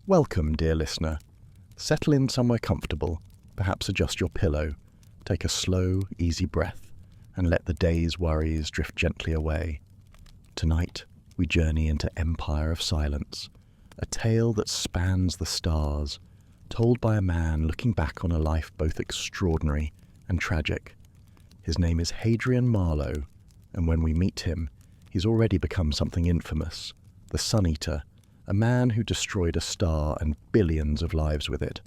Welcome, dear listener. Settle in somewhere comfortable, perhaps adjust your pillow, take a slow, easy breath, and let the day's worries drift gently away. Tonight, we journey into Empire of Silence, a tale that spans the stars, told by a man looking back on a life both extraordinary and tragic. His name is Hadrian Marlowe, and when we meet him, he's already become something infamous, the Sun Eater, a man who destroyed a star and billions of lives with it.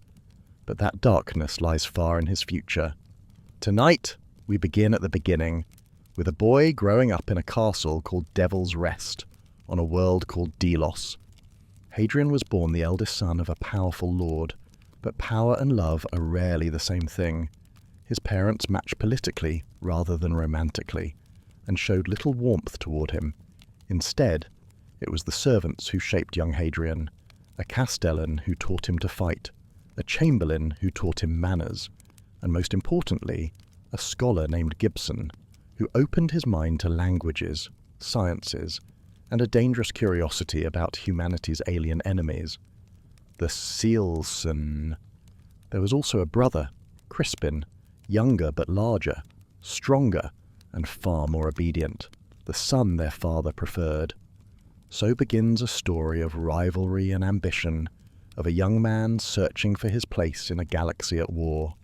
But that darkness lies far in his future. Tonight, we begin at the beginning, with a boy growing up in a castle called Devil's Rest, on a world called Delos. Hadrian was born the eldest son of a powerful lord, but power and love are rarely the same thing. His parents matched politically rather than romantically, and showed little warmth toward him. Instead, it was the servants who shaped young Hadrian, a castellan who taught him to fight, a chamberlain who taught him manners, and most importantly, a scholar named Gibson, who opened his mind to languages, sciences, and a dangerous curiosity about humanity's alien enemies, the Cielcin. There was also a brother, Crispin, younger but larger, stronger, and far more obedient, the son their father preferred. So begins a story of rivalry and ambition, of a young man searching for his place in a galaxy at war,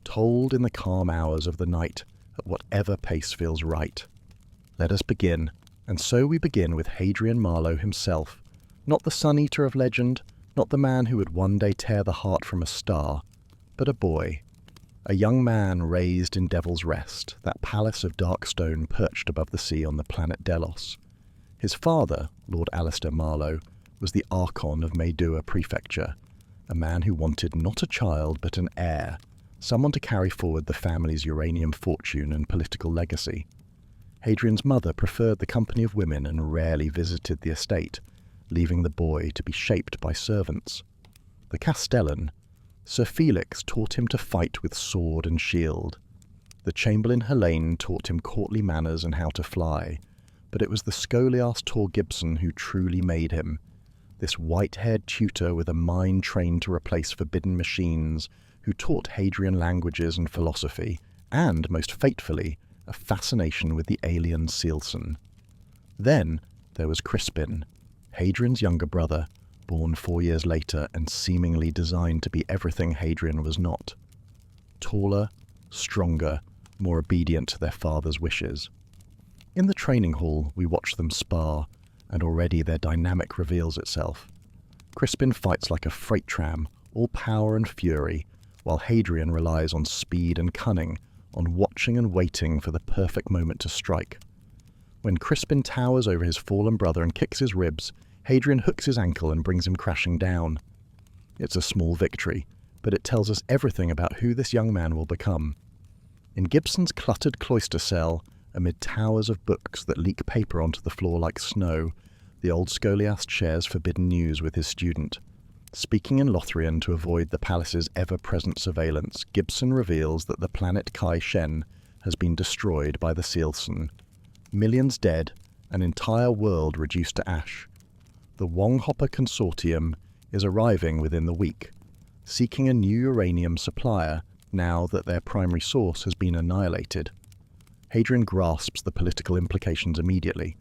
told in the calm hours of the night at whatever pace feels right. Let us begin, and so we begin with Hadrian Marlowe himself, not the Sun Eater of legend, not the man who would one day tear the heart from a star, but a boy, a young man raised in Devil's Rest, that palace of dark stone perched above the sea on the planet Delos. His father, Lord Alistair Marlowe, was the Archon of Meidua Prefecture, a man who wanted not a child but an heir, someone to carry forward the family's uranium fortune and political legacy. Hadrian's mother preferred the company of women and rarely visited the estate, leaving the boy to be shaped by servants. The castellan, Sir Felix, taught him to fight with sword and shield. The chamberlain Helene taught him courtly manners and how to fly, but it was the scholiast Tor Gibson who truly made him, this white-haired tutor with a mind trained to replace forbidden machines, who taught Hadrian languages and philosophy, and, most fatefully, a fascination with the alien Cielcin. Then there was Crispin, Hadrian's younger brother, born 4 years later and seemingly designed to be everything Hadrian was not. Taller, stronger, more obedient to their father's wishes. In the training hall, we watch them spar, and already their dynamic reveals itself. Crispin fights like a freight tram, all power and fury, while Hadrian relies on speed and cunning, on watching and waiting for the perfect moment to strike. When Crispin towers over his fallen brother and kicks his ribs, Hadrian hooks his ankle and brings him crashing down. It's a small victory, but it tells us everything about who this young man will become. In Gibson's cluttered cloister cell, amid towers of books that leak paper onto the floor like snow, the old scholiast shares forbidden news with his student. Speaking in Lothrian to avoid the palace's ever-present surveillance, Gibson reveals that the planet Kai Shen has been destroyed by the Cielcin. Millions dead, an entire world reduced to ash. The Wonghopper Consortium is arriving within the week, seeking a new uranium supplier now that their primary source has been annihilated. Hadrian grasps the political implications immediately,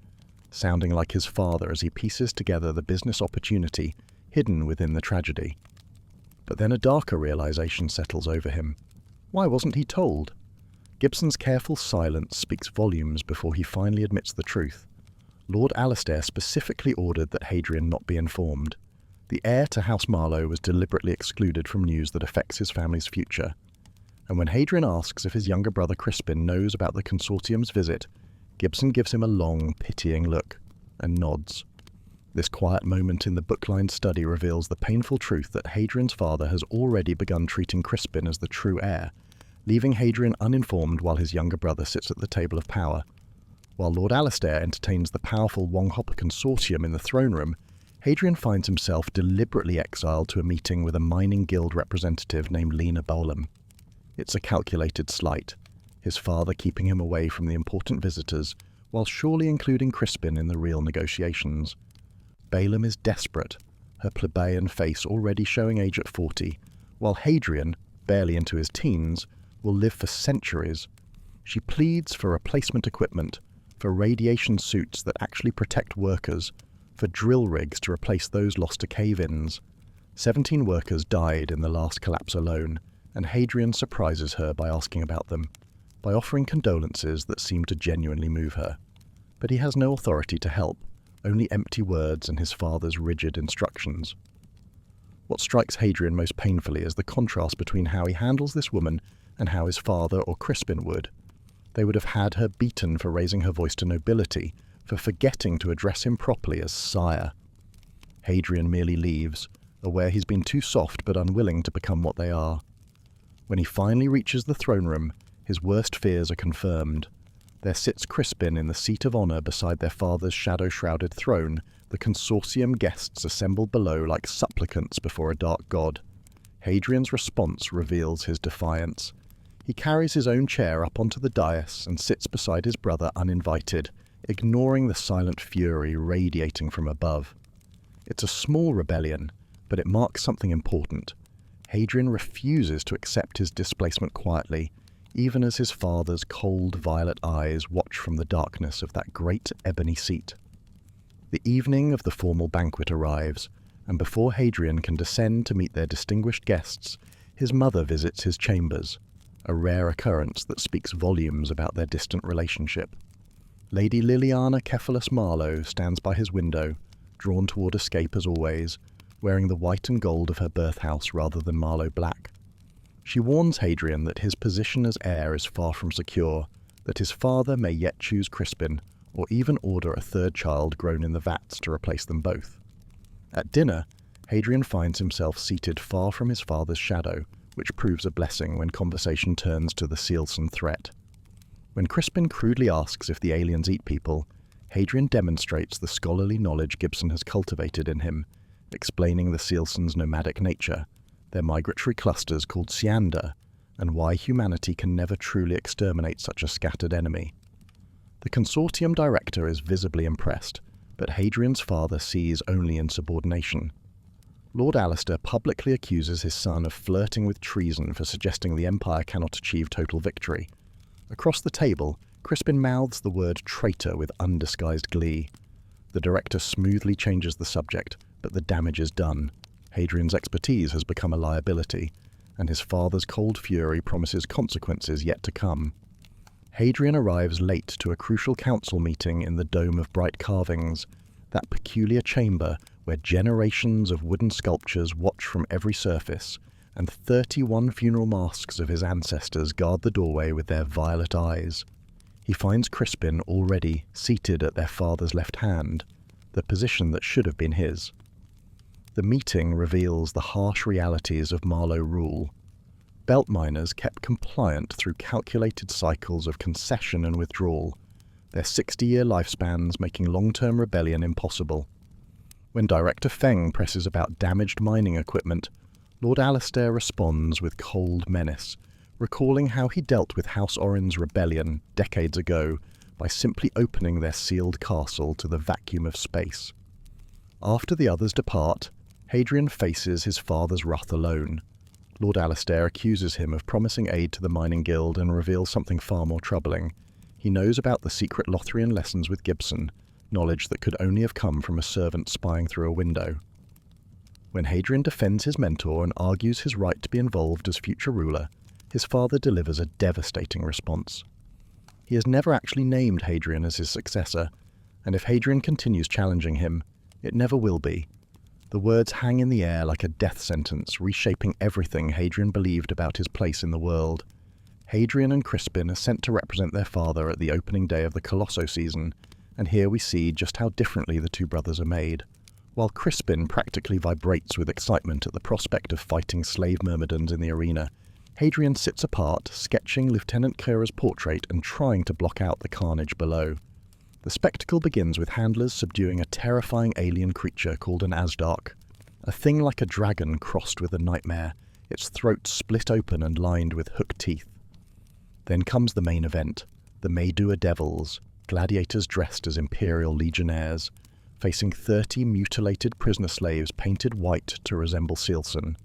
sounding like his father as he pieces together the business opportunity hidden within the tragedy. But then a darker realization settles over him. Why wasn't he told? Gibson's careful silence speaks volumes before he finally admits the truth. Lord Alistair specifically ordered that Hadrian not be informed. The heir to House Marlowe was deliberately excluded from news that affects his family's future. And when Hadrian asks if his younger brother Crispin knows about the consortium's visit, Gibson gives him a long, pitying look and nods. This quiet moment in the book-lined study reveals the painful truth that Hadrian's father has already begun treating Crispin as the true heir, leaving Hadrian uninformed while his younger brother sits at the table of power. While Lord Alistair entertains the powerful Wonghopper Consortium in the throne room, Hadrian finds himself deliberately exiled to a meeting with a mining guild representative named Lena Bolam. It's a calculated slight, his father keeping him away from the important visitors, while surely including Crispin in the real negotiations. Balaam is desperate, her plebeian face already showing age at 40, while Hadrian, barely into his teens, will live for centuries. She pleads for replacement equipment, for radiation suits that actually protect workers, for drill rigs to replace those lost to cave-ins. 17 workers died in the last collapse alone, and Hadrian surprises her by asking about them, by offering condolences that seem to genuinely move her. But he has no authority to help, only empty words and his father's rigid instructions. What strikes Hadrian most painfully is the contrast between how he handles this woman and how his father or Crispin would. They would have had her beaten for raising her voice to nobility, for forgetting to address him properly as sire. Hadrian merely leaves, aware he's been too soft but unwilling to become what they are. When he finally reaches the throne room, his worst fears are confirmed. There sits Crispin in the seat of honour beside their father's shadow-shrouded throne, the consortium guests assembled below like supplicants before a dark god. Hadrian's response reveals his defiance. He carries his own chair up onto the dais and sits beside his brother uninvited, ignoring the silent fury radiating from above. It's a small rebellion, but it marks something important. Hadrian refuses to accept his displacement quietly, even as his father's cold violet eyes watch from the darkness of that great ebony seat. The evening of the formal banquet arrives, and before Hadrian can descend to meet their distinguished guests, his mother visits his chambers, a rare occurrence that speaks volumes about their distant relationship. Lady Liliana Cephalus Marlowe stands by his window, drawn toward escape as always, wearing the white and gold of her birthhouse rather than Marlowe black. She warns Hadrian that his position as heir is far from secure, that his father may yet choose Crispin, or even order a third child grown in the vats to replace them both. At dinner, Hadrian finds himself seated far from his father's shadow, which proves a blessing when conversation turns to the Cielcin threat. When Crispin crudely asks if the aliens eat people, Hadrian demonstrates the scholarly knowledge Gibson has cultivated in him, explaining the Cielcin's nomadic nature, their migratory clusters called Cianda, and why humanity can never truly exterminate such a scattered enemy. The consortium director is visibly impressed, but Hadrian's father sees only insubordination. Lord Alistair publicly accuses his son of flirting with treason for suggesting the Empire cannot achieve total victory. Across the table, Crispin mouths the word traitor with undisguised glee. The director smoothly changes the subject, but the damage is done. Hadrian's expertise has become a liability, and his father's cold fury promises consequences yet to come. Hadrian arrives late to a crucial council meeting in the Dome of Bright Carvings, that peculiar chamber where generations of wooden sculptures watch from every surface, and 31 funeral masks of his ancestors guard the doorway with their violet eyes. He finds Crispin already seated at their father's left hand, the position that should have been his. The meeting reveals the harsh realities of Marlowe rule. Belt miners kept compliant through calculated cycles of concession and withdrawal, their 60-year lifespans making long-term rebellion impossible. When Director Feng presses about damaged mining equipment, Lord Alistair responds with cold menace, recalling how he dealt with House Orin's rebellion decades ago by simply opening their sealed castle to the vacuum of space. After the others depart, Hadrian faces his father's wrath alone. Lord Alistair accuses him of promising aid to the mining guild and reveals something far more troubling. He knows about the secret Lothrian lessons with Gibson, knowledge that could only have come from a servant spying through a window. When Hadrian defends his mentor and argues his right to be involved as future ruler, his father delivers a devastating response. He has never actually named Hadrian as his successor, and if Hadrian continues challenging him, it never will be. The words hang in the air like a death sentence, reshaping everything Hadrian believed about his place in the world. Hadrian and Crispin are sent to represent their father at the opening day of the Colosso season, and here we see just how differently the two brothers are made. While Crispin practically vibrates with excitement at the prospect of fighting slave myrmidons in the arena, Hadrian sits apart, sketching Lieutenant Clara's portrait and trying to block out the carnage below. The spectacle begins with handlers subduing a terrifying alien creature called an Asdark, a thing like a dragon crossed with a nightmare, its throat split open and lined with hooked teeth. Then comes the main event, the Meidua Devils, gladiators dressed as imperial legionnaires. facing 30 mutilated prisoner slaves painted white to resemble Cielcin.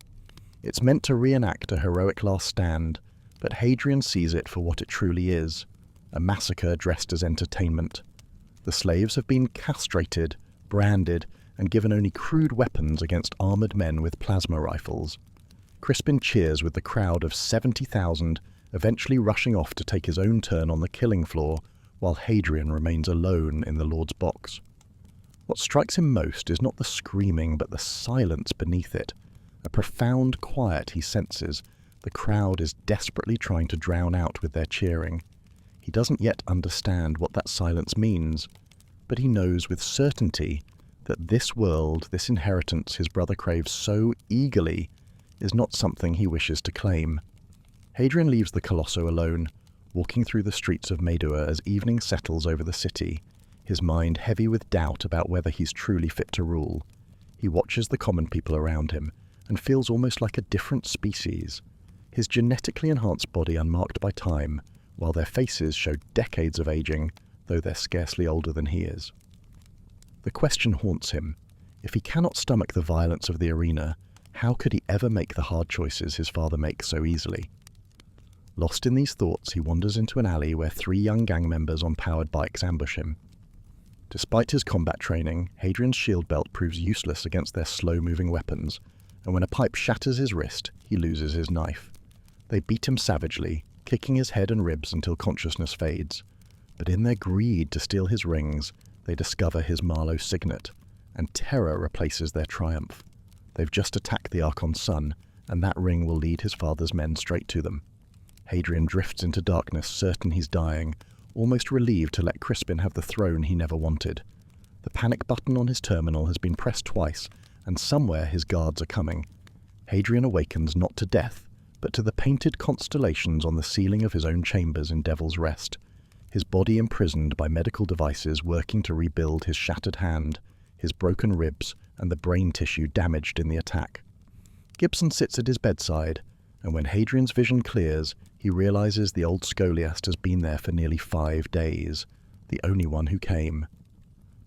It's meant to reenact a heroic last stand, but Hadrian sees it for what it truly is, a massacre dressed as entertainment. The slaves have been castrated, branded, and given only crude weapons against armoured men with plasma rifles. Crispin cheers with the crowd of 70,000 eventually rushing off to take his own turn on the killing floor, while Hadrian remains alone in the Lord's box. What strikes him most is not the screaming but the silence beneath it, a profound quiet he senses the crowd is desperately trying to drown out with their cheering. He doesn't yet understand what that silence means, but he knows with certainty that this world, this inheritance his brother craves so eagerly, is not something he wishes to claim. Hadrian leaves the Colosso alone, walking through the streets of Medua as evening settles over the city, his mind heavy with doubt about whether he's truly fit to rule. He watches the common people around him and feels almost like a different species, his genetically enhanced body unmarked by time, while their faces show decades of aging, though they're scarcely older than he is. The question haunts him. If he cannot stomach the violence of the arena, how could he ever make the hard choices his father makes so easily? Lost in these thoughts, he wanders into an alley where 3 young gang members on powered bikes ambush him. Despite his combat training, Hadrian's shield belt proves useless against their slow-moving weapons, and when a pipe shatters his wrist, he loses his knife. They beat him savagely, kicking his head and ribs until consciousness fades. But in their greed to steal his rings, they discover his Marlowe signet, and terror replaces their triumph. They've just attacked the Archon's son, and that ring will lead his father's men straight to them. Hadrian drifts into darkness, certain he's dying, almost relieved to let Crispin have the throne he never wanted. The panic button on his terminal has been pressed twice, and somewhere his guards are coming. Hadrian awakens not to death, but to the painted constellations on the ceiling of his own chambers in Devil's Rest, his body imprisoned by medical devices working to rebuild his shattered hand, his broken ribs, and the brain tissue damaged in the attack. Gibson sits at his bedside, and when Hadrian's vision clears, he realizes the old scholiast has been there for nearly 5 days, the only one who came.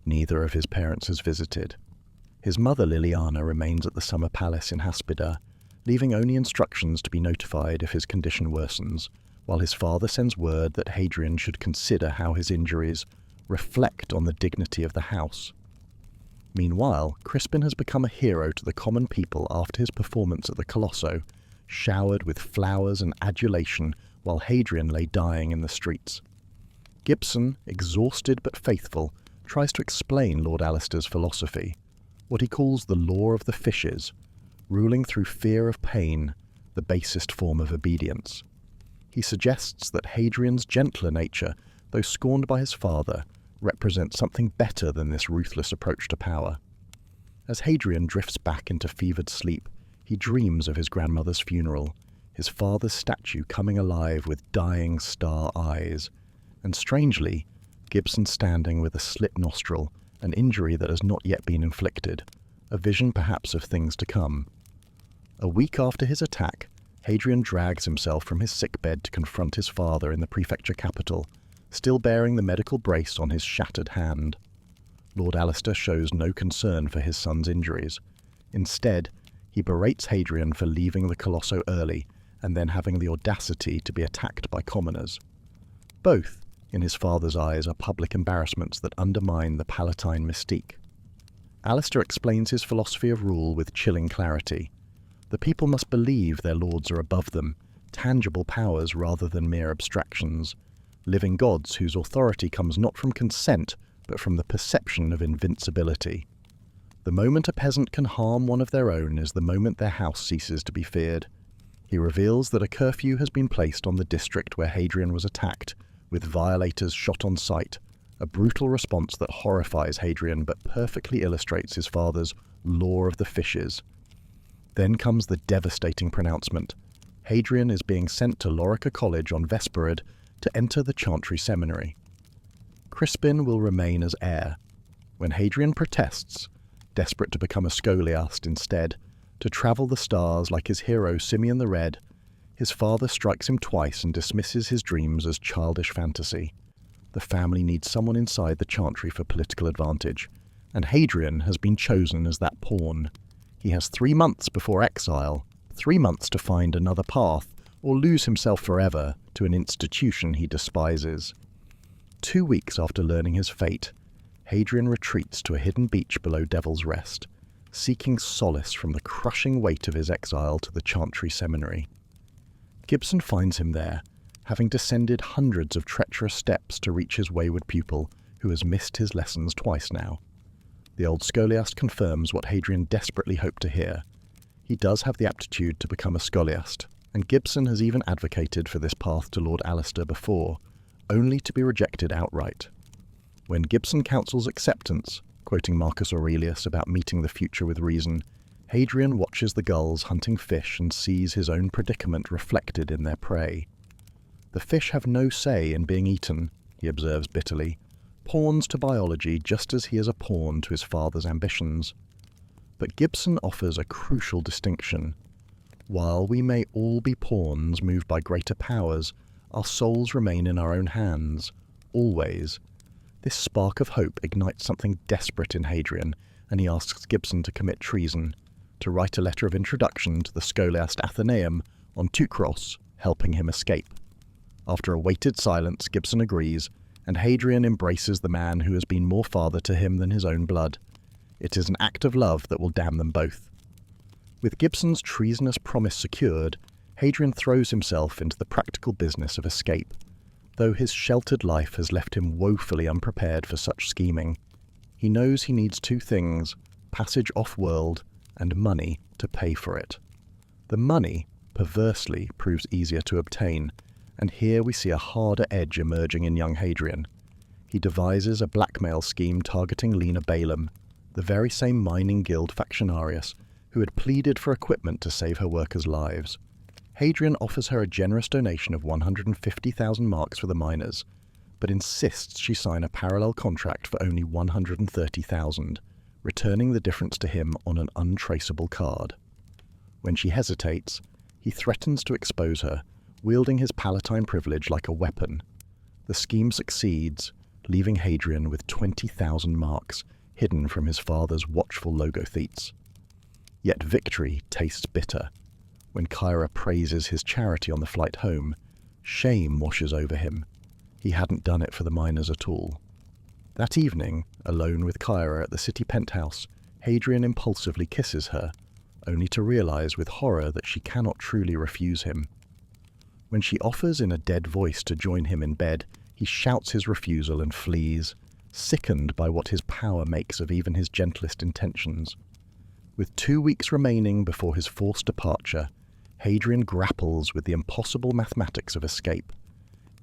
Neither of his parents has visited. His mother Liliana remains at the summer palace in Haspida, leaving only instructions to be notified if his condition worsens, while his father sends word that Hadrian should consider how his injuries reflect on the dignity of the house. Meanwhile, Crispin has become a hero to the common people after his performance at the Colosso, showered with flowers and adulation while Hadrian lay dying in the streets. Gibson, exhausted but faithful, tries to explain Lord Alistair's philosophy, what he calls the law of the fishes, ruling through fear of pain, the basest form of obedience. He suggests that Hadrian's gentler nature, though scorned by his father, represents something better than this ruthless approach to power. As Hadrian drifts back into fevered sleep, he dreams of his grandmother's funeral, his father's statue coming alive with dying star eyes, and strangely, Gibson standing with a slit nostril, an injury that has not yet been inflicted, a vision perhaps of things to come. A week after his attack, Hadrian drags himself from his sickbed to confront his father in the prefecture capital, still bearing the medical brace on his shattered hand. Lord Alistair shows no concern for his son's injuries. Instead, he berates Hadrian for leaving the Colosso early and then having the audacity to be attacked by commoners. Both, in his father's eyes, are public embarrassments that undermine the Palatine mystique. Alistair explains his philosophy of rule with chilling clarity. The people must believe their lords are above them, tangible powers rather than mere abstractions, living gods whose authority comes not from consent, but from the perception of invincibility. The moment a peasant can harm one of their own is the moment their house ceases to be feared. He reveals that a curfew has been placed on the district where Hadrian was attacked, with violators shot on sight, a brutal response that horrifies Hadrian but perfectly illustrates his father's law of the fishes. Then comes the devastating pronouncement. Hadrian is being sent to Lorica College on Vesperid to enter the Chantry Seminary. Crispin will remain as heir. When Hadrian protests, desperate to become a scholiast instead, to travel the stars like his hero Simeon the Red, his father strikes him twice and dismisses his dreams as childish fantasy. The family needs someone inside the Chantry for political advantage. and Hadrian has been chosen as that pawn. He has 3 months before exile, 3 months to find another path, or lose himself forever to an institution he despises. 2 weeks after learning his fate, Hadrian retreats to a hidden beach below Devil's Rest, seeking solace from the crushing weight of his exile to the Chantry Seminary. Gibson finds him there, having descended hundreds of treacherous steps to reach his wayward pupil, who has missed his lessons twice now. The old scholiast confirms what Hadrian desperately hoped to hear. He does have the aptitude to become a scholiast, and Gibson has even advocated for this path to Lord Alistair before, only to be rejected outright. When Gibson counsels acceptance, quoting Marcus Aurelius about meeting the future with reason, Hadrian watches the gulls hunting fish and sees his own predicament reflected in their prey. The fish have no say in being eaten, he observes bitterly, pawns to biology just as he is a pawn to his father's ambitions. But Gibson offers a crucial distinction. While we may all be pawns moved by greater powers, our souls remain in our own hands, always. This spark of hope ignites something desperate in Hadrian, and he asks Gibson to commit treason, to write a letter of introduction to the scholiast Athenaeum on Teucros, helping him escape. After a weighted silence, Gibson agrees, and Hadrian embraces the man who has been more father to him than his own blood. It is an act of love that will damn them both. With Gibson's treasonous promise secured, Hadrian throws himself into the practical business of escape, though his sheltered life has left him woefully unprepared for such scheming. He knows he needs 2 things, passage off-world and money to pay for it. The money, perversely, proves easier to obtain, and here we see a harder edge emerging in young Hadrian. He devises a blackmail scheme targeting Lena Balaam, the very same mining guild factionarius who had pleaded for equipment to save her workers' lives. Hadrian offers her a generous donation of 150,000 marks for the miners, but insists she sign a parallel contract for only 130,000, returning the difference to him on an untraceable card. When she hesitates, he threatens to expose her, wielding his palatine privilege like a weapon. The scheme succeeds, leaving Hadrian with 20,000 marks, hidden from his father's watchful logothetes. Yet victory tastes bitter. When Kyra praises his charity on the flight home, shame washes over him. He hadn't done it for the miners at all. That evening, alone with Kyra at the city penthouse, Hadrian impulsively kisses her, only to realize with horror that she cannot truly refuse him. When she offers in a dead voice to join him in bed, he shouts his refusal and flees, sickened by what his power makes of even his gentlest intentions. With 2 weeks remaining before his forced departure, Hadrian grapples with the impossible mathematics of escape.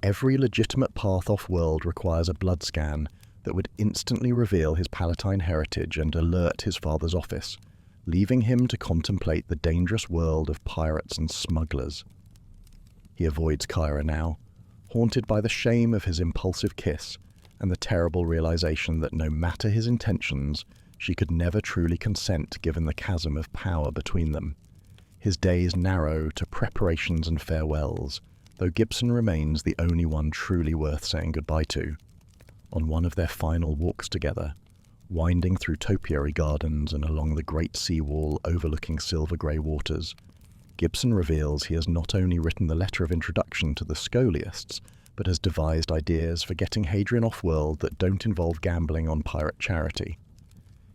Every legitimate path off-world requires a blood scan that would instantly reveal his Palatine heritage and alert his father's office, leaving him to contemplate the dangerous world of pirates and smugglers. He avoids Kyra now, haunted by the shame of his impulsive kiss and the terrible realization that no matter his intentions, she could never truly consent given the chasm of power between them. His days narrow to preparations and farewells, though Gibson remains the only one truly worth saying goodbye to. On one of their final walks together, winding through topiary gardens and along the great seawall overlooking silver-grey waters, Gibson reveals he has not only written the letter of introduction to the scholiasts, but has devised ideas for getting Hadrian off-world that don't involve gambling on pirate charity.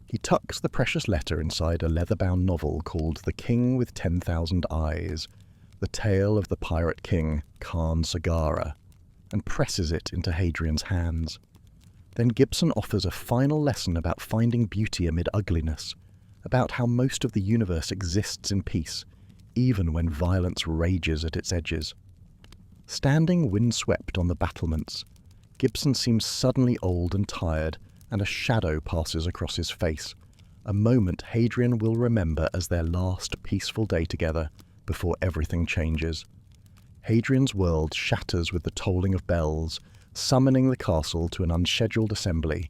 He tucks the precious letter inside a leather-bound novel called The King with 10,000 Eyes, the tale of the pirate king Khan Sagara, and presses it into Hadrian's hands. Then Gibson offers a final lesson about finding beauty amid ugliness, about how most of the universe exists in peace, even when violence rages at its edges. Standing windswept on the battlements, Gibson seems suddenly old and tired, and a shadow passes across his face, a moment Hadrian will remember as their last peaceful day together before everything changes. Hadrian's world shatters with the tolling of bells, summoning the castle to an unscheduled assembly.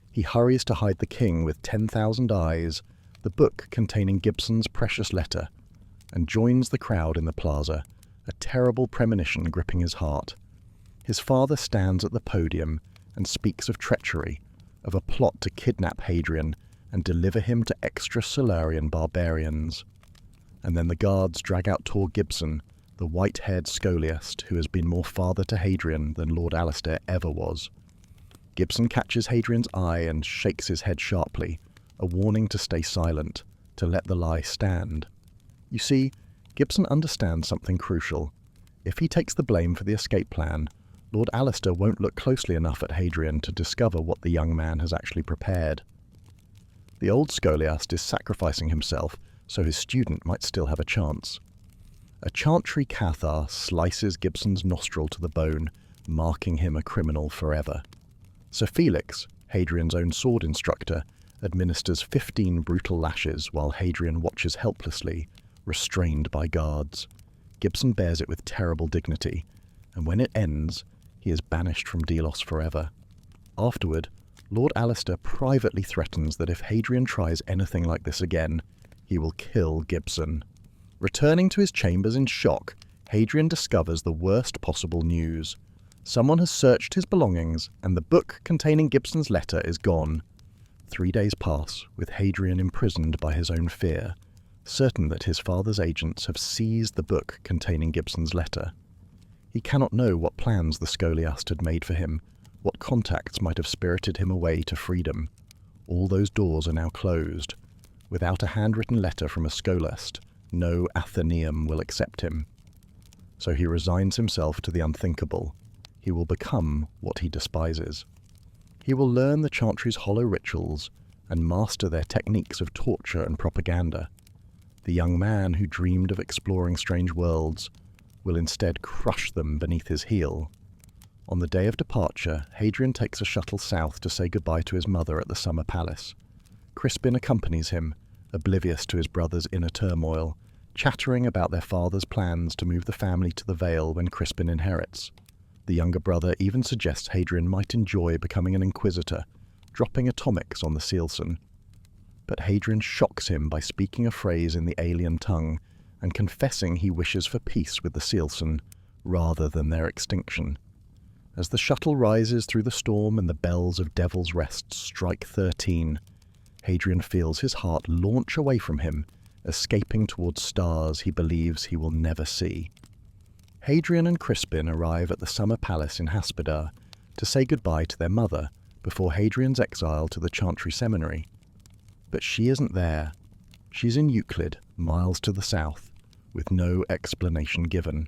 He hurries to hide the king with 10,000 eyes, the book containing Gibson's precious letter, and joins the crowd in the plaza, a terrible premonition gripping his heart. His father stands at the podium and speaks of treachery, of a plot to kidnap Hadrian and deliver him to extrasolarian barbarians. And then the guards drag out Tor Gibson, the white-haired scholiast who has been more father to Hadrian than Lord Alistair ever was. Gibson catches Hadrian's eye and shakes his head sharply, a warning to stay silent, to let the lie stand. You see, Gibson understands something crucial. If he takes the blame for the escape plan, Lord Alistair won't look closely enough at Hadrian to discover what the young man has actually prepared. The old scholiast is sacrificing himself so his student might still have a chance. A chantry cathar slices Gibson's nostril to the bone, marking him a criminal forever. Sir Felix, Hadrian's own sword instructor, administers 15 brutal lashes while Hadrian watches helplessly, restrained by guards. Gibson bears it with terrible dignity, and when it ends, he is banished from Delos forever. Afterward, Lord Alistair privately threatens that if Hadrian tries anything like this again, he will kill Gibson. Returning to his chambers in shock, Hadrian discovers the worst possible news. Someone has searched his belongings, and the book containing Gibson's letter is gone. 3 days pass, with Hadrian imprisoned by his own fear, certain that his father's agents have seized the book containing Gibson's letter. He cannot know what plans the scholiast had made for him, what contacts might have spirited him away to freedom. All those doors are now closed. Without a handwritten letter from a scholiast, no Athenaeum will accept him. So he resigns himself to the unthinkable. He will become what he despises. He will learn the chantry's hollow rituals and master their techniques of torture and propaganda. The young man who dreamed of exploring strange worlds will instead crush them beneath his heel. On the day of departure, Hadrian takes a shuttle south to say goodbye to his mother at the summer palace. Crispin accompanies him, oblivious to his brother's inner turmoil, chattering about their father's plans to move the family to the Vale when Crispin inherits. The younger brother even suggests Hadrian might enjoy becoming an inquisitor, dropping atomics on the Cielcin. But Hadrian shocks him by speaking a phrase in the alien tongue and confessing he wishes for peace with the Cielcin, rather than their extinction. As the shuttle rises through the storm and the bells of Devil's Rest strike 13, Hadrian feels his heart launch away from him, escaping towards stars he believes he will never see. Hadrian and Crispin arrive at the summer palace in Haspedar to say goodbye to their mother before Hadrian's exile to the Chantry Seminary. But she isn't there. She's in Euclid, miles to the south, with no explanation given.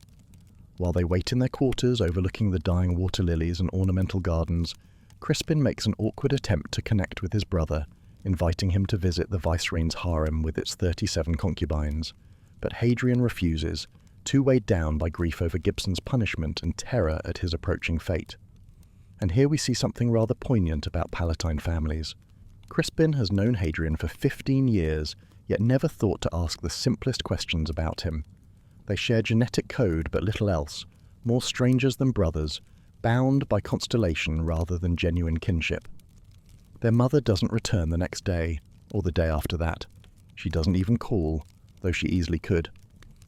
While they wait in their quarters overlooking the dying water lilies and ornamental gardens, Crispin makes an awkward attempt to connect with his brother, inviting him to visit the vicereign's harem with its 37 concubines. But Hadrian refuses, too weighed down by grief over Gibson's punishment and terror at his approaching fate. And here we see something rather poignant about Palatine families. Crispin has known Hadrian for 15 years, yet never thought to ask the simplest questions about him. They share genetic code but little else, more strangers than brothers, bound by constellation rather than genuine kinship. Their mother doesn't return the next day, or the day after that. She doesn't even call, though she easily could.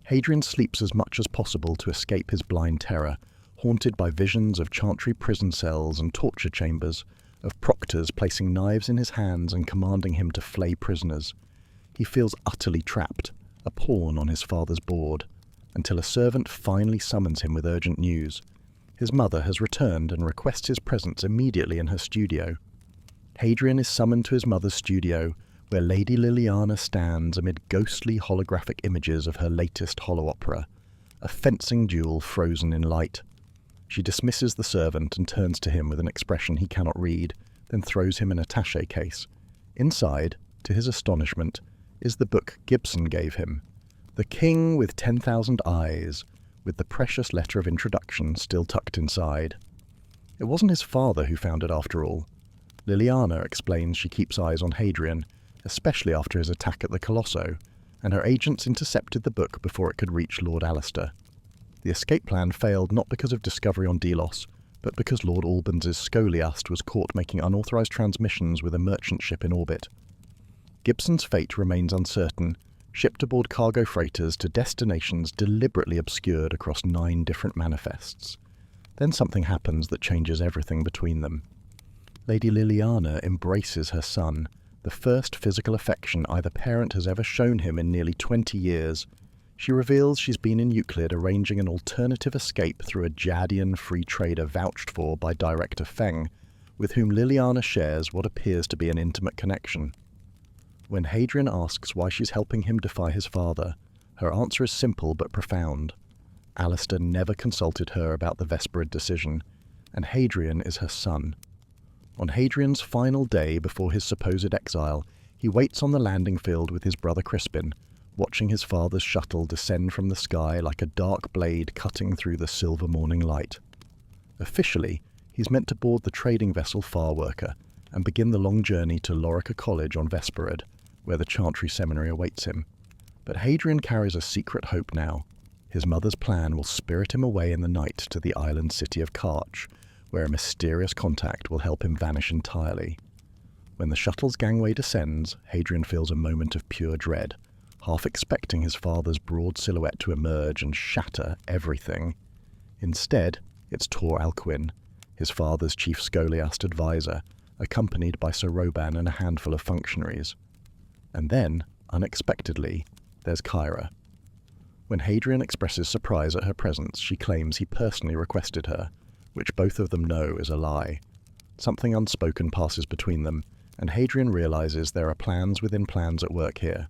Hadrian sleeps as much as possible to escape his blind terror, haunted by visions of chantry prison cells and torture chambers, of proctors placing knives in his hands and commanding him to flay prisoners. He feels utterly trapped, a pawn on his father's board, until a servant finally summons him with urgent news. His mother has returned and requests his presence immediately in her studio. Hadrian is summoned to his mother's studio, where Lady Liliana stands amid ghostly holographic images of her latest hollow opera, a fencing duel frozen in light. She dismisses the servant and turns to him with an expression he cannot read, then throws him an attaché case. Inside, to his astonishment, is the book Gibson gave him, The King with 10,000 Eyes, with the precious letter of introduction still tucked inside. It wasn't his father who found it after all. Liliana explains she keeps eyes on Hadrian, especially after his attack at the Colosso, and her agents intercepted the book before it could reach Lord Alistair. The escape plan failed not because of discovery on Delos, but because Lord Albans' scholiast was caught making unauthorized transmissions with a merchant ship in orbit. Gibson's fate remains uncertain, shipped aboard cargo freighters to destinations deliberately obscured across 9 different manifests. Then something happens that changes everything between them. Lady Liliana embraces her son, the first physical affection either parent has ever shown him in nearly 20 years. She reveals she's been in Euclid arranging an alternative escape through a Jadian free trader vouched for by director Feng, with whom Liliana shares what appears to be an intimate connection. When Hadrian asks why she's helping him defy his father, her answer is simple but profound. Alistair never consulted her about the Vesperid decision, and Hadrian is her son. On Hadrian's final day before his supposed exile, he waits on the landing field with his brother Crispin, watching his father's shuttle descend from the sky like a dark blade cutting through the silver morning light. Officially, he's meant to board the trading vessel Farworker and begin the long journey to Lorica College on Vesperid, where the Chantry Seminary awaits him. But Hadrian carries a secret hope now. His mother's plan will spirit him away in the night to the island city of Karch, where a mysterious contact will help him vanish entirely. When the shuttle's gangway descends, Hadrian feels a moment of pure dread, half expecting his father's broad silhouette to emerge and shatter everything. Instead, it's Tor Alcuin, his father's chief scholiast advisor, accompanied by Sir Roban and a handful of functionaries. And then, unexpectedly, there's Kyra. When Hadrian expresses surprise at her presence, she claims he personally requested her, which both of them know is a lie. Something unspoken passes between them, and Hadrian realizes there are plans within plans at work here.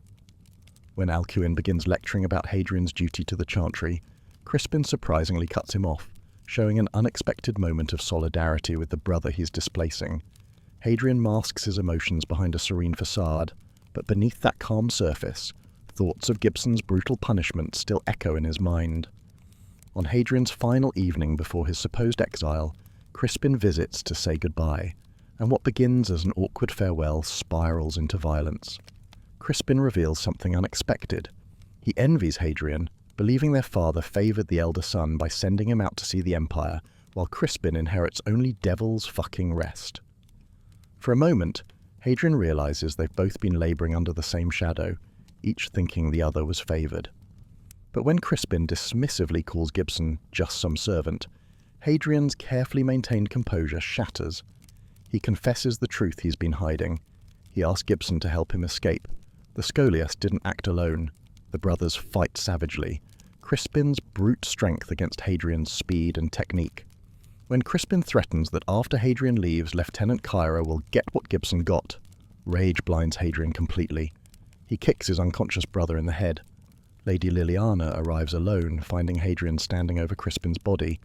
When Alcuin begins lecturing about Hadrian's duty to the Chantry, Crispin surprisingly cuts him off, showing an unexpected moment of solidarity with the brother he's displacing. Hadrian masks his emotions behind a serene facade, but beneath that calm surface, thoughts of Gibson's brutal punishment still echo in his mind. On Hadrian's final evening before his supposed exile, Crispin visits to say goodbye, and what begins as an awkward farewell spirals into violence. Crispin reveals something unexpected. He envies Hadrian, believing their father favoured the elder son by sending him out to see the Empire, while Crispin inherits only devil's fucking rest. For a moment, Hadrian realises they've both been labouring under the same shadow, each thinking the other was favoured. But when Crispin dismissively calls Gibson just some servant, Hadrian's carefully maintained composure shatters. He confesses the truth he's been hiding. He asks Gibson to help him escape. The scholiast didn't act alone. The brothers fight savagely. Crispin's brute strength against Hadrian's speed and technique. When Crispin threatens that after Hadrian leaves, Lieutenant Kyra will get what Gibson got, rage blinds Hadrian completely. He kicks his unconscious brother in the head. Lady Liliana arrives alone, finding Hadrian standing over Crispin's body,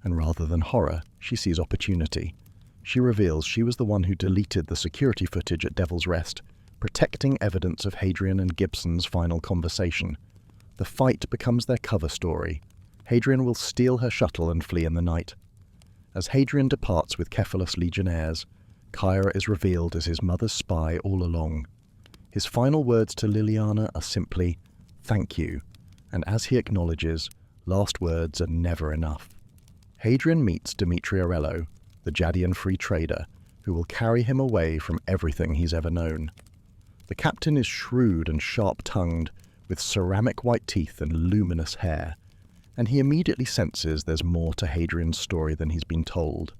and rather than horror, she sees opportunity. She reveals she was the one who deleted the security footage at Devil's Rest, protecting evidence of Hadrian and Gibson's final conversation. The fight becomes their cover story. Hadrian will steal her shuttle and flee in the night. As Hadrian departs with Cephalus legionnaires, Kyra is revealed as his mother's spy all along. His final words to Liliana are simply, "Thank you," and as he acknowledges, last words are never enough. Hadrian meets Demetriorello, the Jadian free trader, who will carry him away from everything he's ever known. The captain is shrewd and sharp-tongued, with ceramic white teeth and luminous hair, and he immediately senses there's more to Hadrian's story than he's been told.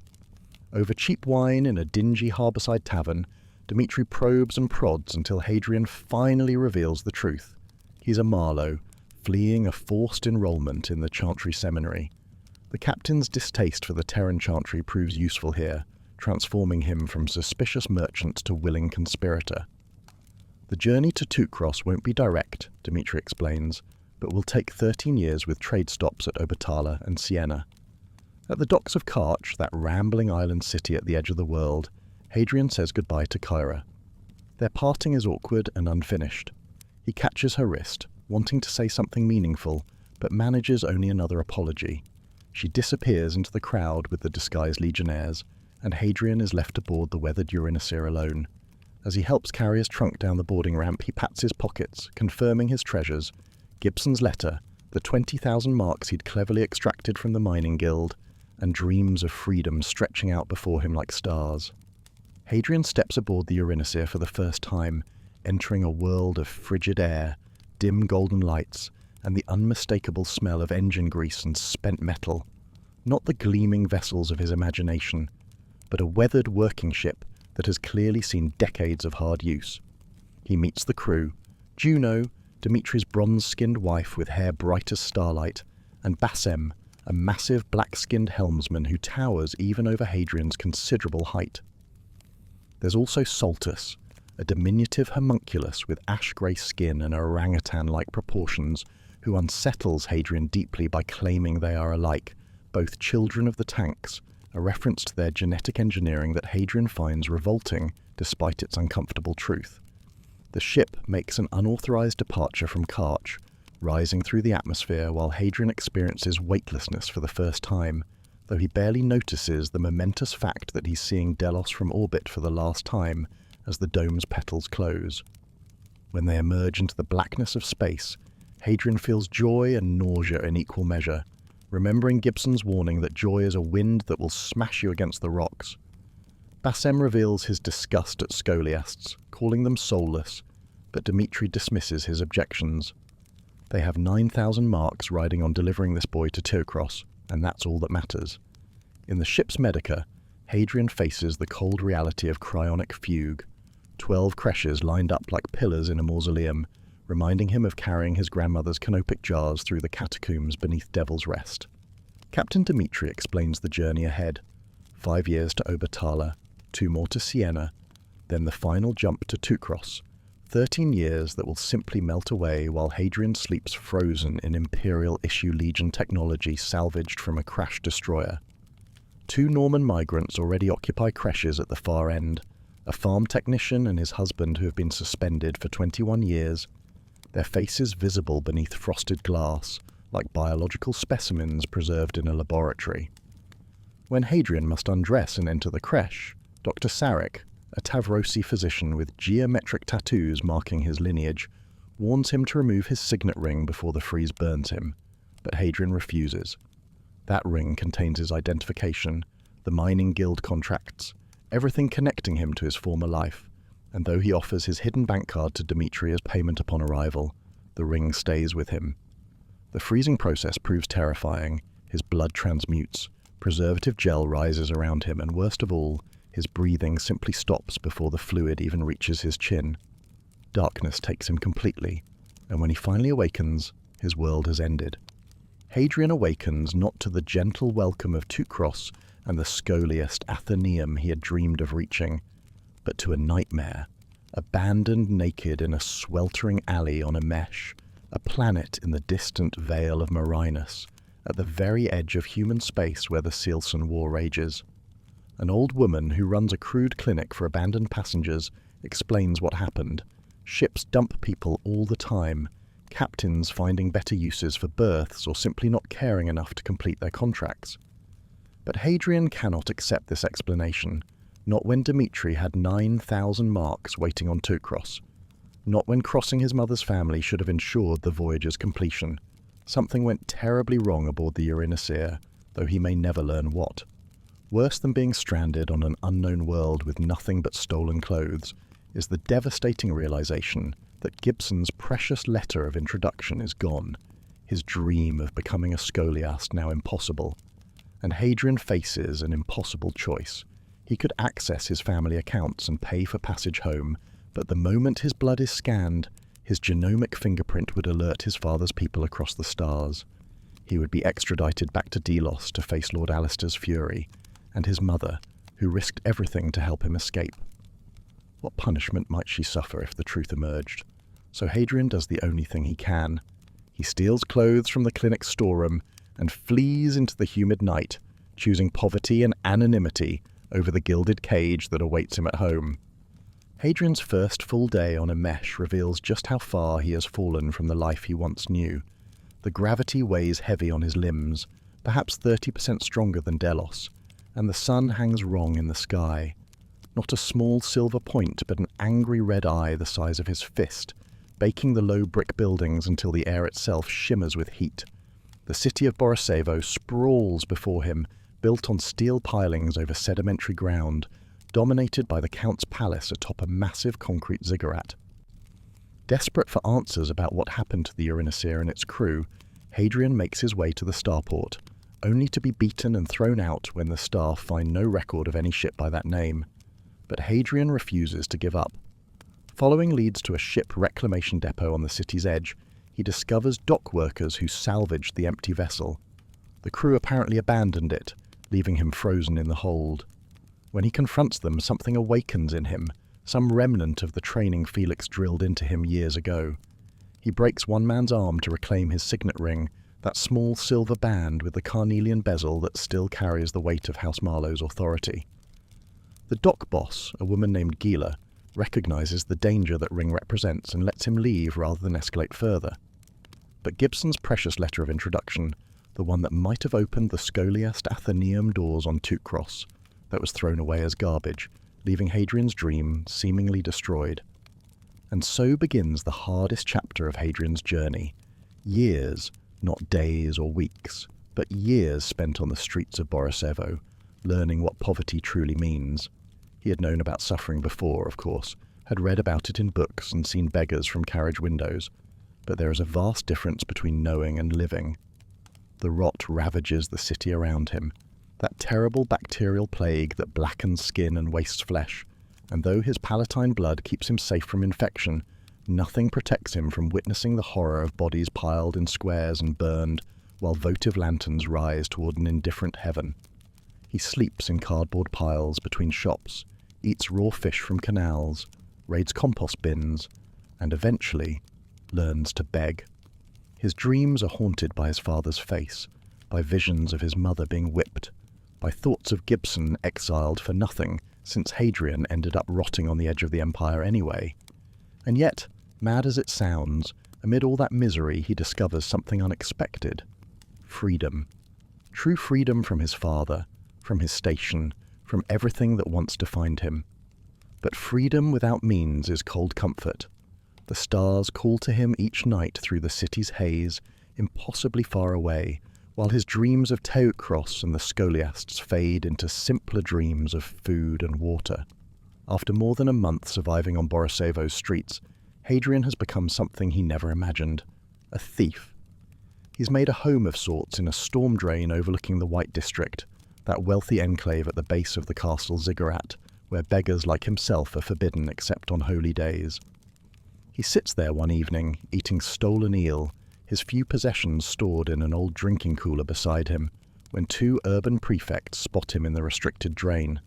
Over cheap wine in a dingy harbourside tavern, Dimitri probes and prods until Hadrian finally reveals the truth. He's a Marlowe, fleeing a forced enrolment in the Chantry Seminary. The captain's distaste for the Terran Chantry proves useful here, transforming him from suspicious merchant to willing conspirator. The journey to Teucros won't be direct, Dimitri explains, but will take 13 years with trade stops at Obertala and Siena. At the docks of Karch, that rambling island city at the edge of the world, Hadrian says goodbye to Kyra. Their parting is awkward and unfinished. He catches her wrist, wanting to say something meaningful, but manages only another apology. She disappears into the crowd with the disguised legionnaires, and Hadrian is left aboard the weathered Eurynocer alone. As he helps carry his trunk down the boarding ramp, he pats his pockets, confirming his treasures: Gibson's letter, the 20,000 marks he'd cleverly extracted from the mining guild, and dreams of freedom stretching out before him like stars. Hadrian steps aboard the Eurynocer for the first time, entering a world of frigid air, dim golden lights, and the unmistakable smell of engine grease and spent metal. Not the gleaming vessels of his imagination, but a weathered working ship that has clearly seen decades of hard use. He meets the crew, Juno, Dimitri's bronze-skinned wife with hair bright as starlight, and Bassem, a massive black-skinned helmsman who towers even over Hadrian's considerable height. There's also Saltus, a diminutive homunculus with ash-grey skin and orangutan-like proportions, who unsettles Hadrian deeply by claiming they are alike, both children of the tanks, a reference to their genetic engineering that Hadrian finds revolting despite its uncomfortable truth. The ship makes an unauthorized departure from Karch, rising through the atmosphere while Hadrian experiences weightlessness for the first time, though he barely notices the momentous fact that he's seeing Delos from orbit for the last time as the dome's petals close. When they emerge into the blackness of space, Hadrian feels joy and nausea in equal measure, remembering Gibson's warning that joy is a wind that will smash you against the rocks. Bassem reveals his disgust at scholiasts, calling them soulless, but Dimitri dismisses his objections. They have 9,000 marks riding on delivering this boy to Teucros, and that's all that matters. In the ship's Medica, Hadrian faces the cold reality of cryonic fugue, 12 creches lined up like pillars in a mausoleum, reminding him of carrying his grandmother's canopic jars through the catacombs beneath Devil's Rest. Captain Dimitri explains the journey ahead. 5 years to Obertala, 2 more to Siena, then the final jump to Teucros. 13 years that will simply melt away while Hadrian sleeps frozen in Imperial Issue Legion technology salvaged from a crashed destroyer. 2 Norman migrants already occupy creches at the far end, a farm technician and his husband who have been suspended for 21 years, their faces visible beneath frosted glass, like biological specimens preserved in a laboratory. When Hadrian must undress and enter the creche, Dr. Sarek, a Tavrosi physician with geometric tattoos marking his lineage, warns him to remove his signet ring before the freeze burns him, but Hadrian refuses. That ring contains his identification, the mining guild contracts, everything connecting him to his former life, and though he offers his hidden bank card to Dimitri as payment upon arrival, the ring stays with him. The freezing process proves terrifying, his blood transmutes, preservative gel rises around him, and worst of all, his breathing simply stops before the fluid even reaches his chin. Darkness takes him completely, and when he finally awakens, his world has ended. Hadrian awakens not to the gentle welcome of Teucros and the scoliest Athenaeum he had dreamed of reaching, but to a nightmare, abandoned naked in a sweltering alley on Emesh, a planet in the distant Vale of Marinus, at the very edge of human space where the Cielcin War rages. An old woman who runs a crude clinic for abandoned passengers explains what happened. Ships dump people all the time, captains finding better uses for berths or simply not caring enough to complete their contracts. But Hadrian cannot accept this explanation, not when Dimitri had 9,000 marks waiting on Teucros, not when crossing his mother's family should have ensured the voyage's completion. Something went terribly wrong aboard the Eurynosae, though he may never learn what. Worse than being stranded on an unknown world with nothing but stolen clothes is the devastating realization that Gibson's precious letter of introduction is gone, his dream of becoming a scholiast now impossible. And Hadrian faces an impossible choice. He could access his family accounts and pay for passage home, but the moment his blood is scanned, his genomic fingerprint would alert his father's people across the stars. He would be extradited back to Delos to face Lord Alistair's fury, and his mother, who risked everything to help him escape. What punishment might she suffer if the truth emerged? So Hadrian does the only thing he can. He steals clothes from the clinic's storeroom and flees into the humid night, choosing poverty and anonymity over the gilded cage that awaits him at home. Hadrian's first full day on Emesh reveals just how far he has fallen from the life he once knew. The gravity weighs heavy on his limbs, perhaps 30% stronger than Delos, and the sun hangs wrong in the sky. Not a small silver point, but an angry red eye the size of his fist, baking the low brick buildings until the air itself shimmers with heat. The city of Borisevo sprawls before him, built on steel pilings over sedimentary ground, dominated by the Count's palace atop a massive concrete ziggurat. Desperate for answers about what happened to the Eurynosae and its crew, Hadrian makes his way to the starport, only to be beaten and thrown out when the staff find no record of any ship by that name. But Hadrian refuses to give up. Following leads to a ship reclamation depot on the city's edge, he discovers dock workers who salvaged the empty vessel. The crew apparently abandoned it, leaving him frozen in the hold. When he confronts them, something awakens in him, some remnant of the training Felix drilled into him years ago. He breaks one man's arm to reclaim his signet ring, that small silver band with the carnelian bezel that still carries the weight of House Marlowe's authority. The dock boss, a woman named Gila, recognizes the danger that ring represents and lets him leave rather than escalate further. But Gibson's precious letter of introduction, the one that might have opened the Scholiast Athenaeum doors on Teucros, that was thrown away as garbage, leaving Hadrian's dream seemingly destroyed. And so begins the hardest chapter of Hadrian's journey. Years, not days or weeks, but years spent on the streets of Borisevo, learning what poverty truly means. He had known about suffering before, of course, had read about it in books and seen beggars from carriage windows, but there is a vast difference between knowing and living. The rot ravages the city around him, that terrible bacterial plague that blackens skin and wastes flesh, and though his palatine blood keeps him safe from infection, nothing protects him from witnessing the horror of bodies piled in squares and burned, while votive lanterns rise toward an indifferent heaven. He sleeps in cardboard piles between shops, eats raw fish from canals, raids compost bins, and eventually learns to beg. His dreams are haunted by his father's face, by visions of his mother being whipped, by thoughts of Gibson exiled for nothing, since Hadrian ended up rotting on the edge of the empire anyway. And yet, mad as it sounds, amid all that misery he discovers something unexpected. Freedom. True freedom from his father, from his station, from everything that once defined him. But freedom without means is cold comfort. The stars call to him each night through the city's haze, impossibly far away, while his dreams of Teucros and the Scholiasts fade into simpler dreams of food and water. After more than a month surviving on Borisevo's streets, Hadrian has become something he never imagined, a thief. He's made a home of sorts in a storm drain overlooking the White District, that wealthy enclave at the base of the castle ziggurat, where beggars like himself are forbidden except on holy days. He sits there one evening, eating stolen eel, his few possessions stored in an old drinking cooler beside him, when two urban prefects spot him in the restricted drain.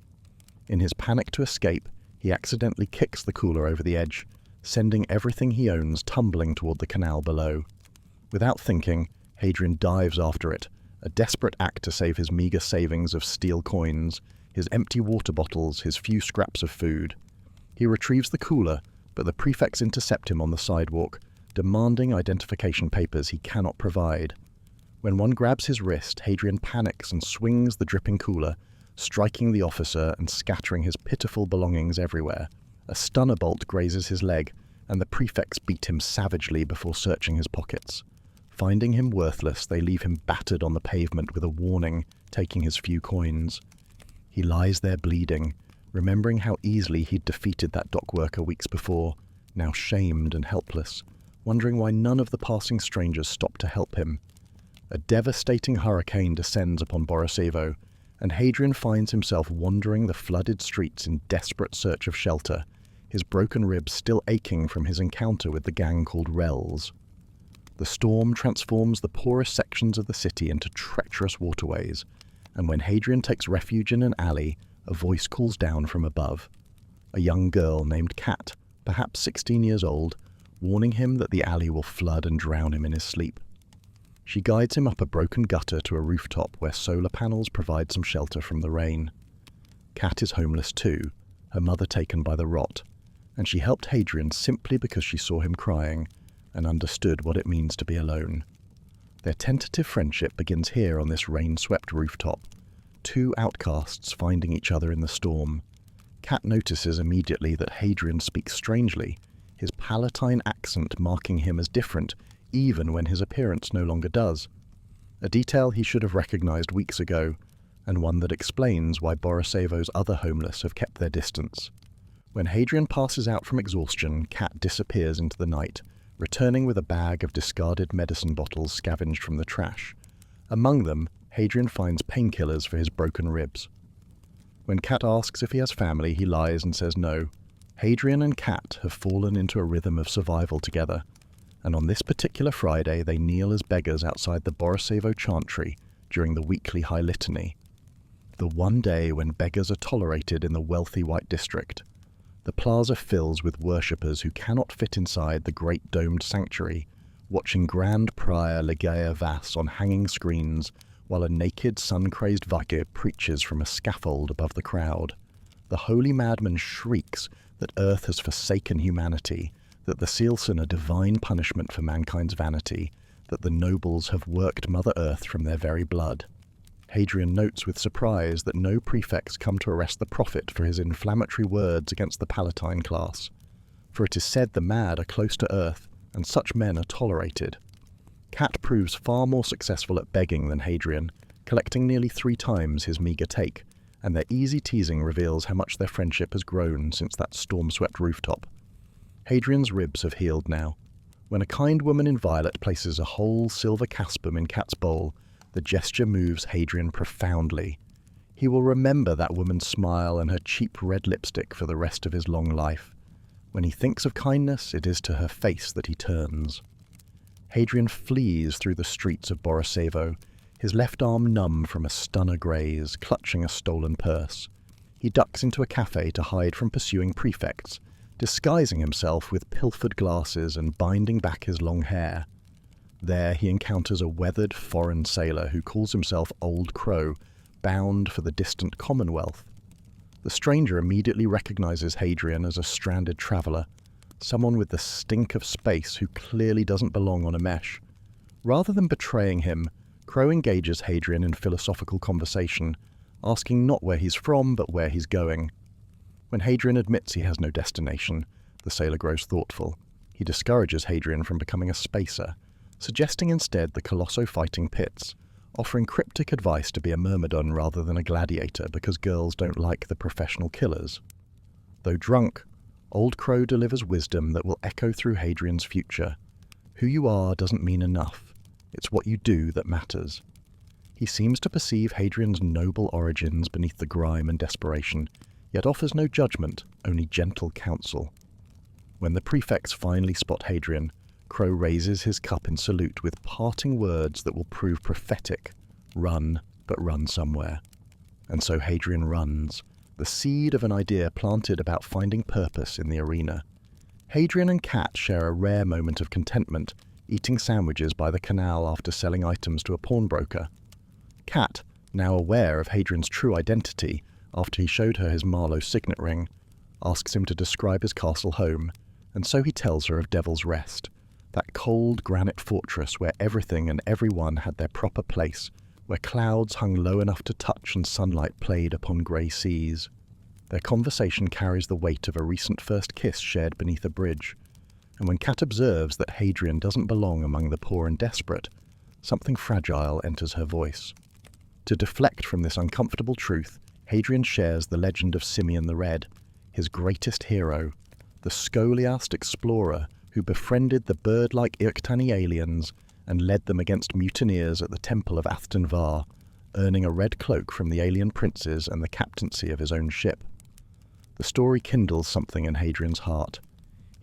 In his panic to escape, he accidentally kicks the cooler over the edge, sending everything he owns tumbling toward the canal below. Without thinking, Hadrian dives after it, a desperate act to save his meagre savings of steel coins, his empty water bottles, his few scraps of food. He retrieves the cooler, but the prefects intercept him on the sidewalk, demanding identification papers he cannot provide. When one grabs his wrist, Hadrian panics and swings the dripping cooler, striking the officer and scattering his pitiful belongings everywhere. A stunner bolt grazes his leg, and the prefects beat him savagely before searching his pockets. Finding him worthless, they leave him battered on the pavement with a warning, taking his few coins. He lies there bleeding, remembering how easily he'd defeated that dock worker weeks before, now shamed and helpless, wondering why none of the passing strangers stopped to help him. A devastating hurricane descends upon Borisevo, and Hadrian finds himself wandering the flooded streets in desperate search of shelter, his broken ribs still aching from his encounter with the gang called Rels. The storm transforms the poorest sections of the city into treacherous waterways, and when Hadrian takes refuge in an alley, a voice calls down from above. A young girl named Kat, perhaps 16 years old, warning him that the alley will flood and drown him in his sleep. She guides him up a broken gutter to a rooftop where solar panels provide some shelter from the rain. Kat is homeless too, her mother taken by the rot, and she helped Hadrian simply because she saw him crying and understood what it means to be alone. Their tentative friendship begins here on this rain-swept rooftop, two outcasts finding each other in the storm. Kat notices immediately that Hadrian speaks strangely, his palatine accent marking him as different, even when his appearance no longer does. A detail he should have recognized weeks ago, and one that explains why Borisevo's other homeless have kept their distance. When Hadrian passes out from exhaustion, Kat disappears into the night, returning with a bag of discarded medicine bottles scavenged from the trash. Among them, Hadrian finds painkillers for his broken ribs. When Cat asks if he has family, he lies and says no. Hadrian and Cat have fallen into a rhythm of survival together, and on this particular Friday they kneel as beggars outside the Borisevo chantry during the weekly High Litany, the one day when beggars are tolerated in the wealthy White District. The plaza fills with worshippers who cannot fit inside the great domed sanctuary, watching Grand Prior Ligeia Vass on hanging screens while a naked, sun-crazed Vicar preaches from a scaffold above the crowd. The holy madman shrieks that Earth has forsaken humanity, that the Cielcin are divine punishment for mankind's vanity, that the nobles have worked Mother Earth from their very blood. Hadrian notes with surprise that no prefects come to arrest the prophet for his inflammatory words against the Palatine class, for it is said the mad are close to Earth, and such men are tolerated. Cat proves far more successful at begging than Hadrian, collecting nearly 3 times his meagre take, and their easy teasing reveals how much their friendship has grown since that storm-swept rooftop. Hadrian's ribs have healed now. When a kind woman in violet places a whole silver caspum in Cat's bowl, the gesture moves Hadrian profoundly. He will remember that woman's smile and her cheap red lipstick for the rest of his long life. When he thinks of kindness, it is to her face that he turns. Hadrian flees through the streets of Borisevo, his left arm numb from a stunner graze, clutching a stolen purse. He ducks into a cafe to hide from pursuing prefects, disguising himself with pilfered glasses and binding back his long hair. There he encounters a weathered foreign sailor who calls himself Old Crow, bound for the distant Commonwealth. The stranger immediately recognizes Hadrian as a stranded traveler, someone with the stink of space who clearly doesn't belong on Emesh. Rather than betraying him, Crow engages Hadrian in philosophical conversation, asking not where he's from but where he's going. When Hadrian admits he has no destination, the sailor grows thoughtful. He discourages Hadrian from becoming a spacer, suggesting instead the Colosso fighting pits, offering cryptic advice to be a myrmidon rather than a gladiator because girls don't like the professional killers. Though drunk, Old Crow delivers wisdom that will echo through Hadrian's future. Who you are doesn't mean enough. It's what you do that matters. He seems to perceive Hadrian's noble origins beneath the grime and desperation, yet offers no judgment, only gentle counsel. When the prefects finally spot Hadrian, Crow raises his cup in salute with parting words that will prove prophetic. Run, but run somewhere. And so Hadrian runs, the seed of an idea planted about finding purpose in the arena. Hadrian and Cat share a rare moment of contentment, eating sandwiches by the canal after selling items to a pawnbroker. Cat, now aware of Hadrian's true identity after he showed her his Marlowe signet ring, asks him to describe his castle home, and so he tells her of Devil's Rest, that cold granite fortress where everything and everyone had their proper place, where clouds hung low enough to touch and sunlight played upon grey seas. Their conversation carries the weight of a recent first kiss shared beneath a bridge, and when Cat observes that Hadrian doesn't belong among the poor and desperate, something fragile enters her voice. To deflect from this uncomfortable truth, Hadrian shares the legend of Simeon the Red, his greatest hero, the scoliast explorer who befriended the bird-like Irktani aliens and led them against mutineers at the temple of Athden Var, earning a red cloak from the alien princes and the captaincy of his own ship. The story kindles something in Hadrian's heart.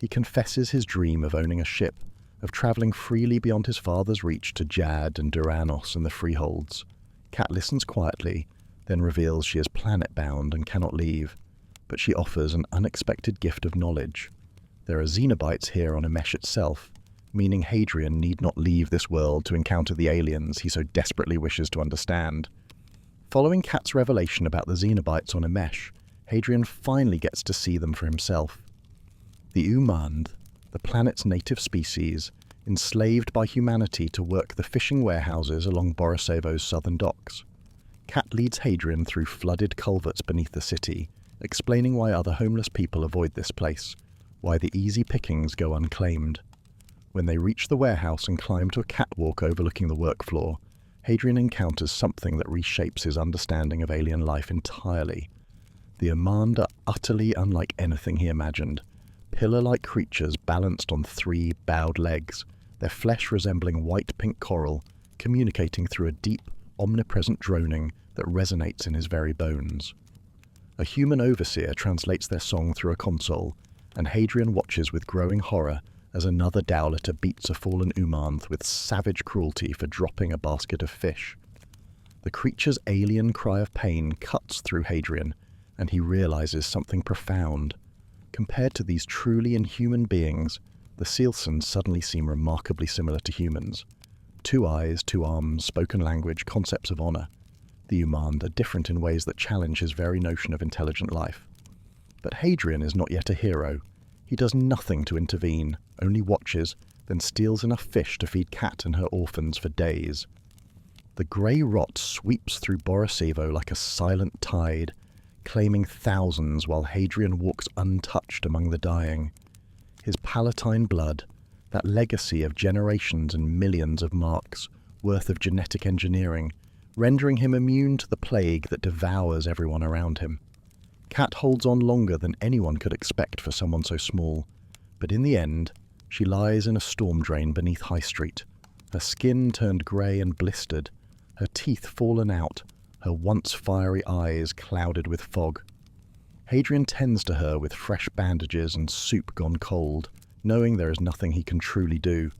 He confesses his dream of owning a ship, of travelling freely beyond his father's reach to Jad and Duranos and the freeholds. Cat listens quietly, then reveals she is planet-bound and cannot leave, but she offers an unexpected gift of knowledge. There are Xenobites here on Emesh itself, meaning Hadrian need not leave this world to encounter the aliens he so desperately wishes to understand. Following Cat's revelation about the Xenobites on Emesh, Hadrian finally gets to see them for himself. The Umand, the planet's native species, enslaved by humanity to work the fishing warehouses along Borisevo's southern docks. Cat leads Hadrian through flooded culverts beneath the city, explaining why other homeless people avoid this place, why the easy pickings go unclaimed. When they reach the warehouse and climb to a catwalk overlooking the work floor, Hadrian encounters something that reshapes his understanding of alien life entirely. The Umand are utterly unlike anything he imagined, pillar-like creatures balanced on 3 bowed legs, their flesh resembling white-pink coral, communicating through a deep, omnipresent droning that resonates in his very bones. A human overseer translates their song through a console, and Hadrian watches with growing horror as another dowlator beats a fallen Umanth with savage cruelty for dropping a basket of fish. The creature's alien cry of pain cuts through Hadrian, and he realizes something profound. Compared to these truly inhuman beings, the Cielcin suddenly seem remarkably similar to humans. 2 eyes, 2 arms, spoken language, concepts of honor. The Umanth are different in ways that challenge his very notion of intelligent life. But Hadrian is not yet a hero. He does nothing to intervene, only watches, then steals enough fish to feed Cat and her orphans for days. The grey rot sweeps through Borisevo like a silent tide, claiming thousands while Hadrian walks untouched among the dying. His Palatine blood, that legacy of generations and millions of marks, worth of genetic engineering, rendering him immune to the plague that devours everyone around him. Cat holds on longer than anyone could expect for someone so small, but in the end, she lies in a storm drain beneath High Street, her skin turned grey and blistered, her teeth fallen out, her once fiery eyes clouded with fog. Hadrian tends to her with fresh bandages and soup gone cold, knowing there is nothing he can truly do.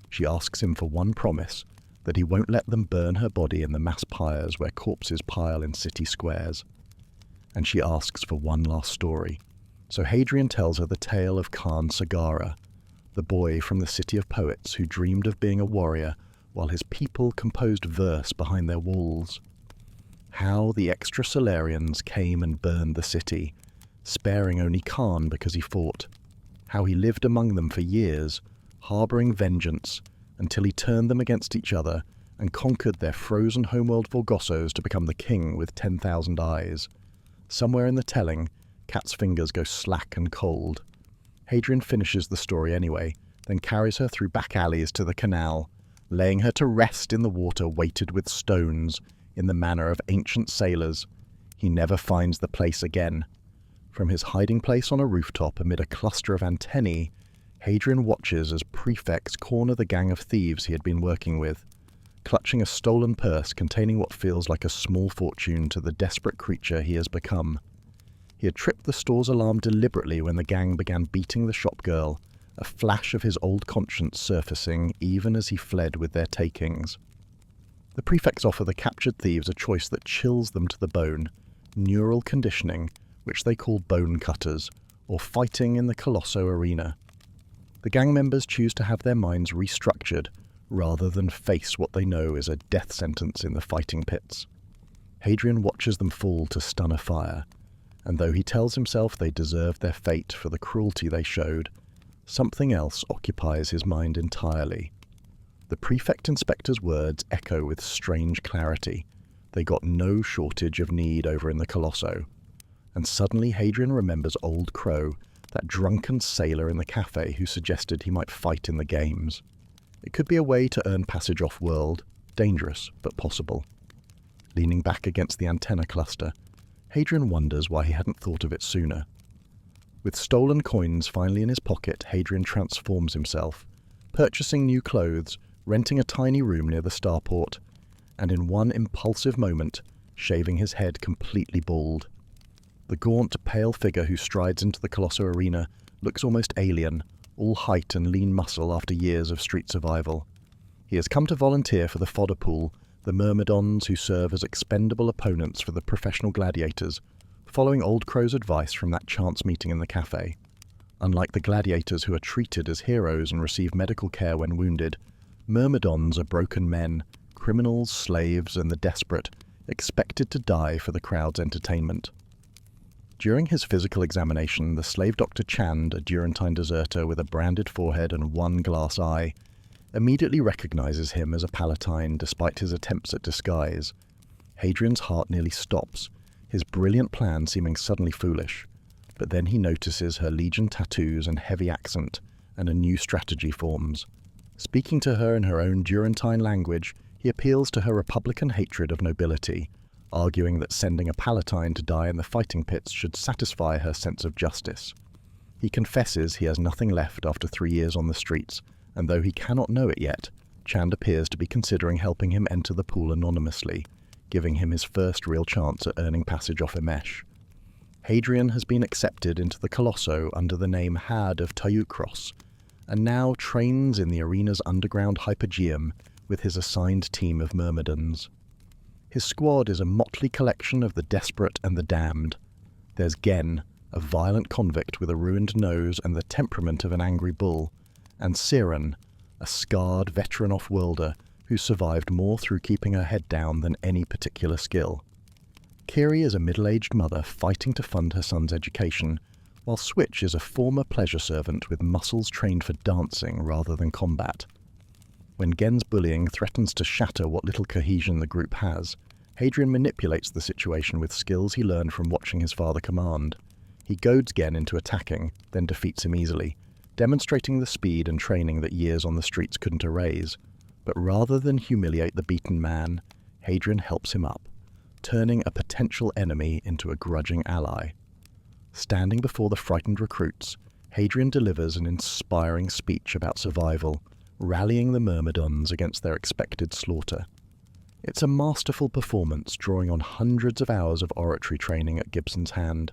She asks him for one promise, that he won't let them burn her body in the mass pyres where corpses pile in city squares. And she asks for one last story. So Hadrian tells her the tale of Khan Sagara, the boy from the city of poets who dreamed of being a warrior while his people composed verse behind their walls. How the extrasolarians came and burned the city, sparing only Khan because he fought. How he lived among them for years, harbouring vengeance, until he turned them against each other and conquered their frozen homeworld Vorgossos to become the king with 10,000 eyes. Somewhere in the telling, Cat's fingers go slack and cold. Hadrian finishes the story anyway, then carries her through back alleys to the canal, laying her to rest in the water weighted with stones, in the manner of ancient sailors. He never finds the place again. From his hiding place on a rooftop amid a cluster of antennae, Hadrian watches as prefects corner the gang of thieves he had been working with, clutching a stolen purse containing what feels like a small fortune to the desperate creature he has become. He had tripped the store's alarm deliberately when the gang began beating the shop girl, a flash of his old conscience surfacing even as he fled with their takings. The prefects offer the captured thieves a choice that chills them to the bone: neural conditioning, which they call bone cutters, or fighting in the Colosso arena. The gang members choose to have their minds restructured, rather than face what they know is a death sentence in the fighting pits. Hadrian watches them fall to stun of fire, and though he tells himself they deserved their fate for the cruelty they showed, something else occupies his mind entirely. The prefect inspector's words echo with strange clarity. They got no shortage of need over in the Colosso. And suddenly Hadrian remembers Old Crow, that drunken sailor in the cafe who suggested he might fight in the games. It could be a way to earn passage off-world, dangerous but possible. Leaning back against the antenna cluster, Hadrian wonders why he hadn't thought of it sooner. With stolen coins finally in his pocket, Hadrian transforms himself, purchasing new clothes, renting a tiny room near the starport, and in one impulsive moment, shaving his head completely bald. The gaunt, pale figure who strides into the Colosso arena looks almost alien, all height and lean muscle after years of street survival. He has come to volunteer for the fodder pool, the myrmidons who serve as expendable opponents for the professional gladiators, following Old Crow's advice from that chance meeting in the cafe. Unlike the gladiators who are treated as heroes and receive medical care when wounded, myrmidons are broken men, criminals, slaves, and the desperate, expected to die for the crowd's entertainment. During his physical examination, the slave doctor Chand, a Durantine deserter with a branded forehead and one glass eye, immediately recognizes him as a Palatine despite his attempts at disguise. Hadrian's heart nearly stops, his brilliant plan seeming suddenly foolish. But then he notices her legion tattoos and heavy accent, and a new strategy forms. Speaking to her in her own Durantine language, he appeals to her republican hatred of nobility, arguing that sending a Palatine to die in the fighting pits should satisfy her sense of justice. He confesses he has nothing left after 3 years on the streets, and though he cannot know it yet, Chand appears to be considering helping him enter the pool anonymously, giving him his first real chance at earning passage off Emesh. Hadrian has been accepted into the Colosso under the name Had of Teucros, and now trains in the arena's underground hypogeum with his assigned team of myrmidons. His squad is a motley collection of the desperate and the damned. There's Gen, a violent convict with a ruined nose and the temperament of an angry bull, and Cielcin, a scarred veteran off-worlder who survived more through keeping her head down than any particular skill. Kiri is a middle-aged mother fighting to fund her son's education, while Switch is a former pleasure servant with muscles trained for dancing rather than combat. When Gen's bullying threatens to shatter what little cohesion the group has, Hadrian manipulates the situation with skills he learned from watching his father command. He goads Gen into attacking, then defeats him easily, demonstrating the speed and training that years on the streets couldn't erase. But rather than humiliate the beaten man, Hadrian helps him up, turning a potential enemy into a grudging ally. Standing before the frightened recruits, Hadrian delivers an inspiring speech about survival, rallying the myrmidons against their expected slaughter. It's a masterful performance drawing on hundreds of hours of oratory training at Gibson's hand.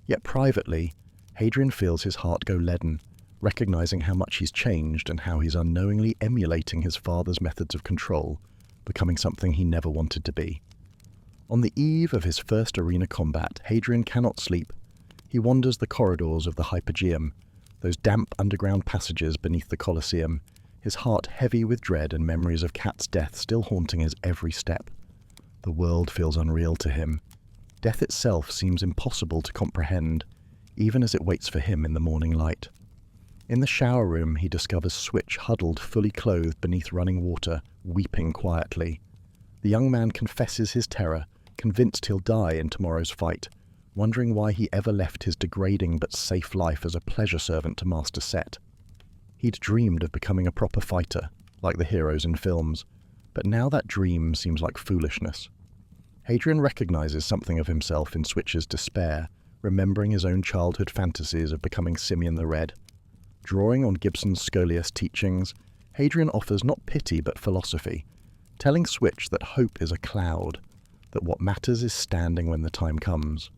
Yet privately, Hadrian feels his heart go leaden, recognizing how much he's changed and how he's unknowingly emulating his father's methods of control, becoming something he never wanted to be. On the eve of his first arena combat, Hadrian cannot sleep. He wanders the corridors of the Hypogeum, those damp underground passages beneath the Colosseum, his heart heavy with dread and memories of Cat's death still haunting his every step. The world feels unreal to him. Death itself seems impossible to comprehend, even as it waits for him in the morning light. In the shower room, he discovers Switch huddled fully clothed beneath running water, weeping quietly. The young man confesses his terror, convinced he'll die in tomorrow's fight, wondering why he ever left his degrading but safe life as a pleasure servant to Master Set. He'd dreamed of becoming a proper fighter, like the heroes in films, but now that dream seems like foolishness. Hadrian recognizes something of himself in Switch's despair, remembering his own childhood fantasies of becoming Simeon the Red. Drawing on Gibson's Scholiast teachings, Hadrian offers not pity but philosophy, telling Switch that hope is a cloud, that what matters is standing when the time comes.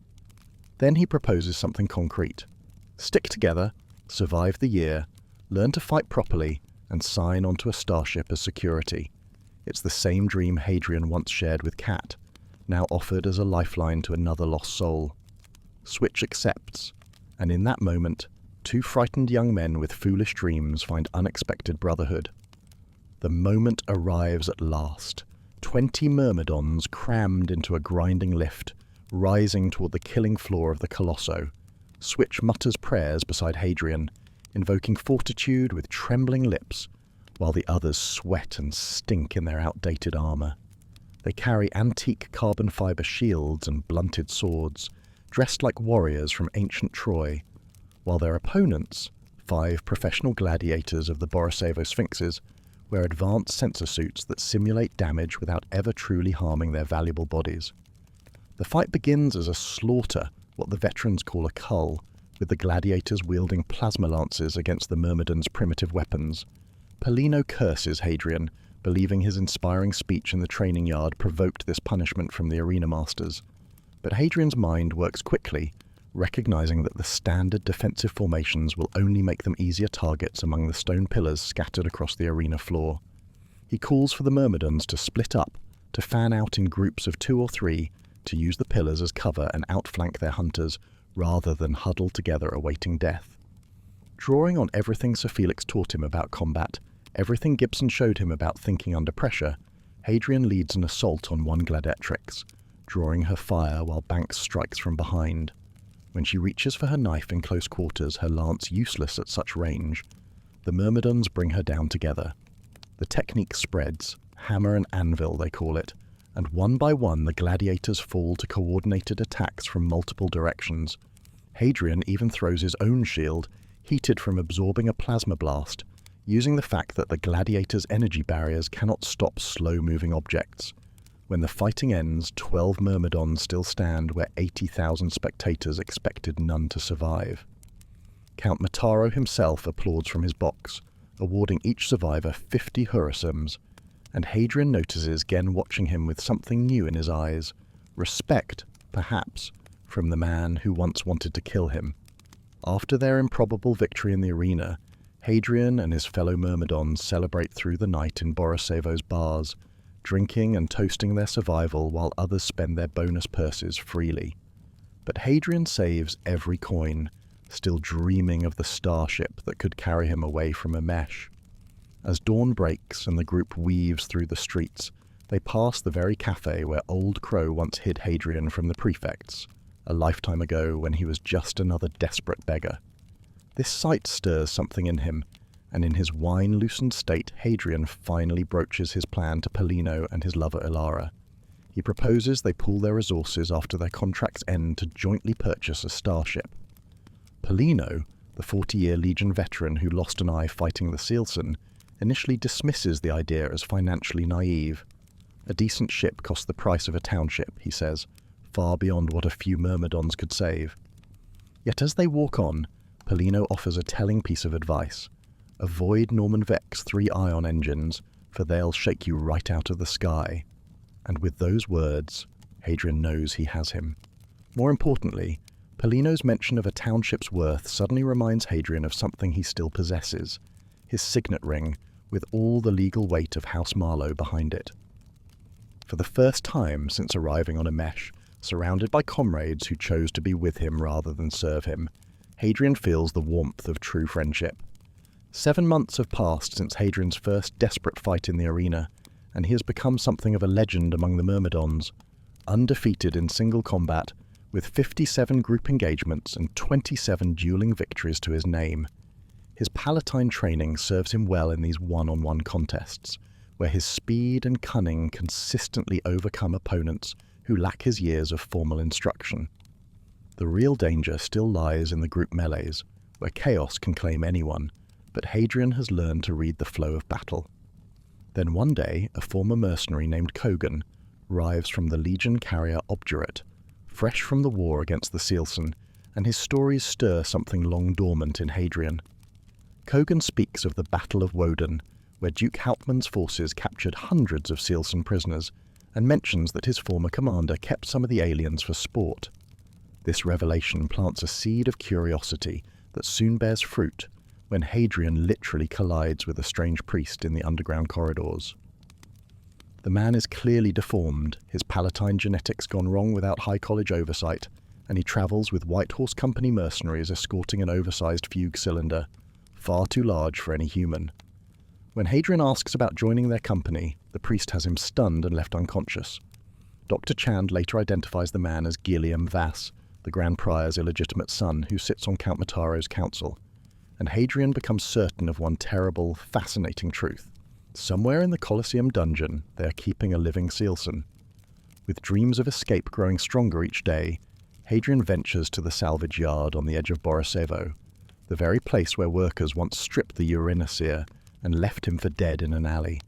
Then he proposes something concrete. Stick together, survive the year, learn to fight properly, and sign onto a starship as security. It's the same dream Hadrian once shared with Cat, now offered as a lifeline to another lost soul. Switch accepts, and in that moment, two frightened young men with foolish dreams find unexpected brotherhood. The moment arrives at last. 20 myrmidons crammed into a grinding lift, rising toward the killing floor of the Colosso. Switch mutters prayers beside Hadrian, invoking fortitude with trembling lips, while the others sweat and stink in their outdated armor. They carry antique carbon fiber shields and blunted swords, dressed like warriors from ancient Troy, while their opponents, 5 professional gladiators of the Borisovo Sphinxes, wear advanced sensor suits that simulate damage without ever truly harming their valuable bodies. The fight begins as a slaughter, what the veterans call a cull, with the gladiators wielding plasma lances against the myrmidons' primitive weapons. Paulino curses Hadrian, believing his inspiring speech in the training yard provoked this punishment from the arena masters. But Hadrian's mind works quickly, recognizing that the standard defensive formations will only make them easier targets among the stone pillars scattered across the arena floor. He calls for the myrmidons to split up, to fan out in groups of 2 or 3, to use the pillars as cover and outflank their hunters, rather than huddle together awaiting death. Drawing on everything Sir Felix taught him about combat, everything Gibson showed him about thinking under pressure, Hadrian leads an assault on one gladiatrix, drawing her fire while Banks strikes from behind. When she reaches for her knife in close quarters, her lance useless at such range, the myrmidons bring her down together. The technique spreads, hammer and anvil they call it, and one by one the gladiators fall to coordinated attacks from multiple directions. Hadrian even throws his own shield, heated from absorbing a plasma blast, using the fact that the gladiators' energy barriers cannot stop slow-moving objects. When the fighting ends, 12 myrmidons still stand where 80,000 spectators expected none to survive. Count Mataro himself applauds from his box, awarding each survivor 50 hurasums, and Hadrian notices Gen watching him with something new in his eyes, respect, perhaps, from the man who once wanted to kill him. After their improbable victory in the arena, Hadrian and his fellow Myrmidons celebrate through the night in Borisevo's bars, drinking and toasting their survival while others spend their bonus purses freely. But Hadrian saves every coin, still dreaming of the starship that could carry him away from Emesh. As dawn breaks and the group weaves through the streets, they pass the very cafe where Old Crow once hid Hadrian from the prefects, a lifetime ago when he was just another desperate beggar. This sight stirs something in him, and in his wine-loosened state, Hadrian finally broaches his plan to Paulino and his lover Ilara. He proposes they pool their resources after their contracts end to jointly purchase a starship. Paulino, the 40-year Legion veteran who lost an eye fighting the Cielcin, initially dismisses the idea as financially naive. A decent ship cost the price of a township, he says, far beyond what a few Myrmidons could save. Yet as they walk on, Paulino offers a telling piece of advice. Avoid Norman Vex 3 ion engines, for they'll shake you right out of the sky. And with those words, Hadrian knows he has him. More importantly, Paulino's mention of a township's worth suddenly reminds Hadrian of something he still possesses, his signet ring, with all the legal weight of House Marlowe behind it. For the first time since arriving on Emesh, surrounded by comrades who chose to be with him rather than serve him, Hadrian feels the warmth of true friendship. 7 months have passed since Hadrian's first desperate fight in the arena, and he has become something of a legend among the Myrmidons, undefeated in single combat, with 57 group engagements and 27 dueling victories to his name. His Palatine training serves him well in these one-on-one contests, where his speed and cunning consistently overcome opponents who lack his years of formal instruction. The real danger still lies in the group melees, where chaos can claim anyone, but Hadrian has learned to read the flow of battle. Then one day, a former mercenary named Kogan arrives from the Legion carrier Obdurate, fresh from the war against the Cielcin, and his stories stir something long dormant in Hadrian. Kogan speaks of the Battle of Woden, where Duke Hauptmann's forces captured hundreds of Cielcin prisoners, and mentions that his former commander kept some of the aliens for sport. This revelation plants a seed of curiosity that soon bears fruit when Hadrian literally collides with a strange priest in the underground corridors. The man is clearly deformed, his Palatine genetics gone wrong without High College oversight, and he travels with White Horse Company mercenaries escorting an oversized fugue cylinder, far too large for any human. When Hadrian asks about joining their company, the priest has him stunned and left unconscious. Dr. Chand later identifies the man as Guillaume Vass, the Grand Prior's illegitimate son who sits on Count Mataro's council, and Hadrian becomes certain of one terrible, fascinating truth. Somewhere in the Colosseum dungeon, they are keeping a living Cielcin. With dreams of escape growing stronger each day, Hadrian ventures to the salvage yard on the edge of Borisevo, the very place where workers once stripped the Urinoseer and left him for dead in an alley.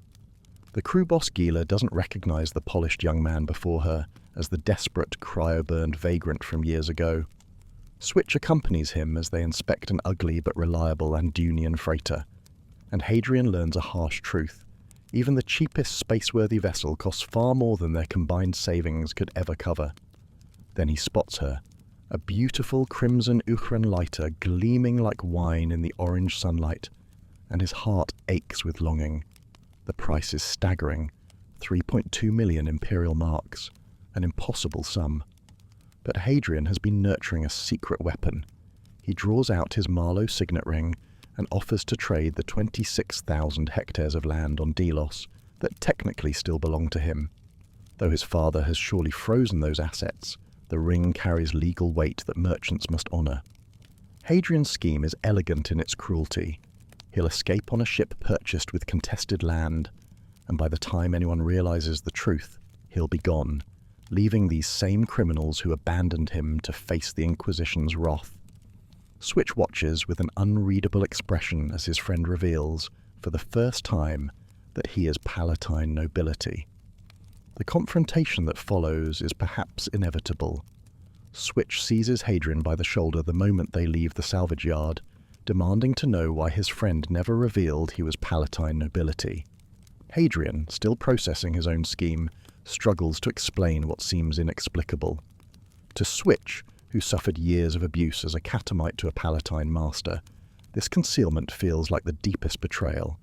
The crew boss Gila doesn't recognize the polished young man before her as the desperate, cryo-burned vagrant from years ago. Switch accompanies him as they inspect an ugly but reliable Andunian freighter, and Hadrian learns a harsh truth. Even the cheapest space-worthy vessel costs far more than their combined savings could ever cover. Then he spots her, a beautiful crimson Uchran lighter gleaming like wine in the orange sunlight, and his heart aches with longing. The price is staggering, 3.2 million imperial marks, an impossible sum. But Hadrian has been nurturing a secret weapon. He draws out his Marlowe signet ring and offers to trade the 26,000 hectares of land on Delos that technically still belong to him. Though his father has surely frozen those assets, the ring carries legal weight that merchants must honour. Hadrian's scheme is elegant in its cruelty. He'll escape on a ship purchased with contested land, and by the time anyone realises the truth, he'll be gone, leaving these same criminals who abandoned him to face the Inquisition's wrath. Switch watches with an unreadable expression as his friend reveals, for the first time, that he is Palatine nobility. The confrontation that follows is perhaps inevitable. Switch seizes Hadrian by the shoulder the moment they leave the salvage yard, demanding to know why his friend never revealed he was Palatine nobility. Hadrian, still processing his own scheme, struggles to explain what seems inexplicable. To Switch, who suffered years of abuse as a catamite to a Palatine master, this concealment feels like the deepest betrayal.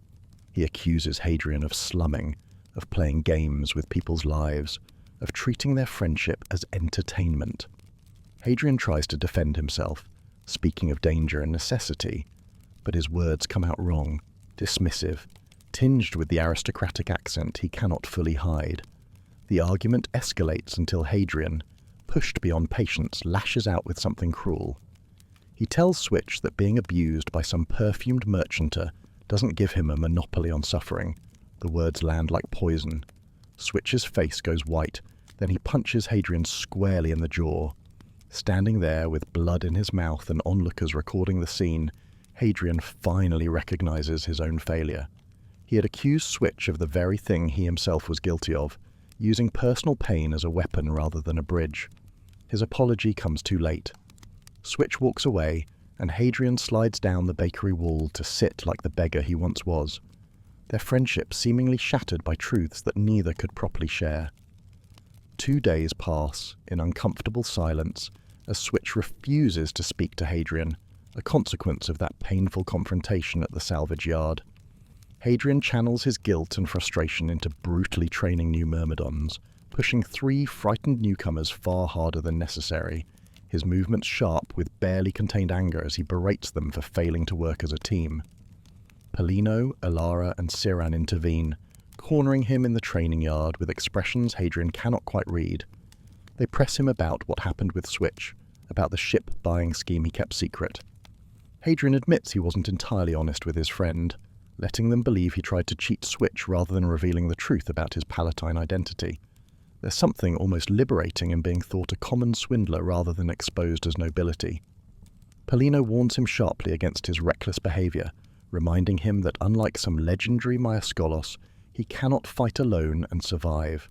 He accuses Hadrian of slumming, of playing games with people's lives, of treating their friendship as entertainment. Hadrian tries to defend himself, speaking of danger and necessity, but his words come out wrong, dismissive, tinged with the aristocratic accent he cannot fully hide. The argument escalates until Hadrian, pushed beyond patience, lashes out with something cruel. He tells Switch that being abused by some perfumed merchanter doesn't give him a monopoly on suffering. The words land like poison. Switch's face goes white, then he punches Hadrian squarely in the jaw. Standing there with blood in his mouth and onlookers recording the scene, Hadrian finally recognizes his own failure. He had accused Switch of the very thing he himself was guilty of, using personal pain as a weapon rather than a bridge. His apology comes too late. Switch walks away, and Hadrian slides down the bakery wall to sit like the beggar he once was, their friendship seemingly shattered by truths that neither could properly share. 2 days pass in uncomfortable silence as Switch refuses to speak to Hadrian, a consequence of that painful confrontation at the salvage yard. Hadrian channels his guilt and frustration into brutally training new myrmidons, pushing 3 frightened newcomers far harder than necessary, his movements sharp with barely contained anger as he berates them for failing to work as a team. Polino, Alara, and Siran intervene, cornering him in the training yard with expressions Hadrian cannot quite read. They press him about what happened with Switch, about the ship-buying scheme he kept secret. Hadrian admits he wasn't entirely honest with his friend, letting them believe he tried to cheat Switch rather than revealing the truth about his Palatine identity. There's something almost liberating in being thought a common swindler rather than exposed as nobility. Polino warns him sharply against his reckless behavior, reminding him that unlike some legendary Maiaskolos, he cannot fight alone and survive.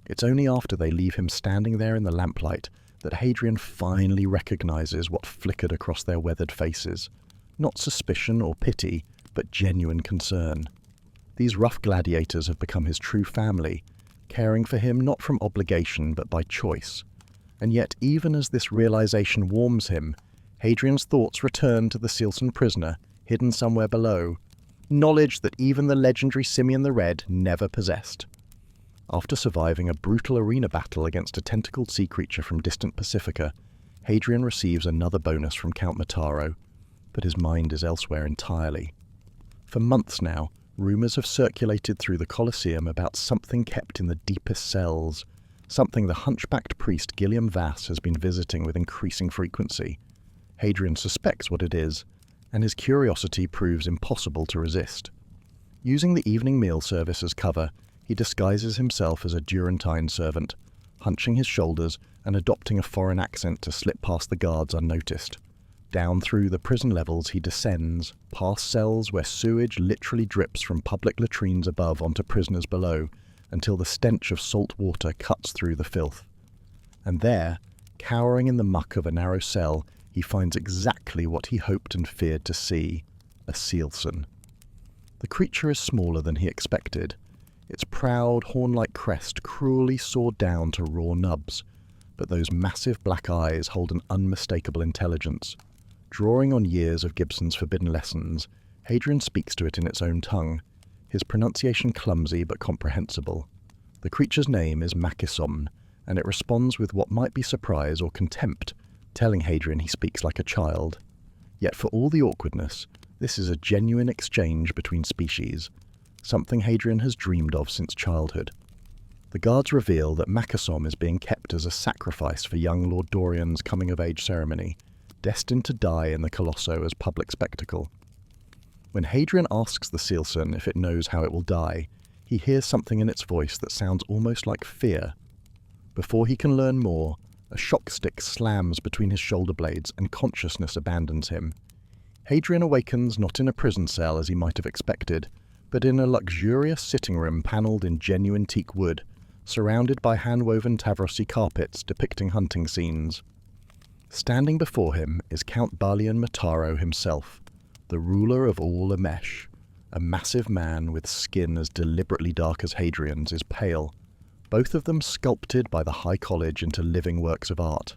It's only after they leave him standing there in the lamplight that Hadrian finally recognizes what flickered across their weathered faces. Not suspicion or pity, but genuine concern. These rough gladiators have become his true family, caring for him not from obligation but by choice. And yet, even as this realization warms him, Hadrian's thoughts return to the Cielcin Prisoner, hidden somewhere below, knowledge that even the legendary Simeon the Red never possessed. After surviving a brutal arena battle against a tentacled sea creature from distant Pacifica, Hadrian receives another bonus from Count Mataro, but his mind is elsewhere entirely. For months now, rumours have circulated through the Colosseum about something kept in the deepest cells, something the hunchbacked priest Gilliam Vass has been visiting with increasing frequency. Hadrian suspects what it is, and his curiosity proves impossible to resist. Using the evening meal service as cover, he disguises himself as a Durantine servant, hunching his shoulders and adopting a foreign accent to slip past the guards unnoticed. Down through the prison levels he descends, past cells where sewage literally drips from public latrines above onto prisoners below, until the stench of salt water cuts through the filth. And there, cowering in the muck of a narrow cell, he finds exactly what he hoped and feared to see, a Cielcin. The creature is smaller than he expected, its proud, horn-like crest cruelly sawed down to raw nubs, but those massive black eyes hold an unmistakable intelligence. Drawing on years of Gibson's forbidden lessons, Hadrian speaks to it in its own tongue, his pronunciation clumsy but comprehensible. The creature's name is Machisomn, and it responds with what might be surprise or contempt, telling Hadrian he speaks like a child. Yet for all the awkwardness, this is a genuine exchange between species, something Hadrian has dreamed of since childhood. The guards reveal that Machisomn is being kept as a sacrifice for young Lord Dorian's coming-of-age ceremony, destined to die in the Colosso as public spectacle. When Hadrian asks the Cielcin if it knows how it will die, he hears something in its voice that sounds almost like fear. Before he can learn more, a shock stick slams between his shoulder blades and consciousness abandons him. Hadrian awakens not in a prison cell as he might have expected, but in a luxurious sitting room panelled in genuine teak wood, surrounded by hand-woven Tavrosi carpets depicting hunting scenes. Standing before him is Count Balian Mataro himself, the ruler of all Emesh, a massive man with skin as deliberately dark as Hadrian's, is pale, both of them sculpted by the High College into living works of art.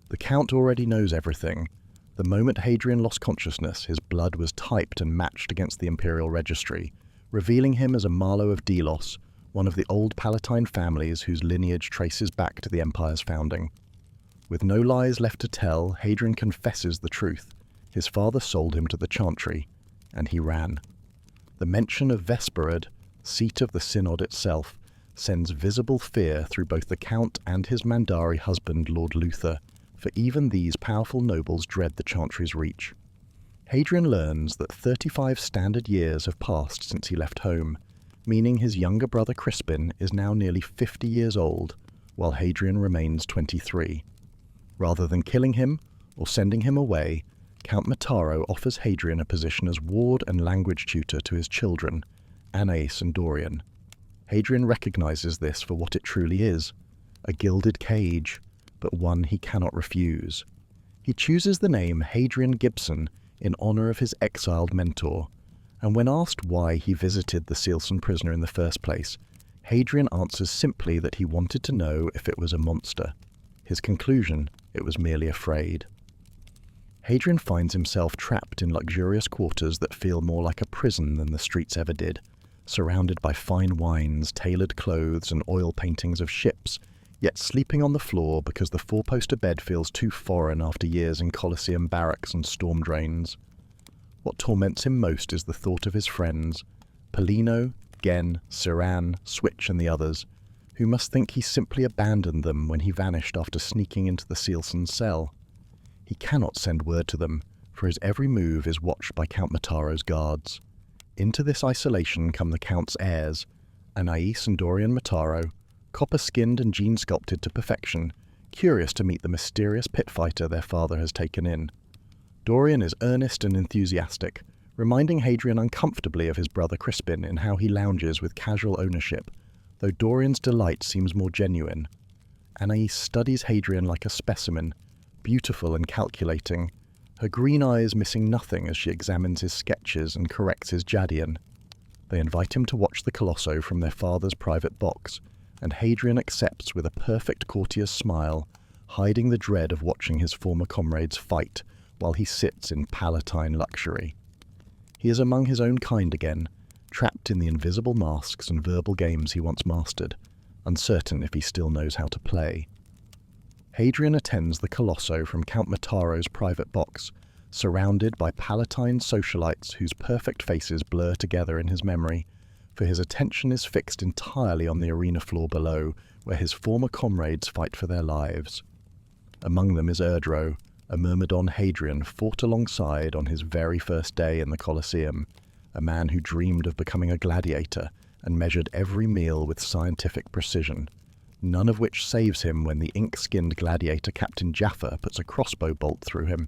The Count already knows everything. The moment Hadrian lost consciousness, his blood was typed and matched against the imperial registry, revealing him as a Marlowe of Delos, one of the old Palatine families whose lineage traces back to the empire's founding. With no lies left to tell, Hadrian confesses the truth. His father sold him to the Chantry, and he ran. The mention of Vesperad, seat of the synod itself, sends visible fear through both the Count and his Mandari husband, Lord Luther, for even these powerful nobles dread the Chantry's reach. Hadrian learns that 35 standard years have passed since he left home, meaning his younger brother Crispin is now nearly 50 years old, while Hadrian remains 23. Rather than killing him or sending him away, Count Mataro offers Hadrian a position as ward and language tutor to his children, Anais and Dorian. Hadrian recognizes this for what it truly is, a gilded cage, but one he cannot refuse. He chooses the name Hadrian Gibson in honor of his exiled mentor, and when asked why he visited the Cielcin Prisoner in the first place, Hadrian answers simply that he wanted to know if it was a monster. His conclusion, it was merely afraid. Hadrian finds himself trapped in luxurious quarters that feel more like a prison than the streets ever did, surrounded by fine wines, tailored clothes, and oil paintings of ships, yet sleeping on the floor because the four-poster bed feels too foreign after years in Colosseum barracks and storm drains. What torments him most is the thought of his friends, Polino, Gen, Siran, Switch, and the others, who must think he simply abandoned them when he vanished after sneaking into the Cielcin cell. He cannot send word to them, for his every move is watched by Count Mataro's guards. Into this isolation come the Count's heirs, Anais and Dorian Mataro, copper-skinned and gene-sculpted to perfection, curious to meet the mysterious pit fighter their father has taken in. Dorian is earnest and enthusiastic, reminding Hadrian uncomfortably of his brother Crispin in how he lounges with casual ownership, though Dorian's delight seems more genuine. Anais studies Hadrian like a specimen, beautiful and calculating, her green eyes missing nothing as she examines his sketches and corrects his Jadian. They invite him to watch the Colosso from their father's private box, and Hadrian accepts with a perfect courtier's smile, hiding the dread of watching his former comrades fight while he sits in Palatine luxury. He is among his own kind again, trapped in the invisible masks and verbal games he once mastered, uncertain if he still knows how to play. Hadrian attends the Colosso from Count Mataro's private box, surrounded by Palatine socialites whose perfect faces blur together in his memory, for his attention is fixed entirely on the arena floor below, where his former comrades fight for their lives. Among them is Erdro, a Myrmidon Hadrian fought alongside on his very first day in the Colosseum, a man who dreamed of becoming a gladiator and measured every meal with scientific precision, none of which saves him when the ink-skinned gladiator Captain Jaffa puts a crossbow bolt through him.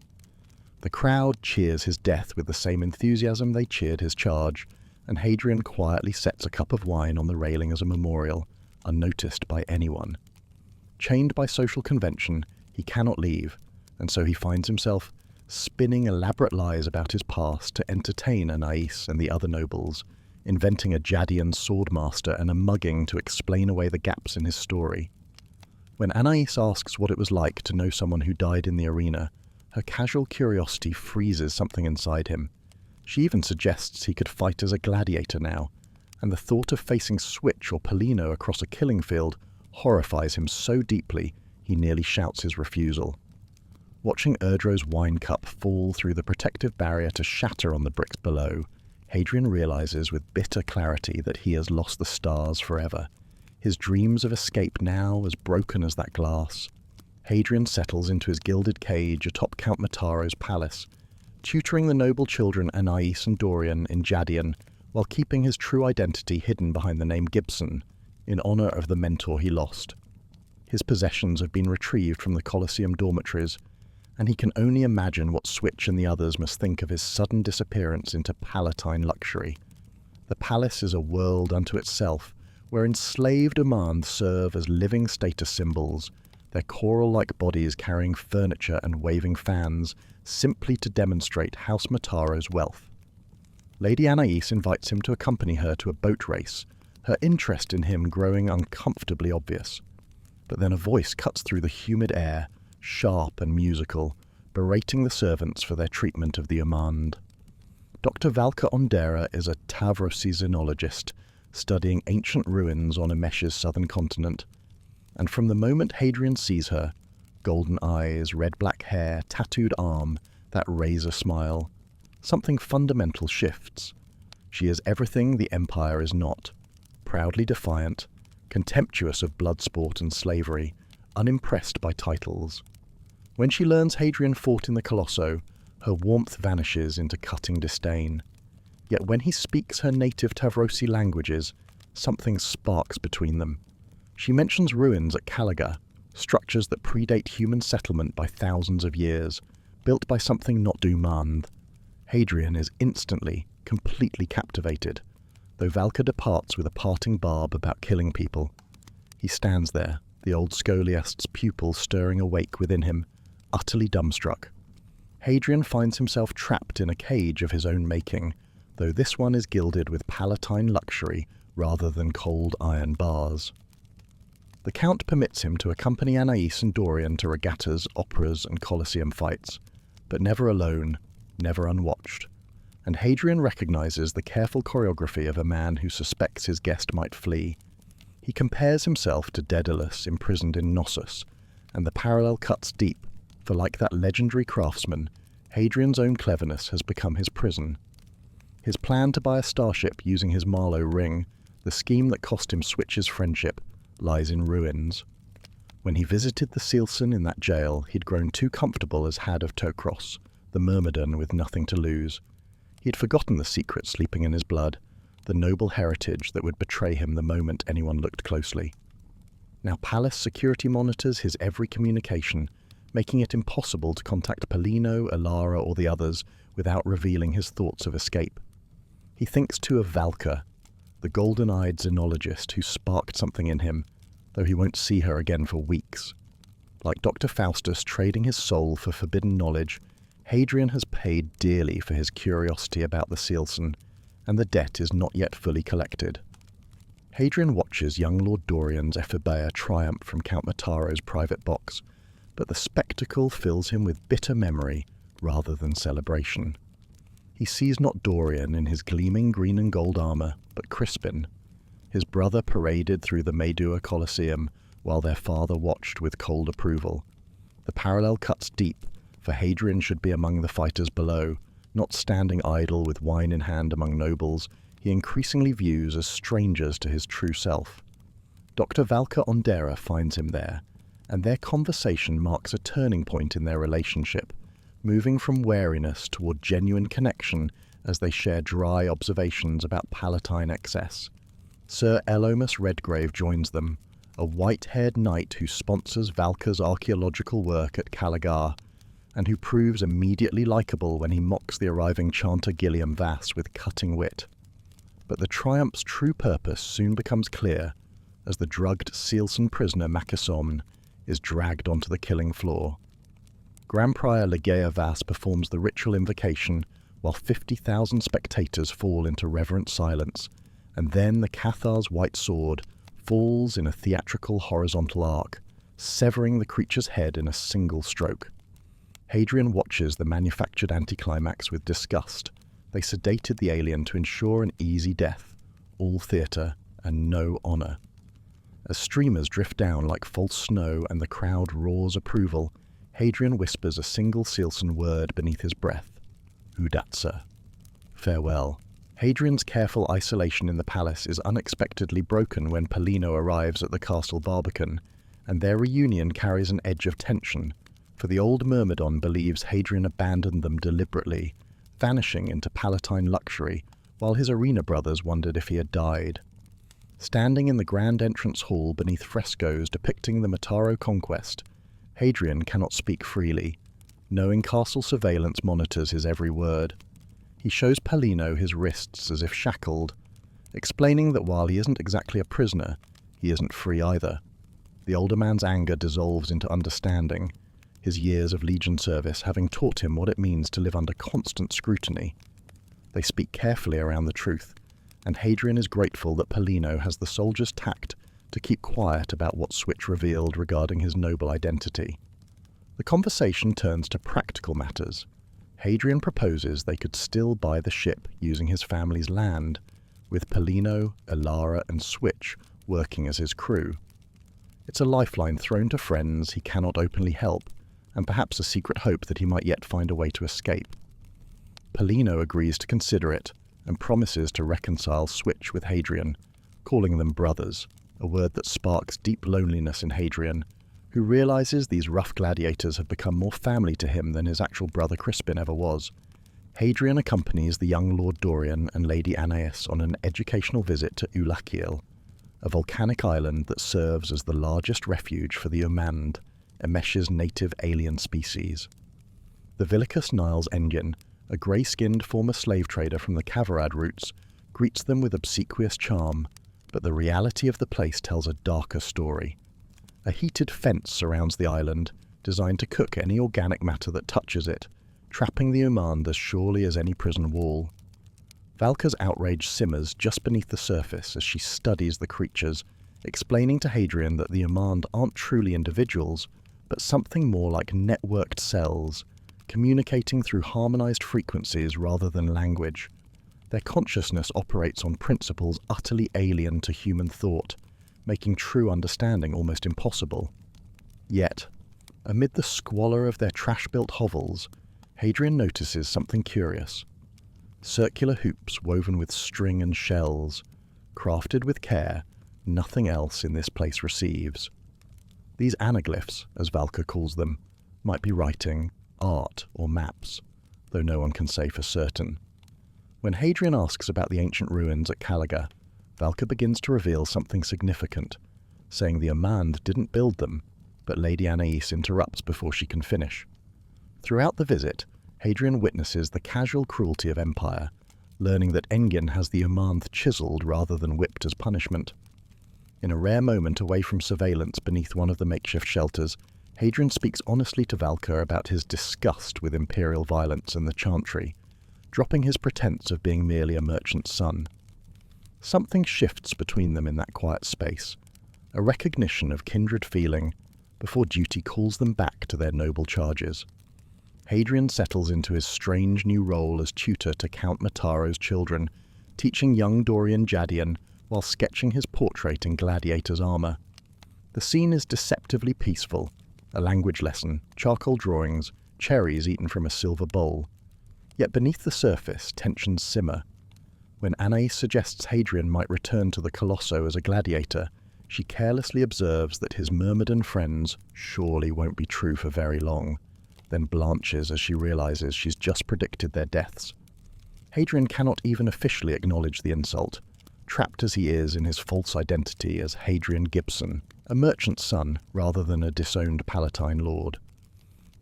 The crowd cheers his death with the same enthusiasm they cheered his charge, and Hadrian quietly sets a cup of wine on the railing as a memorial, unnoticed by anyone. Chained by social convention, he cannot leave, and so he finds himself spinning elaborate lies about his past to entertain Anais and the other nobles, inventing a Jadian swordmaster and a mugging to explain away the gaps in his story. When Anais asks what it was like to know someone who died in the arena, her casual curiosity freezes something inside him. She even suggests he could fight as a gladiator now, and the thought of facing Switch or Polino across a killing field horrifies him so deeply he nearly shouts his refusal. Watching Erdro's wine cup fall through the protective barrier to shatter on the bricks below, Hadrian realizes with bitter clarity that he has lost the stars forever, his dreams of escape now as broken as that glass. Hadrian settles into his gilded cage atop Count Mataro's palace, tutoring the noble children Anais and Dorian in Jadian, while keeping his true identity hidden behind the name Gibson, in honor of the mentor he lost. His possessions have been retrieved from the Colosseum dormitories, and he can only imagine what Switch and the others must think of his sudden disappearance into Palatine luxury. The palace is a world unto itself, where enslaved Umans serve as living status symbols, their coral-like bodies carrying furniture and waving fans, simply to demonstrate House Mataro's wealth. Lady Anais invites him to accompany her to a boat race, her interest in him growing uncomfortably obvious. But then a voice cuts through the humid air, sharp and musical, berating the servants for their treatment of the Amand. Dr. Valka Ondera is a Tavrosizenologist, studying ancient ruins on Emesh's southern continent, and from the moment Hadrian sees her, golden eyes, red-black hair, tattooed arm, that razor smile, something fundamental shifts. She is everything the Empire is not, proudly defiant, contemptuous of blood sport and slavery, unimpressed by titles. When she learns Hadrian fought in the Colosso, her warmth vanishes into cutting disdain. Yet when he speaks her native Tavrosi languages, something sparks between them. She mentions ruins at Calaga, structures that predate human settlement by thousands of years, built by something not Dumand. Hadrian is instantly, completely captivated, though Valka departs with a parting barb about killing people. He stands there, the old scholiast's pupil stirring awake within him, utterly dumbstruck. Hadrian finds himself trapped in a cage of his own making, though this one is gilded with palatine luxury rather than cold iron bars. The Count permits him to accompany Anais and Dorian to regattas, operas, and Colosseum fights, but never alone, never unwatched, and Hadrian recognizes the careful choreography of a man who suspects his guest might flee. He compares himself to Daedalus imprisoned in Knossos, and the parallel cuts deep, for like that legendary craftsman, Hadrian's own cleverness has become his prison. His plan to buy a starship using his Marlowe ring, the scheme that cost him Switch's friendship, lies in ruins. When he visited the Cielcin in that jail, he'd grown too comfortable as Had of Tokros, the Myrmidon with nothing to lose. He'd forgotten the secret sleeping in his blood, the noble heritage that would betray him the moment anyone looked closely. Now palace security monitors his every communication, making it impossible to contact Polino, Alara, or the others without revealing his thoughts of escape. He thinks too of Valka, the golden-eyed xenologist who sparked something in him, though he won't see her again for weeks. Like Dr. Faustus trading his soul for forbidden knowledge, Hadrian has paid dearly for his curiosity about the Cielcin, and the debt is not yet fully collected. Hadrian watches young Lord Dorian's Ephibaea triumph from Count Mataro's private box, but the spectacle fills him with bitter memory rather than celebration. He sees not Dorian in his gleaming green and gold armour, but Crispin. His brother paraded through the Medua Colosseum while their father watched with cold approval. The parallel cuts deep, for Hadrian should be among the fighters below, not standing idle with wine in hand among nobles he increasingly views as strangers to his true self. Dr. Valka Ondera finds him there, and their conversation marks a turning point in their relationship, moving from wariness toward genuine connection as they share dry observations about Palatine excess. Sir Elomus Redgrave joins them, a white-haired knight who sponsors Valka's archaeological work at Calagar, and who proves immediately likeable when he mocks the arriving chanter Gilliam Vass with cutting wit. But the triumph's true purpose soon becomes clear as the drugged Cielcin prisoner Macasomne is dragged onto the killing floor. Grand Prior Legea Vass performs the ritual invocation while 50,000 spectators fall into reverent silence, and then the Cathar's white sword falls in a theatrical horizontal arc, severing the creature's head in a single stroke. Hadrian watches the manufactured anticlimax with disgust. They sedated the alien to ensure an easy death, all theatre and no honour. As streamers drift down like false snow and the crowd roars approval, Hadrian whispers a single Cielcin word beneath his breath. Udatsa. Farewell. Hadrian's careful isolation in the palace is unexpectedly broken when Polino arrives at the castle Barbican, and their reunion carries an edge of tension, for the old Myrmidon believes Hadrian abandoned them deliberately, vanishing into Palatine luxury, while his arena brothers wondered if he had died. Standing in the grand entrance hall beneath frescoes depicting the Mataro conquest, Hadrian cannot speak freely, knowing castle surveillance monitors his every word. He shows Polino his wrists as if shackled, explaining that while he isn't exactly a prisoner, he isn't free either. The older man's anger dissolves into understanding, his years of legion service having taught him what it means to live under constant scrutiny. They speak carefully around the truth, and Hadrian is grateful that Paulino has the soldier's tact to keep quiet about what Switch revealed regarding his noble identity. The conversation turns to practical matters. Hadrian proposes they could still buy the ship using his family's land, with Paulino, Elara and Switch working as his crew. It's a lifeline thrown to friends he cannot openly help, and perhaps a secret hope that he might yet find a way to escape. Paulino agrees to consider it, and promises to reconcile Switch with Hadrian, calling them brothers, a word that sparks deep loneliness in Hadrian, who realizes these rough gladiators have become more family to him than his actual brother Crispin ever was. Hadrian accompanies the young Lord Dorian and Lady Anais on an educational visit to Ulakiel, a volcanic island that serves as the largest refuge for the Umand, Emesh's native alien species. The Vilicus Niles Engin, a grey-skinned former slave trader from the Kavarad routes, greets them with obsequious charm, but the reality of the place tells a darker story. A heated fence surrounds the island, designed to cook any organic matter that touches it, trapping the Umand as surely as any prison wall. Valka's outrage simmers just beneath the surface as she studies the creatures, explaining to Hadrian that the Umand aren't truly individuals, but something more like networked cells, communicating through harmonized frequencies rather than language. Their consciousness operates on principles utterly alien to human thought, making true understanding almost impossible. Yet, amid the squalor of their trash-built hovels, Hadrian notices something curious. Circular hoops woven with string and shells, crafted with care, nothing else in this place receives. These anaglyphs, as Valka calls them, might be writing, art, or maps, though no one can say for certain. When Hadrian asks about the ancient ruins at Calaga, Valka begins to reveal something significant, saying the Umand didn't build them, but Lady Anais interrupts before she can finish. Throughout the visit, Hadrian witnesses the casual cruelty of empire, learning that Engin has the Umand chiseled rather than whipped as punishment. In a rare moment away from surveillance beneath one of the makeshift shelters, Hadrian speaks honestly to Valka about his disgust with imperial violence and the Chantry, dropping his pretense of being merely a merchant's son. Something shifts between them in that quiet space, a recognition of kindred feeling, before duty calls them back to their noble charges. Hadrian settles into his strange new role as tutor to Count Mataro's children, teaching young Dorian Jadian while sketching his portrait in gladiator's armor. The scene is deceptively peaceful, a language lesson, charcoal drawings, cherries eaten from a silver bowl. Yet beneath the surface, tensions simmer. When Anais suggests Hadrian might return to the Colosso as a gladiator, she carelessly observes that his Myrmidon friends surely won't be true for very long, then blanches as she realizes she's just predicted their deaths. Hadrian cannot even officially acknowledge the insult, trapped as he is in his false identity as Hadrian Gibson, a merchant's son rather than a disowned Palatine lord.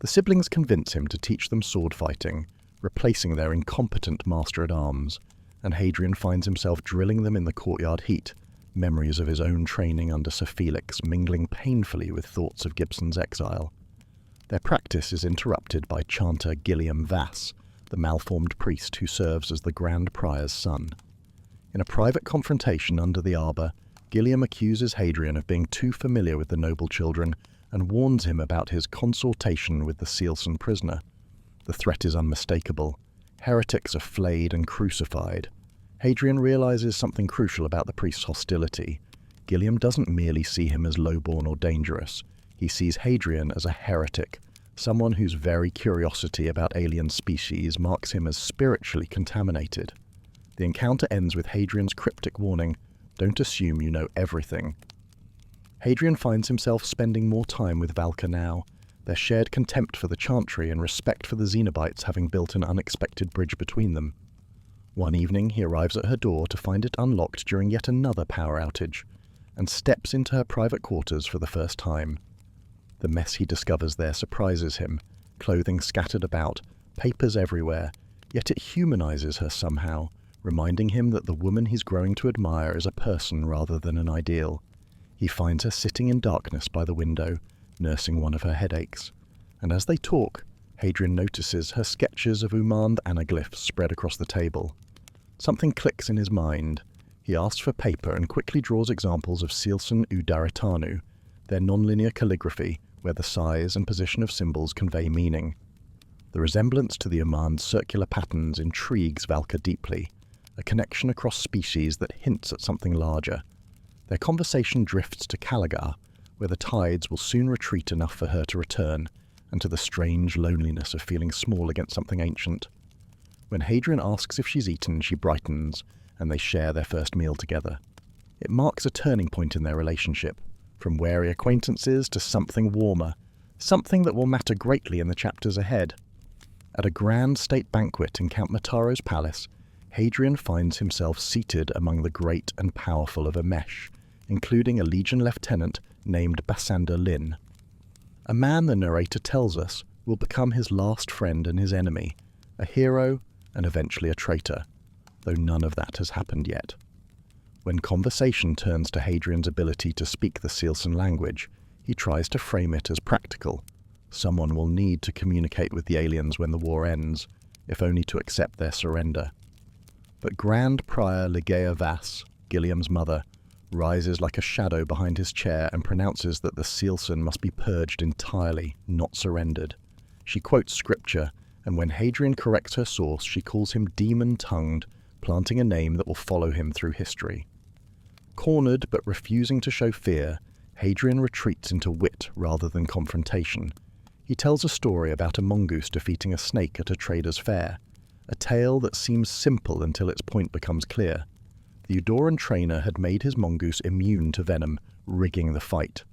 The siblings convince him to teach them sword fighting, replacing their incompetent master-at-arms, and Hadrian finds himself drilling them in the courtyard heat, memories of his own training under Sir Felix mingling painfully with thoughts of Gibson's exile. Their practice is interrupted by chanter Gilliam Vass, the malformed priest who serves as the Grand Prior's son. In a private confrontation under the arbour, Gilliam accuses Hadrian of being too familiar with the noble children and warns him about his consultation with the Cielcin Prisoner. The threat is unmistakable. Heretics are flayed and crucified. Hadrian realizes something crucial about the priest's hostility. Gilliam doesn't merely see him as lowborn or dangerous. He sees Hadrian as a heretic, someone whose very curiosity about alien species marks him as spiritually contaminated. The encounter ends with Hadrian's cryptic warning, "Don't assume you know everything." Hadrian finds himself spending more time with Valka now, their shared contempt for the Chantry and respect for the Xenobites having built an unexpected bridge between them. One evening he arrives at her door to find it unlocked during yet another power outage, and steps into her private quarters for the first time. The mess he discovers there surprises him, clothing scattered about, papers everywhere, yet it humanizes her somehow, reminding him that the woman he's growing to admire is a person rather than an ideal. He finds her sitting in darkness by the window, nursing one of her headaches. And as they talk, Hadrian notices her sketches of Umand anaglyphs spread across the table. Something clicks in his mind. He asks for paper and quickly draws examples of Cielcin Udaritanu, their nonlinear calligraphy where the size and position of symbols convey meaning. The resemblance to the Umand's circular patterns intrigues Valka deeply, a connection across species that hints at something larger. Their conversation drifts to Calagar, where the tides will soon retreat enough for her to return, and to the strange loneliness of feeling small against something ancient. When Hadrian asks if she's eaten, she brightens, and they share their first meal together. It marks a turning point in their relationship, from wary acquaintances to something warmer, something that will matter greatly in the chapters ahead. At a grand state banquet in Count Mataro's palace, Hadrian finds himself seated among the great and powerful of Emesh, including a legion lieutenant named Basander Lin. A man, the narrator tells us, will become his last friend and his enemy, a hero and eventually a traitor, though none of that has happened yet. When conversation turns to Hadrian's ability to speak the Cielcin language, he tries to frame it as practical. Someone will need to communicate with the aliens when the war ends, if only to accept their surrender. But Grand Prior Ligeia Vass, Gilliam's mother, rises like a shadow behind his chair and pronounces that the Cielcin must be purged entirely, not surrendered. She quotes scripture, and when Hadrian corrects her source, she calls him demon-tongued, planting a name that will follow him through history. Cornered but refusing to show fear, Hadrian retreats into wit rather than confrontation. He tells a story about a mongoose defeating a snake at a trader's fair, a tale that seems simple until its point becomes clear. The Eudoran trainer had made his mongoose immune to venom, rigging the fight.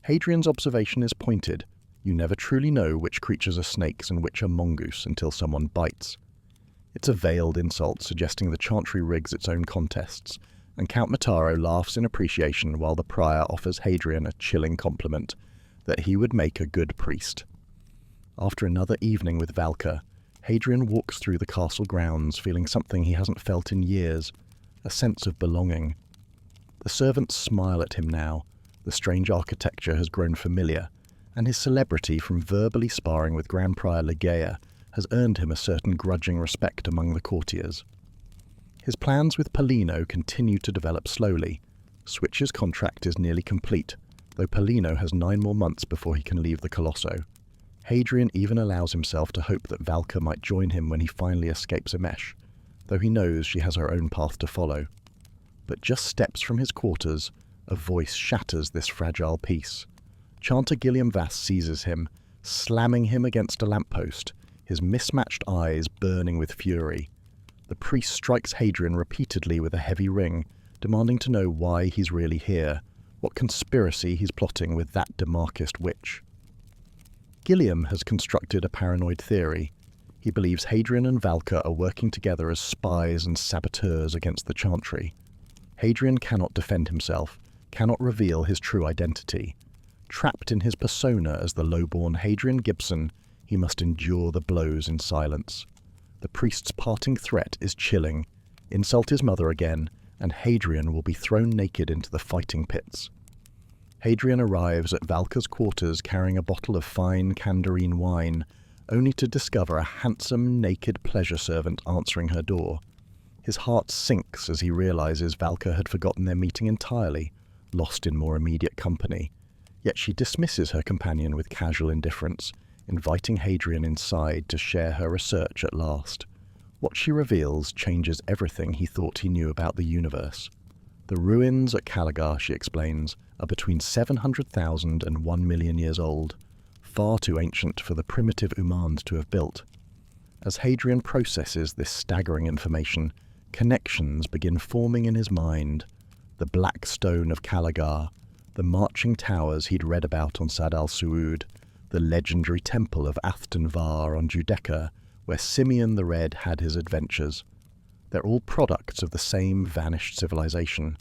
Hadrian's observation is pointed. You never truly know which creatures are snakes and which are mongoose until someone bites. It's a veiled insult, suggesting the chantry rigs its own contests, and Count Mataro laughs in appreciation while the prior offers Hadrian a chilling compliment that he would make a good priest. After another evening with Valka, Hadrian walks through the castle grounds feeling something he hasn't felt in years, a sense of belonging. The servants smile at him now. The strange architecture has grown familiar, and his celebrity from verbally sparring with Grand Prior Ligeia has earned him a certain grudging respect among the courtiers. His plans with Paulino continue to develop slowly. Switch's contract is nearly complete, though Paulino has 9 more months before he can leave the Colosso. Hadrian even allows himself to hope that Valka might join him when he finally escapes Emesh, though he knows she has her own path to follow. But just steps from his quarters, a voice shatters this fragile peace. Chanter Gilliam Vass seizes him, slamming him against a lamppost, his mismatched eyes burning with fury. The priest strikes Hadrian repeatedly with a heavy ring, demanding to know why he's really here, what conspiracy he's plotting with that Demarchist witch. Gilliam has constructed a paranoid theory. He believes Hadrian and Valka are working together as spies and saboteurs against the Chantry. Hadrian cannot defend himself, cannot reveal his true identity. Trapped in his persona as the low-born Hadrian Gibson, he must endure the blows in silence. The priest's parting threat is chilling. Insult his mother again, and Hadrian will be thrown naked into the fighting pits. Hadrian arrives at Valka's quarters carrying a bottle of fine Candarine wine, only to discover a handsome, naked pleasure servant answering her door. His heart sinks as he realizes Valka had forgotten their meeting entirely, lost in more immediate company. Yet she dismisses her companion with casual indifference, inviting Hadrian inside to share her research at last. What she reveals changes everything he thought he knew about the universe. The ruins at Calagar, she explains, are between 700,000 and 1 million years old, far too ancient for the primitive Umans to have built. As Hadrian processes this staggering information, connections begin forming in his mind. The Black Stone of Calagar, the marching towers he'd read about on Sad al-Suud, the legendary temple of Athtenvar on Giudecca, where Simeon the Red had his adventures. They're all products of the same vanished civilization.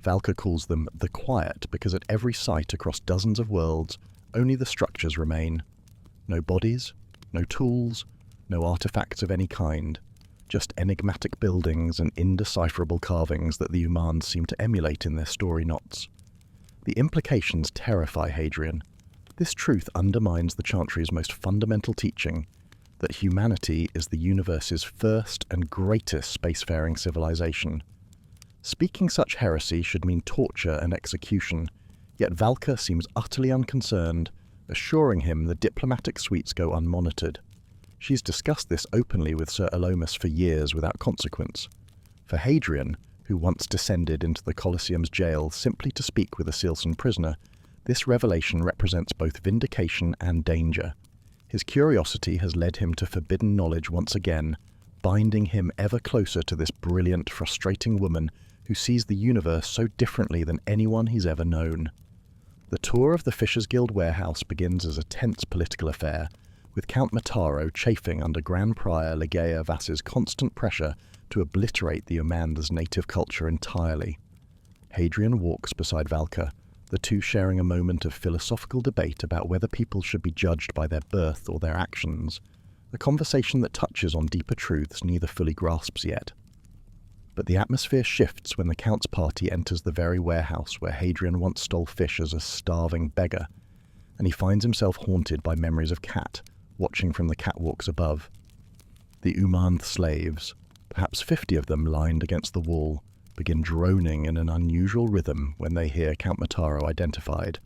Valka calls them the Quiet because at every site across dozens of worlds, only the structures remain. No bodies, no tools, no artifacts of any kind, just enigmatic buildings and indecipherable carvings that the Umans seem to emulate in their story knots. The implications terrify Hadrian. This truth undermines the Chantry's most fundamental teaching, that humanity is the universe's first and greatest spacefaring civilization. Speaking such heresy should mean torture and execution, yet Valka seems utterly unconcerned, assuring him the diplomatic suites go unmonitored. She's discussed this openly with Sir Elomus for years without consequence. For Hadrian, who once descended into the Colosseum's jail simply to speak with a Cielcin prisoner, this revelation represents both vindication and danger. His curiosity has led him to forbidden knowledge once again, binding him ever closer to this brilliant, frustrating woman who sees the universe so differently than anyone he's ever known. The tour of the Fishers Guild warehouse begins as a tense political affair, with Count Mataro chafing under Grand Prior Ligeia Vass's constant pressure to obliterate the Umanda's native culture entirely. Hadrian walks beside Valka, the two sharing a moment of philosophical debate about whether people should be judged by their birth or their actions, a conversation that touches on deeper truths neither fully grasps yet. But the atmosphere shifts when the Count's party enters the very warehouse where Hadrian once stole fish as a starving beggar, and he finds himself haunted by memories of Cat, watching from the catwalks above. The Umand slaves, perhaps 50 of them lined against the wall, begin droning in an unusual rhythm when they hear Count Mataro identified.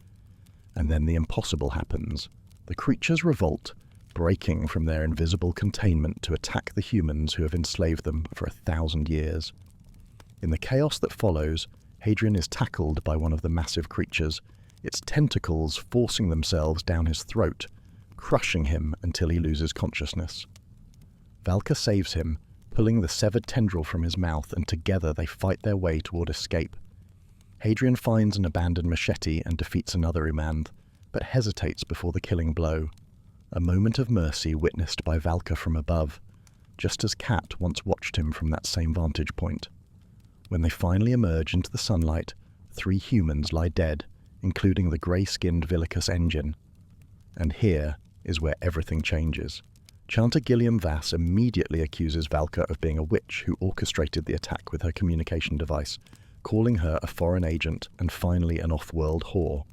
And then the impossible happens. The creatures revolt, breaking from their invisible containment to attack the humans who have enslaved them for 1,000 years. In the chaos that follows, Hadrian is tackled by one of the massive creatures, its tentacles forcing themselves down his throat, crushing him until he loses consciousness. Valka saves him, pulling the severed tendril from his mouth, and together they fight their way toward escape. Hadrian finds an abandoned machete and defeats another Umand, but hesitates before the killing blow. A moment of mercy witnessed by Valka from above, just as Cat once watched him from that same vantage point. When they finally emerge into the sunlight, 3 humans lie dead, including the grey-skinned Villicus engine. And here is where everything changes. Chanter Gilliam Vass immediately accuses Valka of being a witch who orchestrated the attack with her communication device, calling her a foreign agent and finally an off-world whore.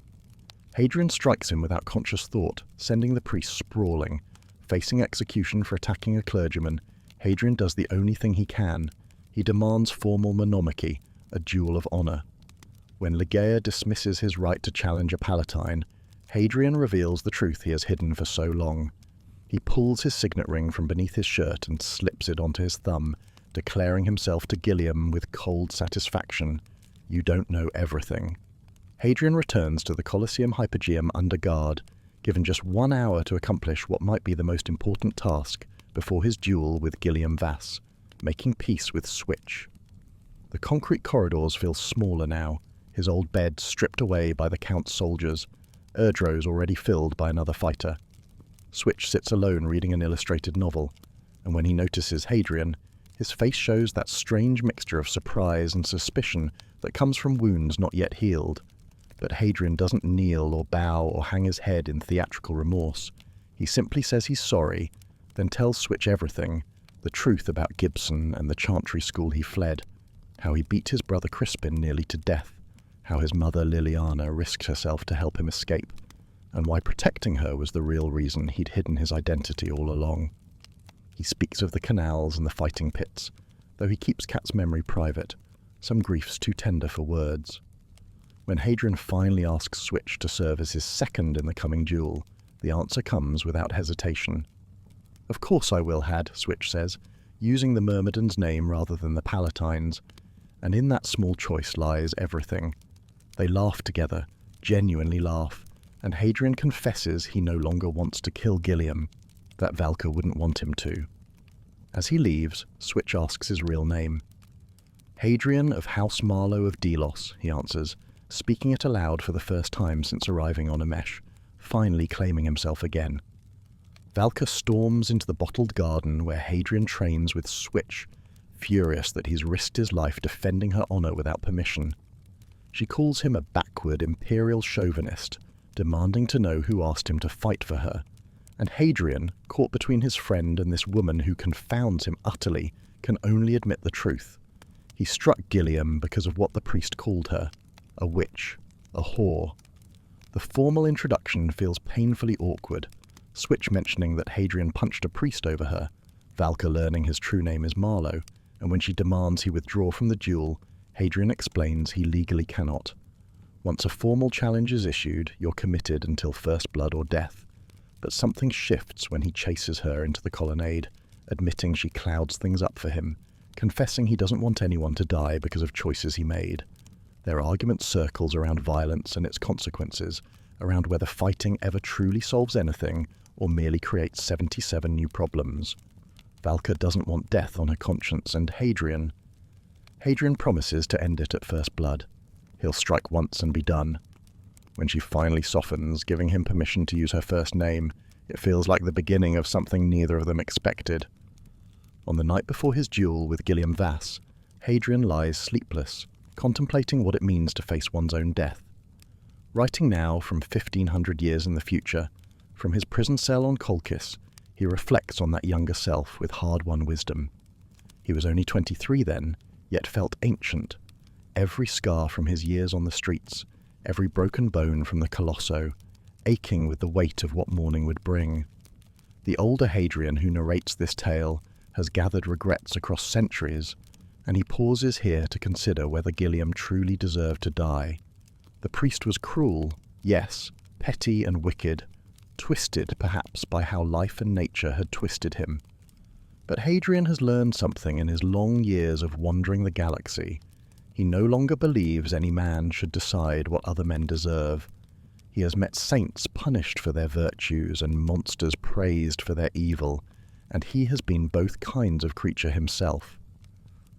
Hadrian strikes him without conscious thought, sending the priest sprawling. Facing execution for attacking a clergyman, Hadrian does the only thing he can. He demands formal monomachy, a duel of honour. When Ligeia dismisses his right to challenge a palatine, Hadrian reveals the truth he has hidden for so long. He pulls his signet ring from beneath his shirt and slips it onto his thumb, declaring himself to Gilliam with cold satisfaction, "You don't know everything." Hadrian returns to the Colosseum Hypogeum under guard, given just 1 hour to accomplish what might be the most important task before his duel with Gilliam Vass, making peace with Switch. The concrete corridors feel smaller now, his old bed stripped away by the Count's soldiers, Erdros already filled by another fighter. Switch sits alone reading an illustrated novel, and when he notices Hadrian, his face shows that strange mixture of surprise and suspicion that comes from wounds not yet healed. But Hadrian doesn't kneel or bow or hang his head in theatrical remorse. He simply says he's sorry, then tells Switch everything, the truth about Gibson and the Chantry school he fled, how he beat his brother Crispin nearly to death, how his mother Liliana risked herself to help him escape, and why protecting her was the real reason he'd hidden his identity all along. He speaks of the canals and the fighting pits, though he keeps Cat's memory private, some griefs too tender for words. When Hadrian finally asks Switch to serve as his second in the coming duel, the answer comes without hesitation. "Of course I will, Had," Switch says, using the Myrmidon's name rather than the Palatine's, and in that small choice lies everything. They laugh together, genuinely laugh, and Hadrian confesses he no longer wants to kill Gilliam, that Valka wouldn't want him to. As he leaves, Switch asks his real name. "Hadrian of House Marlowe of Delos," he answers, speaking it aloud for the first time since arriving on Emesh, finally claiming himself again. Valka storms into the bottled garden where Hadrian trains with Switch, furious that he's risked his life defending her honour without permission. She calls him a backward imperial chauvinist, demanding to know who asked him to fight for her, and Hadrian, caught between his friend and this woman who confounds him utterly, can only admit the truth. He struck Gilliam because of what the priest called her, a witch, a whore. The formal introduction feels painfully awkward, Switch mentioning that Hadrian punched a priest over her, Valka learning his true name is Marlowe, and when she demands he withdraw from the duel, Hadrian explains he legally cannot. Once a formal challenge is issued, you're committed until first blood or death, but something shifts when he chases her into the colonnade, admitting she clouds things up for him, confessing he doesn't want anyone to die because of choices he made. Their argument circles around violence and its consequences, around whether fighting ever truly solves anything or merely creates 77 new problems. Valka doesn't want death on her conscience, and Hadrian promises to end it at first blood. He'll strike once and be done. When she finally softens, giving him permission to use her first name, it feels like the beginning of something neither of them expected. On the night before his duel with Guillaume Vasse, Hadrian lies sleepless, contemplating what it means to face one's own death. Writing now from 1500 years in the future, from his prison cell on Colchis, he reflects on that younger self with hard-won wisdom. He was only 23 then, yet felt ancient. Every scar from his years on the streets, every broken bone from the Colosso, aching with the weight of what morning would bring. The older Hadrian who narrates this tale has gathered regrets across centuries, and he pauses here to consider whether Guillaume truly deserved to die. The priest was cruel, yes, petty and wicked, twisted perhaps by how life and nature had twisted him. But Hadrian has learned something in his long years of wandering the galaxy. He no longer believes any man should decide what other men deserve. He has met saints punished for their virtues and monsters praised for their evil, and he has been both kinds of creature himself.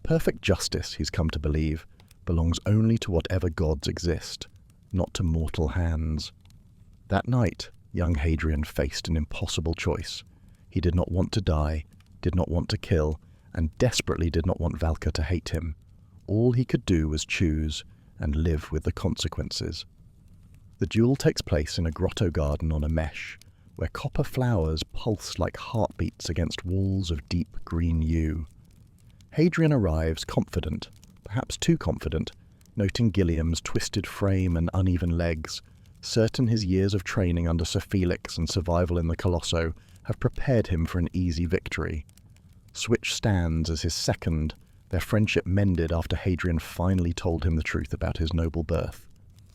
Perfect justice, he's come to believe, belongs only to whatever gods exist, not to mortal hands. That night, young Hadrian faced an impossible choice. He did not want to die, did not want to kill, and desperately did not want Valka to hate him. All he could do was choose and live with the consequences. The duel takes place in a grotto garden on Emesh, where copper flowers pulse like heartbeats against walls of deep green yew. Hadrian arrives confident, perhaps too confident, noting Guillaume's twisted frame and uneven legs, certain his years of training under Sir Felix and survival in the Colosso have prepared him for an easy victory. Switch stands as his second, their friendship mended after Hadrian finally told him the truth about his noble birth.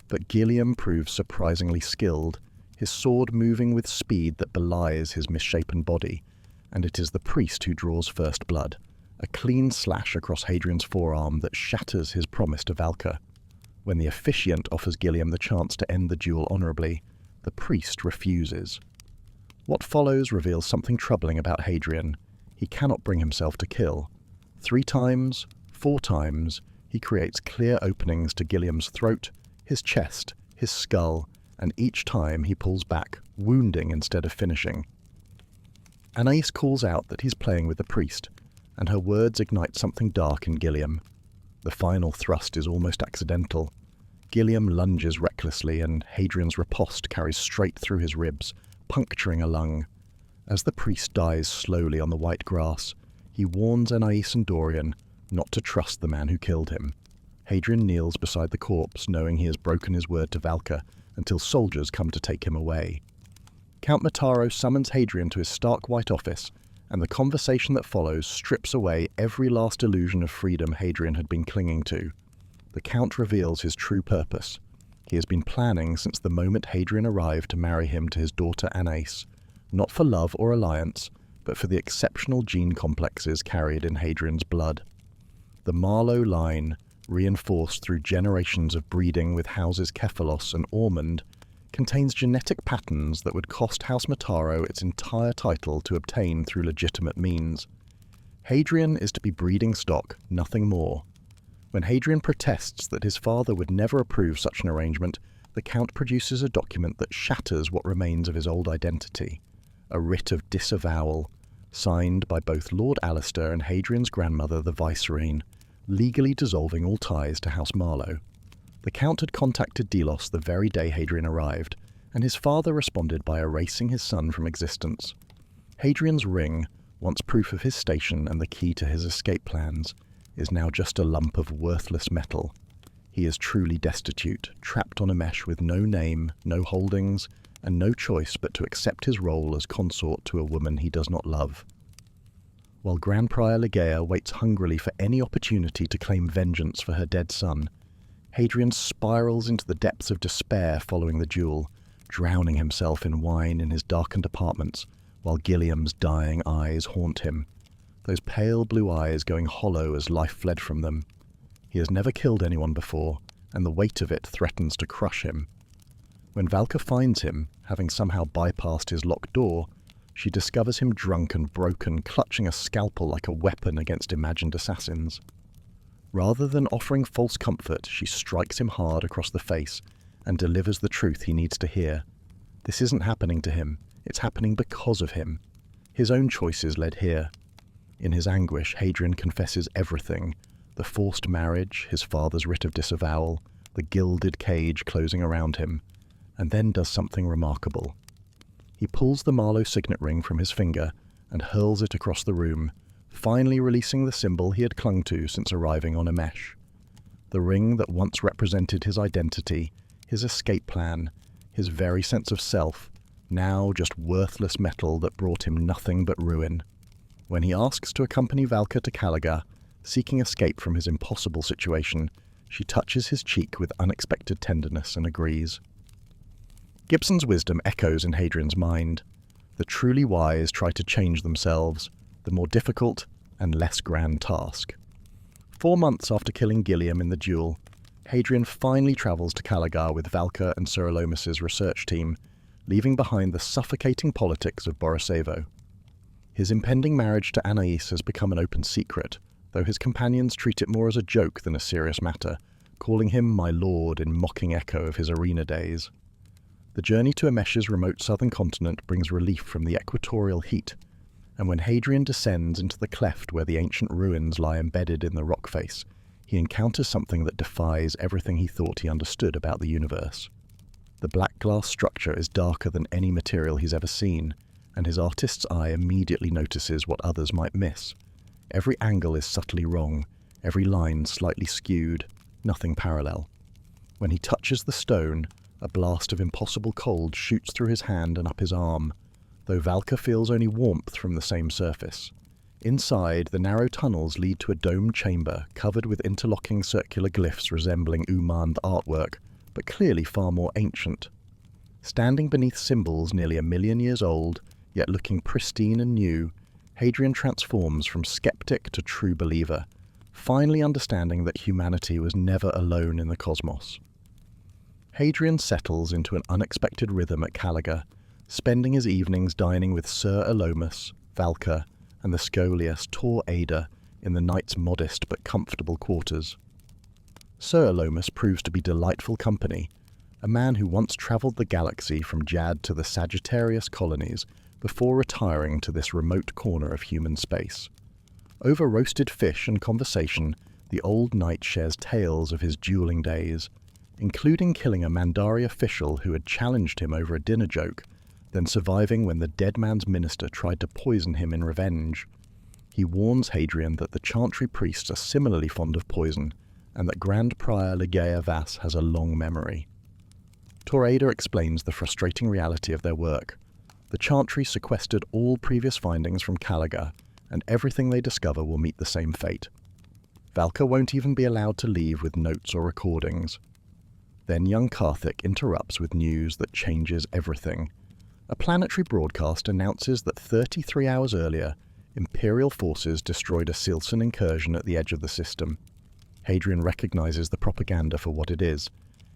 But Guillaume proves surprisingly skilled, his sword moving with speed that belies his misshapen body, and it is the priest who draws first blood, a clean slash across Hadrian's forearm that shatters his promise to Valka. When the officiant offers Guillaume the chance to end the duel honourably, the priest refuses. What follows reveals something troubling about Hadrian. He cannot bring himself to kill. 3 times, 4 times, he creates clear openings to Guillaume's throat, his chest, his skull, and each time he pulls back, wounding instead of finishing. Anais calls out that he's playing with the priest, and her words ignite something dark in Guillaume. The final thrust is almost accidental. Guillaume lunges recklessly, and Hadrian's riposte carries straight through his ribs, puncturing a lung. As the priest dies slowly on the white grass, he warns Anais and Dorian not to trust the man who killed him. Hadrian kneels beside the corpse, knowing he has broken his word to Valka, until soldiers come to take him away. Count Mataro summons Hadrian to his stark white office, and the conversation that follows strips away every last illusion of freedom Hadrian had been clinging to. The Count reveals his true purpose. He has been planning since the moment Hadrian arrived to marry him to his daughter Anais, not for love or alliance, but for the exceptional gene complexes carried in Hadrian's blood. The Marlowe line, reinforced through generations of breeding with houses Cephalos and Ormond, contains genetic patterns that would cost House Mataro its entire title to obtain through legitimate means. Hadrian is to be breeding stock, nothing more. When Hadrian protests that his father would never approve such an arrangement, the Count produces a document that shatters what remains of his old identity, a writ of disavowal, signed by both Lord Alistair and Hadrian's grandmother, the Vicereine, legally dissolving all ties to House Marlowe. The Count had contacted Delos the very day Hadrian arrived, and his father responded by erasing his son from existence. Hadrian's ring, once proof of his station and the key to his escape plans, is now just a lump of worthless metal. He is truly destitute, trapped on Emesh with no name, no holdings, and no choice but to accept his role as consort to a woman he does not love. While Grand Prior Ligeia waits hungrily for any opportunity to claim vengeance for her dead son, Hadrian spirals into the depths of despair following the duel, drowning himself in wine in his darkened apartments, while Gilliam's dying eyes haunt him, those pale blue eyes going hollow as life fled from them. He has never killed anyone before, and the weight of it threatens to crush him. When Valka finds him, having somehow bypassed his locked door, she discovers him drunk and broken, clutching a scalpel like a weapon against imagined assassins. Rather than offering false comfort, she strikes him hard across the face and delivers the truth he needs to hear. This isn't happening to him, it's happening because of him. His own choices led here. In his anguish, Hadrian confesses everything: the forced marriage, his father's writ of disavowal, the gilded cage closing around him, and then does something remarkable. He pulls the Marlowe signet ring from his finger and hurls it across the room, finally releasing the symbol he had clung to since arriving on Emesh. The ring that once represented his identity, his escape plan, his very sense of self, now just worthless metal that brought him nothing but ruin. When he asks to accompany Valka to Calaga, seeking escape from his impossible situation, she touches his cheek with unexpected tenderness and agrees. Gibson's wisdom echoes in Hadrian's mind. The truly wise try to change themselves, the more difficult and less grand task. 4 months after killing Gilliam in the duel, Hadrian finally travels to Calaga with Valka and Sirolomus's research team, leaving behind the suffocating politics of Borisevo. His impending marriage to Anais has become an open secret, though his companions treat it more as a joke than a serious matter, calling him my lord in mocking echo of his arena days. The journey to Emesh's remote southern continent brings relief from the equatorial heat, and when Hadrian descends into the cleft where the ancient ruins lie embedded in the rock face, he encounters something that defies everything he thought he understood about the universe. The black glass structure is darker than any material he's ever seen, and his artist's eye immediately notices what others might miss. Every angle is subtly wrong, every line slightly skewed, nothing parallel. When he touches the stone, a blast of impossible cold shoots through his hand and up his arm, though Valka feels only warmth from the same surface. Inside, the narrow tunnels lead to a domed chamber covered with interlocking circular glyphs resembling Umand artwork, but clearly far more ancient. Standing beneath symbols nearly 1 million years old, yet looking pristine and new, Hadrian transforms from skeptic to true believer, finally understanding that humanity was never alone in the cosmos. Hadrian settles into an unexpected rhythm at Calaga, spending his evenings dining with Sir Alomus, Valka, and the Scholiast Tor Ada in the knight's modest but comfortable quarters. Sir Alomus proves to be delightful company, a man who once travelled the galaxy from Jad to the Sagittarius colonies before retiring to this remote corner of human space. Over roasted fish and conversation, the old knight shares tales of his dueling days, including killing a Mandari official who had challenged him over a dinner joke, then surviving when the dead man's minister tried to poison him in revenge. He warns Hadrian that the chantry priests are similarly fond of poison, and that Grand Prior Ligeia Vas has a long memory. Tor Ada explains the frustrating reality of their work. The chantry sequestered all previous findings from Calaga, and everything they discover will meet the same fate. Valka won't even be allowed to leave with notes or recordings. Then young Karthik interrupts with news that changes everything. A planetary broadcast announces that 33 hours earlier, Imperial forces destroyed a Cielcin incursion at the edge of the system. Hadrian recognizes the propaganda for what it is,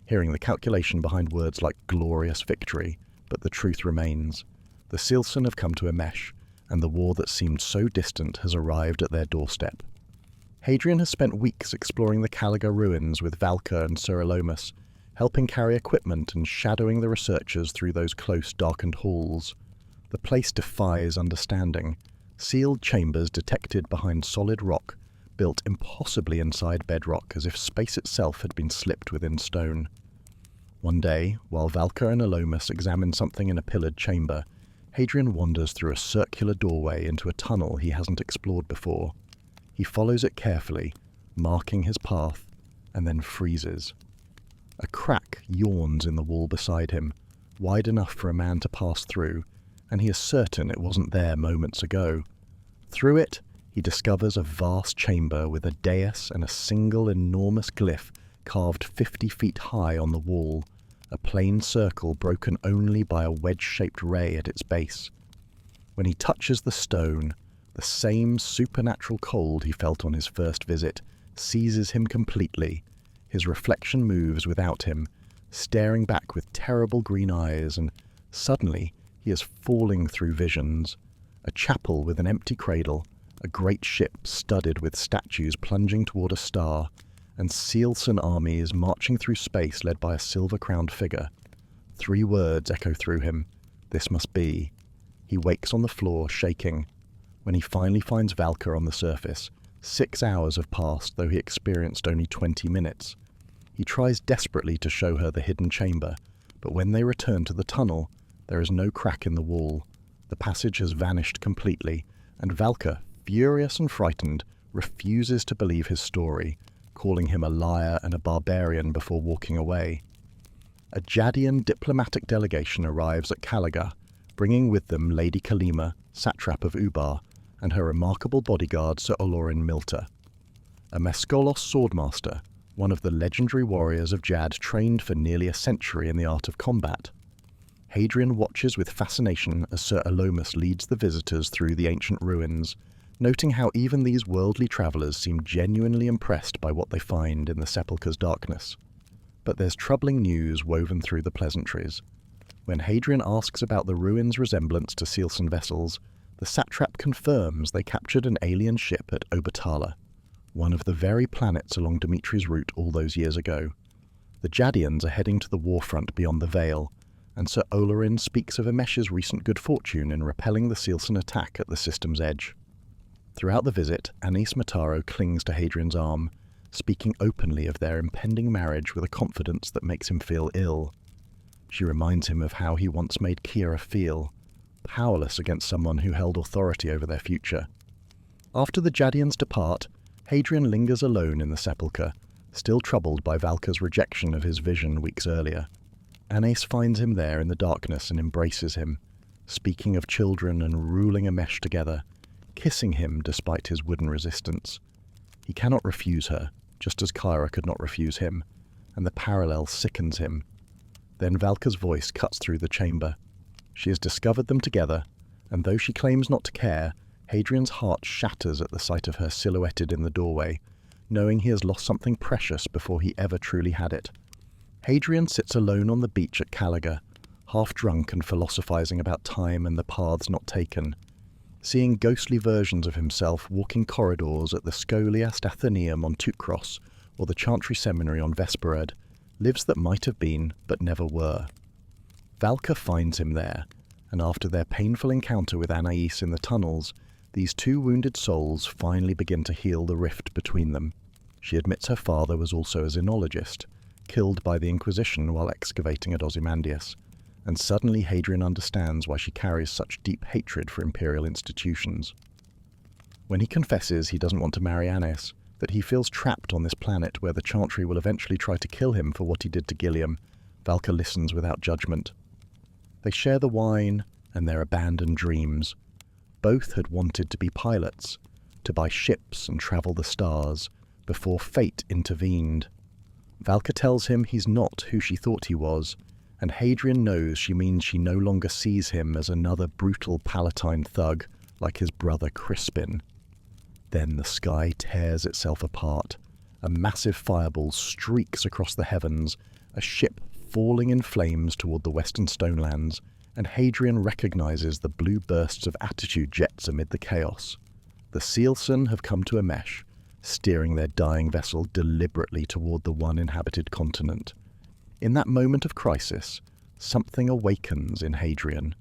hearing the calculation behind words like glorious victory, but the truth remains. The Cielcin have come to Emesh, and the war that seemed so distant has arrived at their doorstep. Hadrian has spent weeks exploring the Calaga ruins with Valka and Sir Alomus, helping carry equipment and shadowing the researchers through those close, darkened halls. The place defies understanding. Sealed chambers detected behind solid rock, built impossibly inside bedrock as if space itself had been slipped within stone. One day, while Valka and Alomus examine something in a pillared chamber, Hadrian wanders through a circular doorway into a tunnel he hasn't explored before. He follows it carefully, marking his path, and then freezes. A crack yawns in the wall beside him, wide enough for a man to pass through, and he is certain it wasn't there moments ago. Through it, he discovers a vast chamber with a dais and a single enormous glyph carved 50 feet high on the wall, a plain circle broken only by a wedge-shaped ray at its base. When he touches the stone, the same supernatural cold he felt on his first visit seizes him completely. His reflection moves without him, staring back with terrible green eyes, and suddenly he is falling through visions. A chapel with an empty cradle, a great ship studded with statues plunging toward a star, and Cielcin armies marching through space led by a silver-crowned figure. 3 words echo through him: this must be. He wakes on the floor, shaking. When he finally finds Valka on the surface, 6 hours have passed, though he experienced only 20 minutes. He tries desperately to show her the hidden chamber, but when they return to the tunnel, there is no crack in the wall. The passage has vanished completely, and Valka, furious and frightened, refuses to believe his story, calling him a liar and a barbarian before walking away. A Jadian diplomatic delegation arrives at Calaga, bringing with them Lady Kalima, satrap of Ubar, and her remarkable bodyguard Sir Olorin Milta. A Meskolos swordmaster, one of the legendary warriors of Jad trained for nearly a century in the art of combat. Hadrian watches with fascination as Sir Alomus leads the visitors through the ancient ruins, noting how even these worldly travellers seem genuinely impressed by what they find in the sepulchre's darkness. But there's troubling news woven through the pleasantries. When Hadrian asks about the ruins' resemblance to Cielcin vessels, the satrap confirms they captured an alien ship at Obertala, one of the very planets along Dimitri's route all those years ago. The Jadians are heading to the warfront beyond the Veil, and Sir Olorin speaks of Emesh's recent good fortune in repelling the Cielcin attack at the system's edge. Throughout the visit, Anis Mataro clings to Hadrian's arm, speaking openly of their impending marriage with a confidence that makes him feel ill. She reminds him of how he once made Kira feel, powerless against someone who held authority over their future. After the Jadians depart, Hadrian lingers alone in the sepulchre, still troubled by Valka's rejection of his vision weeks earlier. Anis finds him there in the darkness and embraces him, speaking of children and ruling Emesh together, kissing him despite his wooden resistance. He cannot refuse her, just as Kira could not refuse him, and the parallel sickens him. Then Valka's voice cuts through the chamber. She has discovered them together, and though she claims not to care, Hadrian's heart shatters at the sight of her silhouetted in the doorway, knowing he has lost something precious before he ever truly had it. Hadrian sits alone on the beach at Calaga, half drunk and philosophizing about time and the paths not taken, seeing ghostly versions of himself walking corridors at the Scholiast Athenaeum on Teucros or the Chantry Seminary on Vespered, lives that might have been but never were. Valka finds him there, and after their painful encounter with Anais in the tunnels, these 2 wounded souls finally begin to heal the rift between them. She admits her father was also a xenologist, killed by the Inquisition while excavating at Ozymandias, and suddenly Hadrian understands why she carries such deep hatred for imperial institutions. When he confesses he doesn't want to marry Anais, that he feels trapped on this planet where the Chantry will eventually try to kill him for what he did to Gilliam, Valka listens without judgment. They share the wine and their abandoned dreams. Both had wanted to be pilots, to buy ships and travel the stars, before fate intervened. Valka tells him he's not who she thought he was, and Hadrian knows she means she no longer sees him as another brutal Palatine thug like his brother Crispin. Then the sky tears itself apart. A massive fireball streaks across the heavens, a ship falling in flames toward the western Stonelands, and Hadrian recognizes the blue bursts of attitude jets amid the chaos. The Cielcin have come to Emesh, steering their dying vessel deliberately toward the one inhabited continent. In that moment of crisis, something awakens in Hadrian.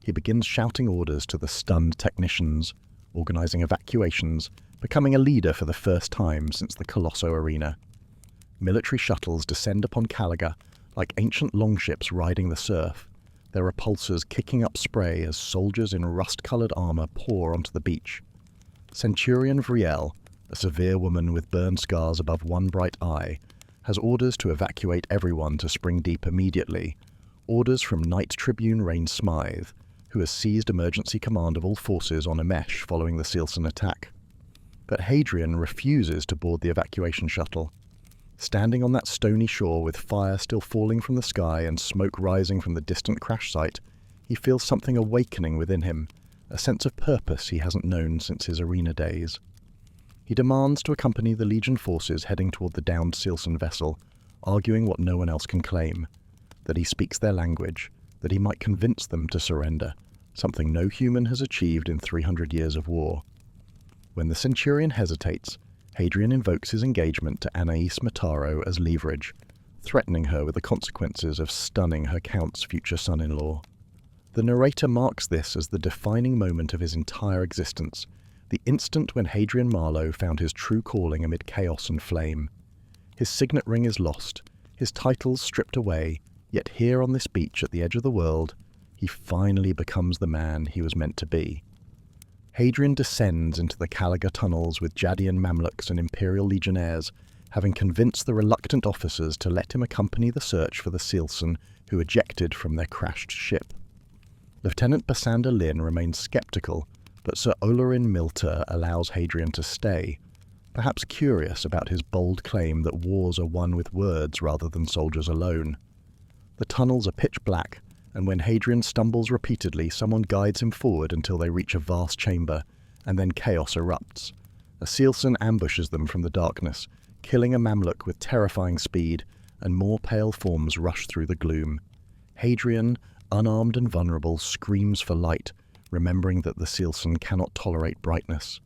He begins shouting orders to the stunned technicians, organizing evacuations, becoming a leader for the first time since the Colosso arena. Military shuttles descend upon Calaga like ancient longships riding the surf, their repulsors kicking up spray as soldiers in rust-coloured armour pour onto the beach. Centurion Vriel, a severe woman with burn scars above one bright eye, has orders to evacuate everyone to Spring Deep immediately, orders from Knight Tribune Rain Smythe, who has seized emergency command of all forces on Emesh following the Cielcin attack. But Hadrian refuses to board the evacuation shuttle. Standing on that stony shore with fire still falling from the sky and smoke rising from the distant crash site, he feels something awakening within him, a sense of purpose he hasn't known since his arena days. He demands to accompany the Legion forces heading toward the downed Cielcin vessel, arguing what no one else can claim, that he speaks their language, that he might convince them to surrender, something no human has achieved in 300 years of war. When the centurion hesitates, Hadrian invokes his engagement to Anais Mataro as leverage, threatening her with the consequences of stunning her count's future son-in-law. The narrator marks this as the defining moment of his entire existence, the instant when Hadrian Marlowe found his true calling amid chaos and flame. His signet ring is lost, his titles stripped away, yet here on this beach at the edge of the world, he finally becomes the man he was meant to be. Hadrian descends into the Calaga tunnels with Jadian Mamluks and Imperial Legionnaires, having convinced the reluctant officers to let him accompany the search for the Cielcin who ejected from their crashed ship. Lieutenant Basander Lin remains sceptical, but Sir Olorin Milter allows Hadrian to stay, perhaps curious about his bold claim that wars are won with words rather than soldiers alone. The tunnels are pitch black, and when Hadrian stumbles repeatedly, someone guides him forward until they reach a vast chamber, and then chaos erupts. A Cielcin ambushes them from the darkness, killing a Mamluk with terrifying speed, and more pale forms rush through the gloom. Hadrian, unarmed and vulnerable, screams for light, remembering that the Cielcin cannot tolerate brightness.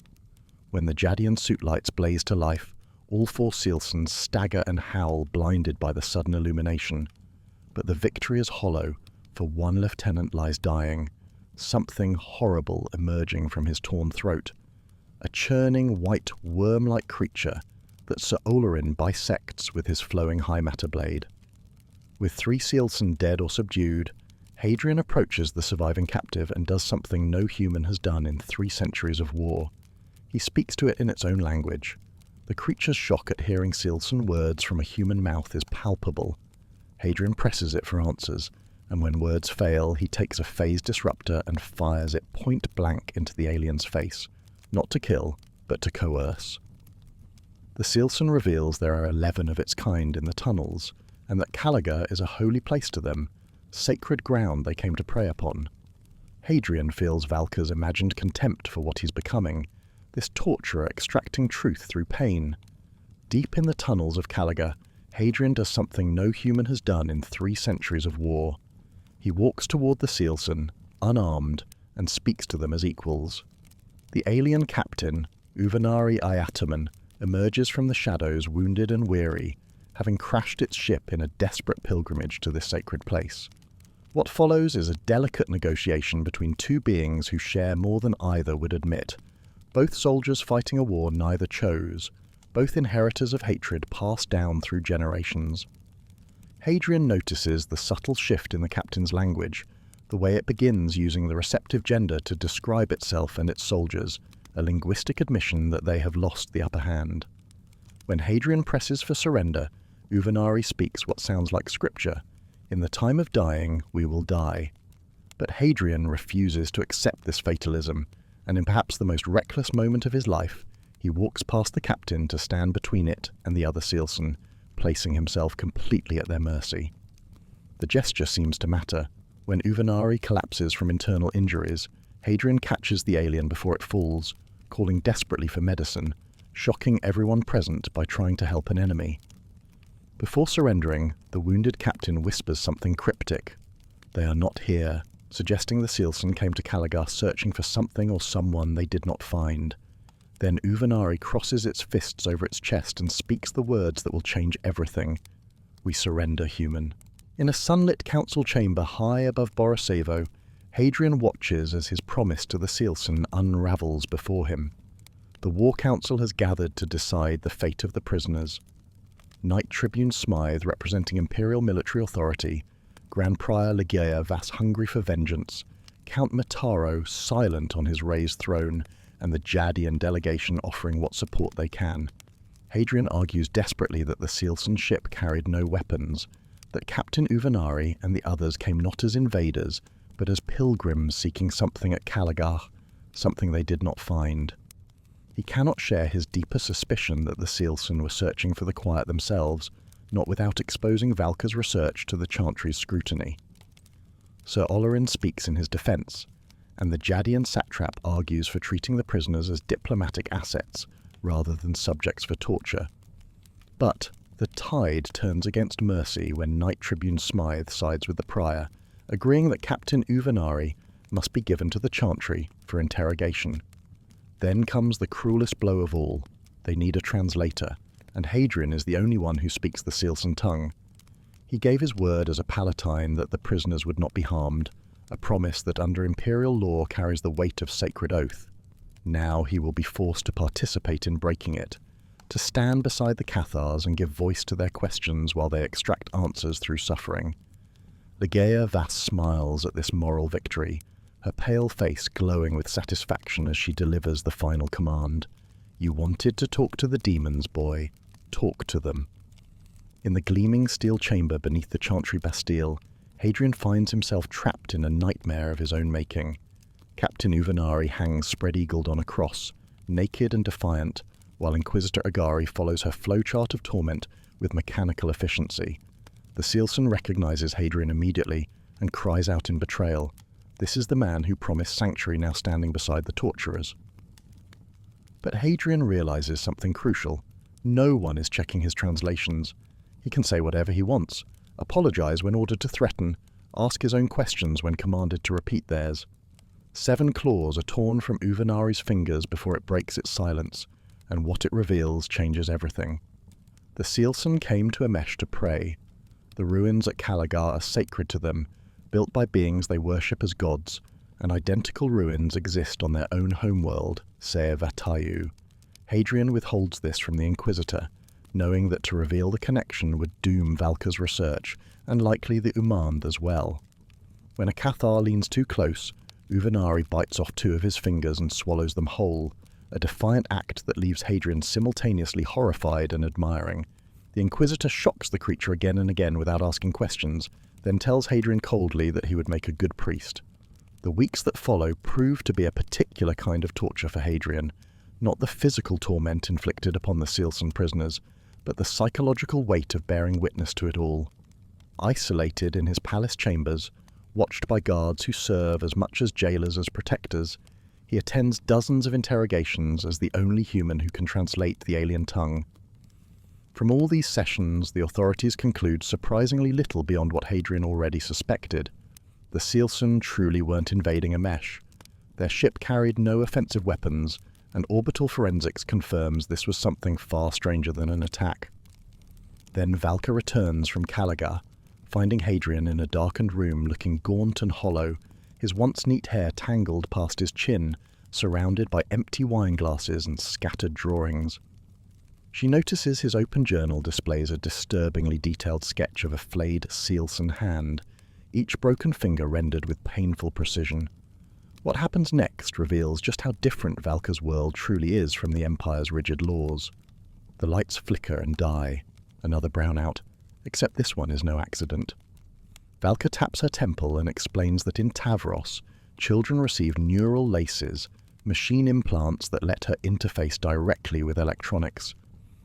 When the Jadian suit lights blaze to life, all four Cielcins stagger and howl, blinded by the sudden illumination. But the victory is hollow, for one lieutenant lies dying, something horrible emerging from his torn throat, a churning white worm-like creature that Sir Olorin bisects with his flowing high matter blade. With 3 Cielcin dead or subdued, Hadrian approaches the surviving captive and does something no human has done in 3 centuries of war. He speaks to it in its own language. The creature's shock at hearing Cielcin words from a human mouth is palpable. Hadrian presses it for answers, and when words fail, he takes a phase disruptor and fires it point blank into the alien's face, not to kill, but to coerce. The Cielcin reveals there are 11 of its kind in the tunnels, and that Calaga is a holy place to them, sacred ground they came to prey upon. Hadrian feels Valka's imagined contempt for what he's becoming, this torturer extracting truth through pain. Deep in the tunnels of Calaga, Hadrian does something no human has done in 3 centuries of war. He walks toward the Cielcin, unarmed, and speaks to them as equals. The alien captain, Uvenari Iataman, emerges from the shadows wounded and weary, having crashed its ship in a desperate pilgrimage to this sacred place. What follows is a delicate negotiation between 2 beings who share more than either would admit. Both soldiers fighting a war neither chose, both inheritors of hatred passed down through generations. Hadrian notices the subtle shift in the captain's language, the way it begins using the receptive gender to describe itself and its soldiers, a linguistic admission that they have lost the upper hand. When Hadrian presses for surrender, Uvenari speaks what sounds like scripture. In the time of dying, we will die. But Hadrian refuses to accept this fatalism, and in perhaps the most reckless moment of his life, he walks past the captain to stand between it and the other Cielcin, placing himself completely at their mercy. The gesture seems to matter. When Uvenari collapses from internal injuries, Hadrian catches the alien before it falls, calling desperately for medicine, shocking everyone present by trying to help an enemy. Before surrendering, the wounded captain whispers something cryptic. They are not here, suggesting the Cielcin came to Calaga searching for something or someone they did not find. Then Uvenari crosses its fists over its chest and speaks the words that will change everything. We surrender, human. In a sunlit council chamber high above Borisevo, Hadrian watches as his promise to the Cielcin unravels before him. The War Council has gathered to decide the fate of the prisoners. Knight Tribune Smythe, representing Imperial military authority, Grand Prior Ligeia Vass hungry for vengeance, Count Mataro silent on his raised throne, and the Jadian delegation offering what support they can. Hadrian argues desperately that the Cielcin ship carried no weapons, that Captain Uvenari and the others came not as invaders, but as pilgrims seeking something at Calagar, something they did not find. He cannot share his deeper suspicion that the Cielcin were searching for the quiet themselves, not without exposing Valka's research to the Chantry's scrutiny. Sir Olerin speaks in his defence, and the Jadian satrap argues for treating the prisoners as diplomatic assets rather than subjects for torture. But the tide turns against mercy when Knight Tribune Smythe sides with the prior, agreeing that Captain Uvenari must be given to the Chantry for interrogation. Then comes the cruelest blow of all. They need a translator, and Hadrian is the only one who speaks the Cielcin tongue. He gave his word as a Palatine that the prisoners would not be harmed, a promise that under imperial law carries the weight of sacred oath. Now he will be forced to participate in breaking it, to stand beside the Cathars and give voice to their questions while they extract answers through suffering. Ligeia Vass smiles at this moral victory, her pale face glowing with satisfaction as she delivers the final command. You wanted to talk to the demons, boy. Talk to them. In the gleaming steel chamber beneath the Chantry Bastille, Hadrian finds himself trapped in a nightmare of his own making. Captain Uvenari hangs spread-eagled on a cross, naked and defiant, while Inquisitor Agari follows her flowchart of torment with mechanical efficiency. The Cielcin recognizes Hadrian immediately and cries out in betrayal. This is the man who promised sanctuary now standing beside the torturers. But Hadrian realizes something crucial. No one is checking his translations. He can say whatever he wants, apologize when ordered to threaten, ask his own questions when commanded to repeat theirs. 7 claws are torn from Uvenari's fingers before it breaks its silence, and what it reveals changes everything. The Cielcin came to Emesh to pray. The ruins at Calagar are sacred to them, built by beings they worship as gods, and identical ruins exist on their own homeworld, Ser Vatayu. Hadrian withholds this from the Inquisitor, knowing that to reveal the connection would doom Valka's research, and likely the Umand as well. When a Cathar leans too close, Uvenari bites off 2 of his fingers and swallows them whole, a defiant act that leaves Hadrian simultaneously horrified and admiring. The Inquisitor shocks the creature again and again without asking questions, then tells Hadrian coldly that he would make a good priest. The weeks that follow prove to be a particular kind of torture for Hadrian, not the physical torment inflicted upon the Cielcin prisoners, but the psychological weight of bearing witness to it all. Isolated in his palace chambers, watched by guards who serve as much as jailers as protectors, he attends dozens of interrogations as the only human who can translate the alien tongue. From all these sessions, the authorities conclude surprisingly little beyond what Hadrian already suspected. The Cielcin truly weren't invading Emesh. Their ship carried no offensive weapons, and orbital forensics confirms this was something far stranger than an attack. Then Valka returns from Calagar, finding Hadrian in a darkened room looking gaunt and hollow, his once neat hair tangled past his chin, surrounded by empty wine glasses and scattered drawings. She notices his open journal displays a disturbingly detailed sketch of a flayed Cielcin hand, each broken finger rendered with painful precision. What happens next reveals just how different Valka's world truly is from the Empire's rigid laws. The lights flicker and die, another brownout, except this one is no accident. Valka taps her temple and explains that in Tavros, children receive neural laces, machine implants that let her interface directly with electronics.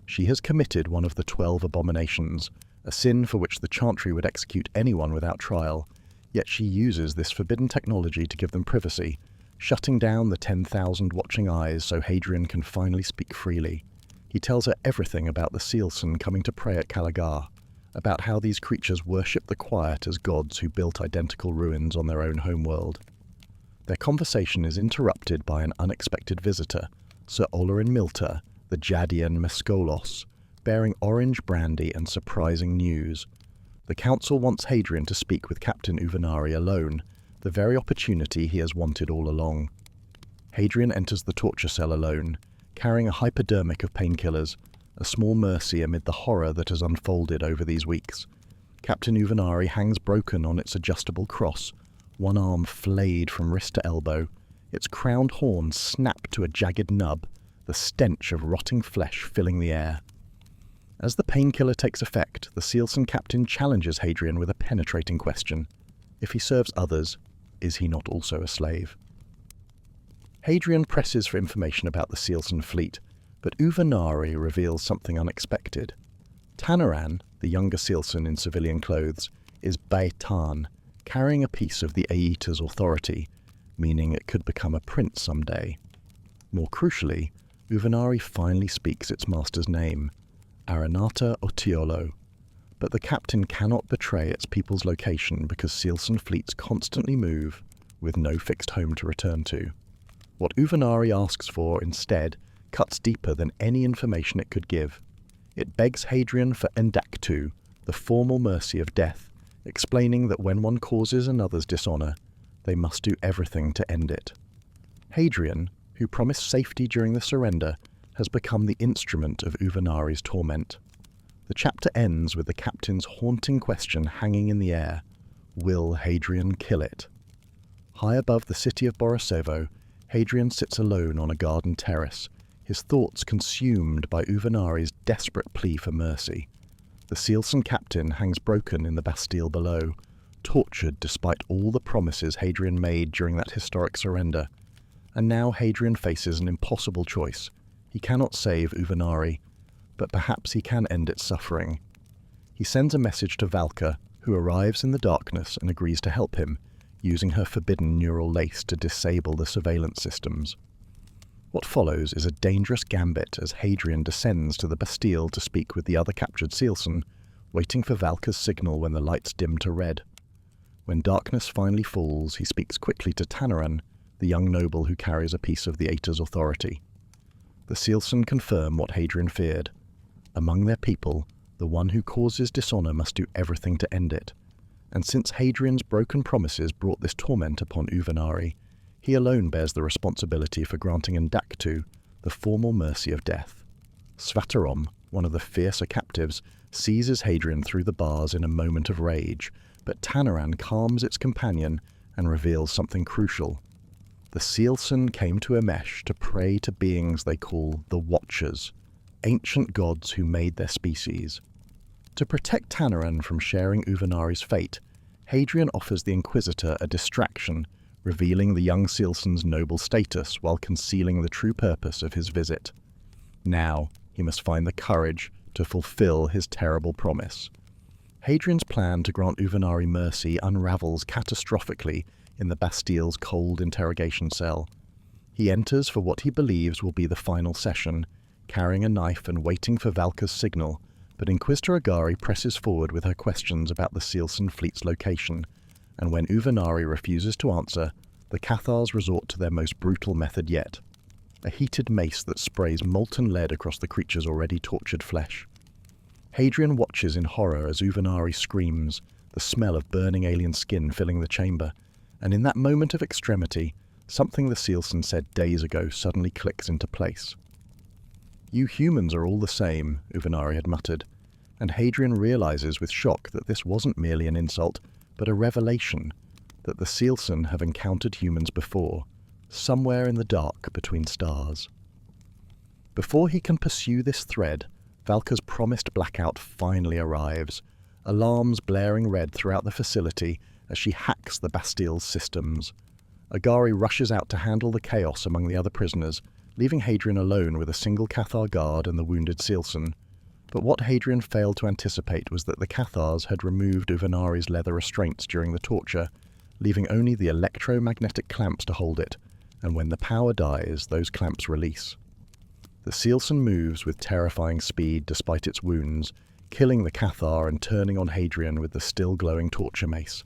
She has committed one of the 12 abominations, a sin for which the Chantry would execute anyone without trial, yet she uses this forbidden technology to give them privacy, shutting down the 10,000 watching eyes so Hadrian can finally speak freely. He tells her everything about the Cielcin coming to pray at Calagar, about how these creatures worship the quiet as gods who built identical ruins on their own homeworld. Their conversation is interrupted by an unexpected visitor, Sir Olerin Milter, the Jadian Meskolos, bearing orange brandy and surprising news. The council wants Hadrian to speak with Captain Uvenari alone, the very opportunity he has wanted all along. Hadrian enters the torture cell alone, carrying a hypodermic of painkillers, a small mercy amid the horror that has unfolded over these weeks. Captain Uvenari hangs broken on its adjustable cross, one arm flayed from wrist to elbow, its crowned horns snapped to a jagged nub, the stench of rotting flesh filling the air. As the painkiller takes effect, the Cielcin captain challenges Hadrian with a penetrating question. If he serves others, is he not also a slave? Hadrian presses for information about the Cielcin fleet, but Uvenari reveals something unexpected. Tanaran, the younger Cielcin in civilian clothes, is Baetan, carrying a piece of the Aeta's authority, meaning it could become a prince someday. More crucially, Uvenari finally speaks its master's name, Aranata Otiolo, but the captain cannot betray its people's location because Cielcin fleets constantly move, with no fixed home to return to. What Uvenari asks for instead cuts deeper than any information it could give. It begs Hadrian for endactu, the formal mercy of death, explaining that when one causes another's dishonour, they must do everything to end it. Hadrian, who promised safety during the surrender, has become the instrument of Uvenari's torment. The chapter ends with the captain's haunting question hanging in the air: will Hadrian kill it? High above the city of Borisovo, Hadrian sits alone on a garden terrace, his thoughts consumed by Uvenari's desperate plea for mercy. The Cielcin captain hangs broken in the Bastille below, tortured despite all the promises Hadrian made during that historic surrender. And now Hadrian faces an impossible choice. He cannot save Uvenari, but perhaps he can end its suffering. He sends a message to Valka, who arrives in the darkness and agrees to help him, using her forbidden neural lace to disable the surveillance systems. What follows is a dangerous gambit as Hadrian descends to the Bastille to speak with the other captured Cielcin, waiting for Valka's signal when the lights dim to red. When darkness finally falls, he speaks quickly to Tanaran, the young noble who carries a piece of the Aeta's authority. The Cielcin confirm what Hadrian feared. Among their people, the one who causes dishonour must do everything to end it. And since Hadrian's broken promises brought this torment upon Uvenari, he alone bears the responsibility for granting endactu, the formal mercy of death. Svatorom, one of the fiercer captives, seizes Hadrian through the bars in a moment of rage, but Tanaran calms its companion and reveals something crucial. The Cielcin came to Emesh to pray to beings they call the Watchers, ancient gods who made their species. To protect Tanaran from sharing Uvenari's fate, Hadrian offers the Inquisitor a distraction, revealing the young Cielcin's noble status while concealing the true purpose of his visit. Now he must find the courage to fulfill his terrible promise. Hadrian's plan to grant Uvenari mercy unravels catastrophically in the Bastille's cold interrogation cell. He enters for what he believes will be the final session, carrying a knife and waiting for Valka's signal, but Inquisitor Agari presses forward with her questions about the Cielcin fleet's location, and when Uvenari refuses to answer, the Cathars resort to their most brutal method yet, a heated mace that sprays molten lead across the creature's already tortured flesh. Hadrian watches in horror as Uvenari screams, the smell of burning alien skin filling the chamber, and in that moment of extremity, something the Cielcin said days ago suddenly clicks into place. "You humans are all the same," Uvenari had muttered, and Hadrian realizes with shock that this wasn't merely an insult, but a revelation that the Cielcin have encountered humans before, somewhere in the dark between stars. Before he can pursue this thread, Valka's promised blackout finally arrives, alarms blaring red throughout the facility as she hacks the Bastille's systems. Agari rushes out to handle the chaos among the other prisoners, leaving Hadrian alone with a single Cathar guard and the wounded Cielcin. But what Hadrian failed to anticipate was that the Cathars had removed Uvenari's leather restraints during the torture, leaving only the electromagnetic clamps to hold it, and when the power dies, those clamps release. The Cielcin moves with terrifying speed despite its wounds, killing the Cathar and turning on Hadrian with the still glowing torture mace.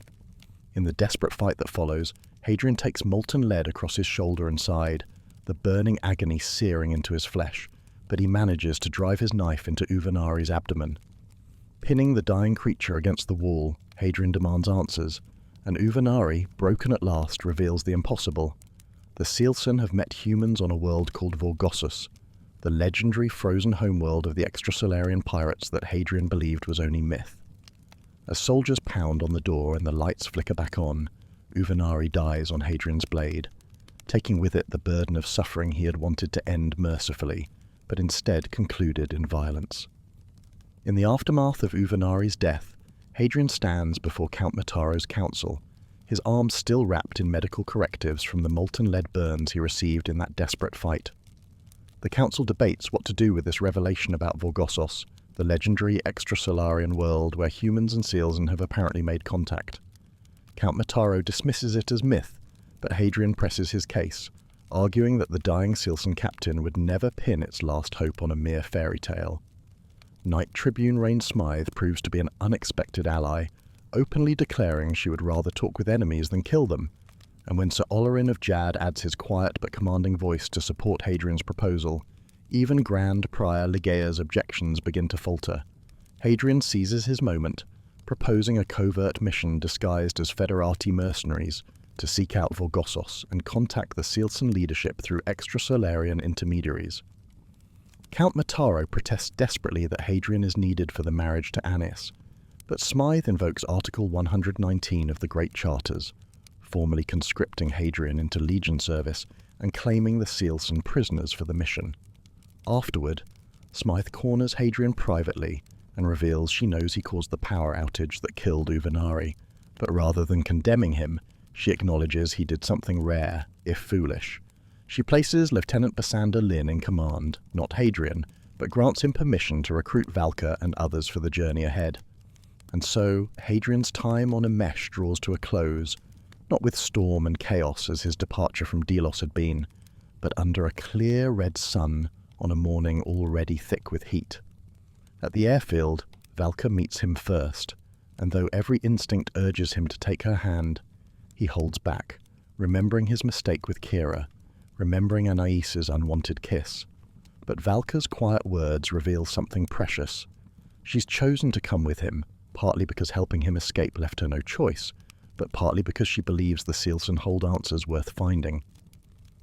In the desperate fight that follows, Hadrian takes molten lead across his shoulder and side, the burning agony searing into his flesh, but he manages to drive his knife into Uvenari's abdomen. Pinning the dying creature against the wall, Hadrian demands answers, and Uvenari, broken at last, reveals the impossible. The Cielcin have met humans on a world called Vorgossus, the legendary frozen homeworld of the extrasolarian pirates that Hadrian believed was only myth. As soldiers pound on the door and the lights flicker back on, Uvenari dies on Hadrian's blade, taking with it the burden of suffering he had wanted to end mercifully, but instead concluded in violence. In the aftermath of Uvenari's death, Hadrian stands before Count Mataro's council, his arms still wrapped in medical correctives from the molten lead burns he received in that desperate fight. The council debates what to do with this revelation about Vorgossos, the legendary extrasolarian world where humans and Cielcin have apparently made contact. Count Mataro dismisses it as myth, but Hadrian presses his case, arguing that the dying Cielcin captain would never pin its last hope on a mere fairy tale. Knight Tribune Rain Smythe proves to be an unexpected ally, openly declaring she would rather talk with enemies than kill them, and when Sir Olerin of Jad adds his quiet but commanding voice to support Hadrian's proposal, even Grand Prior Ligeia's objections begin to falter. Hadrian seizes his moment, proposing a covert mission disguised as Federati mercenaries to seek out Vorgossos and contact the Cielcin leadership through extrasolarian intermediaries. Count Mataro protests desperately that Hadrian is needed for the marriage to Anis, but Smythe invokes Article 119 of the Great Charters, formally conscripting Hadrian into legion service and claiming the Cielcin prisoners for the mission. Afterward, Smythe corners Hadrian privately and reveals she knows he caused the power outage that killed Uvenari, but rather than condemning him, she acknowledges he did something rare, if foolish. She places Lieutenant Basander Lin in command, not Hadrian, but grants him permission to recruit Valka and others for the journey ahead. And so, Hadrian's time on Emesh draws to a close, not with storm and chaos as his departure from Delos had been, but under a clear red sun on a morning already thick with heat. At the airfield, Valka meets him first, and though every instinct urges him to take her hand, he holds back, remembering his mistake with Kira, remembering Anais's unwanted kiss. But Valka's quiet words reveal something precious. She's chosen to come with him, partly because helping him escape left her no choice, but partly because she believes the Cielcin hold answers worth finding.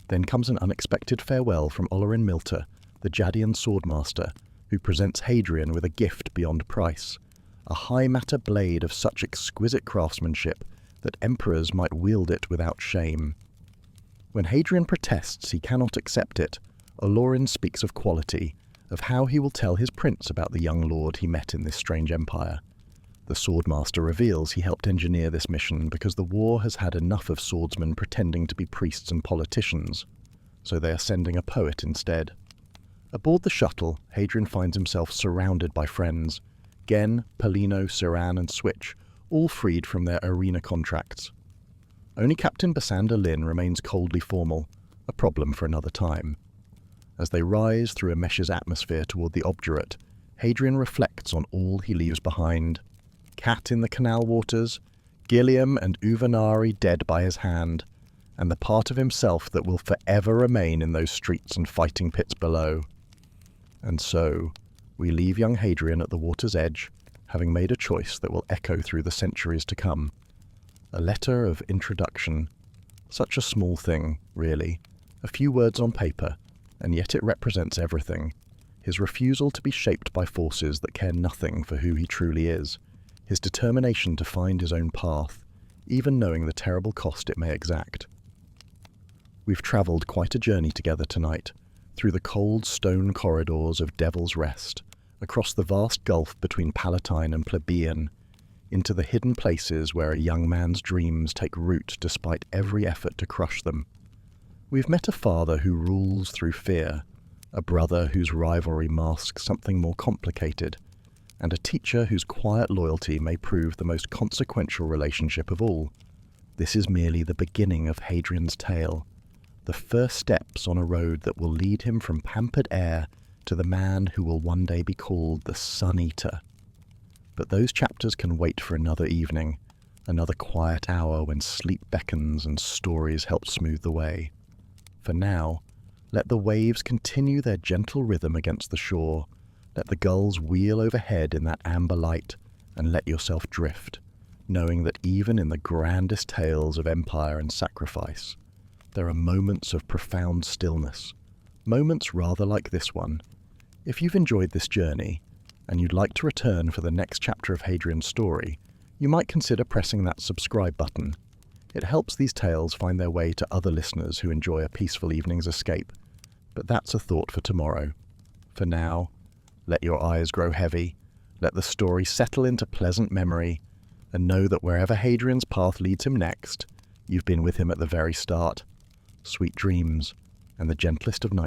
Then comes an unexpected farewell from Olerin Milter, the Jadian swordmaster, who presents Hadrian with a gift beyond price, a high matter blade of such exquisite craftsmanship that emperors might wield it without shame. When Hadrian protests he cannot accept it, Olerin speaks of quality, of how he will tell his prince about the young lord he met in this strange empire. The swordmaster reveals he helped engineer this mission because the war has had enough of swordsmen pretending to be priests and politicians, so they are sending a poet instead. Aboard the shuttle, Hadrian finds himself surrounded by friends, Gen, Polino, Siran and Switch, all freed from their arena contracts. Only Captain Basander Lin remains coldly formal, a problem for another time. As they rise through Emesh's atmosphere toward the obdurate, Hadrian reflects on all he leaves behind. Cat in the canal waters, Gilliam and Uvenari dead by his hand, and the part of himself that will forever remain in those streets and fighting pits below. And so, we leave young Hadrian at the water's edge, having made a choice that will echo through the centuries to come. A letter of introduction. Such a small thing, really. A few words on paper, and yet it represents everything. His refusal to be shaped by forces that care nothing for who he truly is. His determination to find his own path, even knowing the terrible cost it may exact. We've travelled quite a journey together tonight, through the cold stone corridors of Devil's Rest, across the vast gulf between Palatine and Plebeian, into the hidden places where a young man's dreams take root despite every effort to crush them. We've met a father who rules through fear, a brother whose rivalry masks something more complicated, and a teacher whose quiet loyalty may prove the most consequential relationship of all. This is merely the beginning of Hadrian's tale, the first steps on a road that will lead him from pampered heir to the man who will one day be called the Sun Eater. But those chapters can wait for another evening, another quiet hour when sleep beckons and stories help smooth the way. For now, let the waves continue their gentle rhythm against the shore, let the gulls wheel overhead in that amber light, and let yourself drift, knowing that even in the grandest tales of empire and sacrifice, there are moments of profound stillness, moments rather like this one. If you've enjoyed this journey, and you'd like to return for the next chapter of Hadrian's story, you might consider pressing that subscribe button. It helps these tales find their way to other listeners who enjoy a peaceful evening's escape. But that's a thought for tomorrow. For now, let your eyes grow heavy, Let the story settle into pleasant memory, and know that wherever Hadrian's path leads him next, you've been with him at the very start. Sweet dreams, and the gentlest of nights.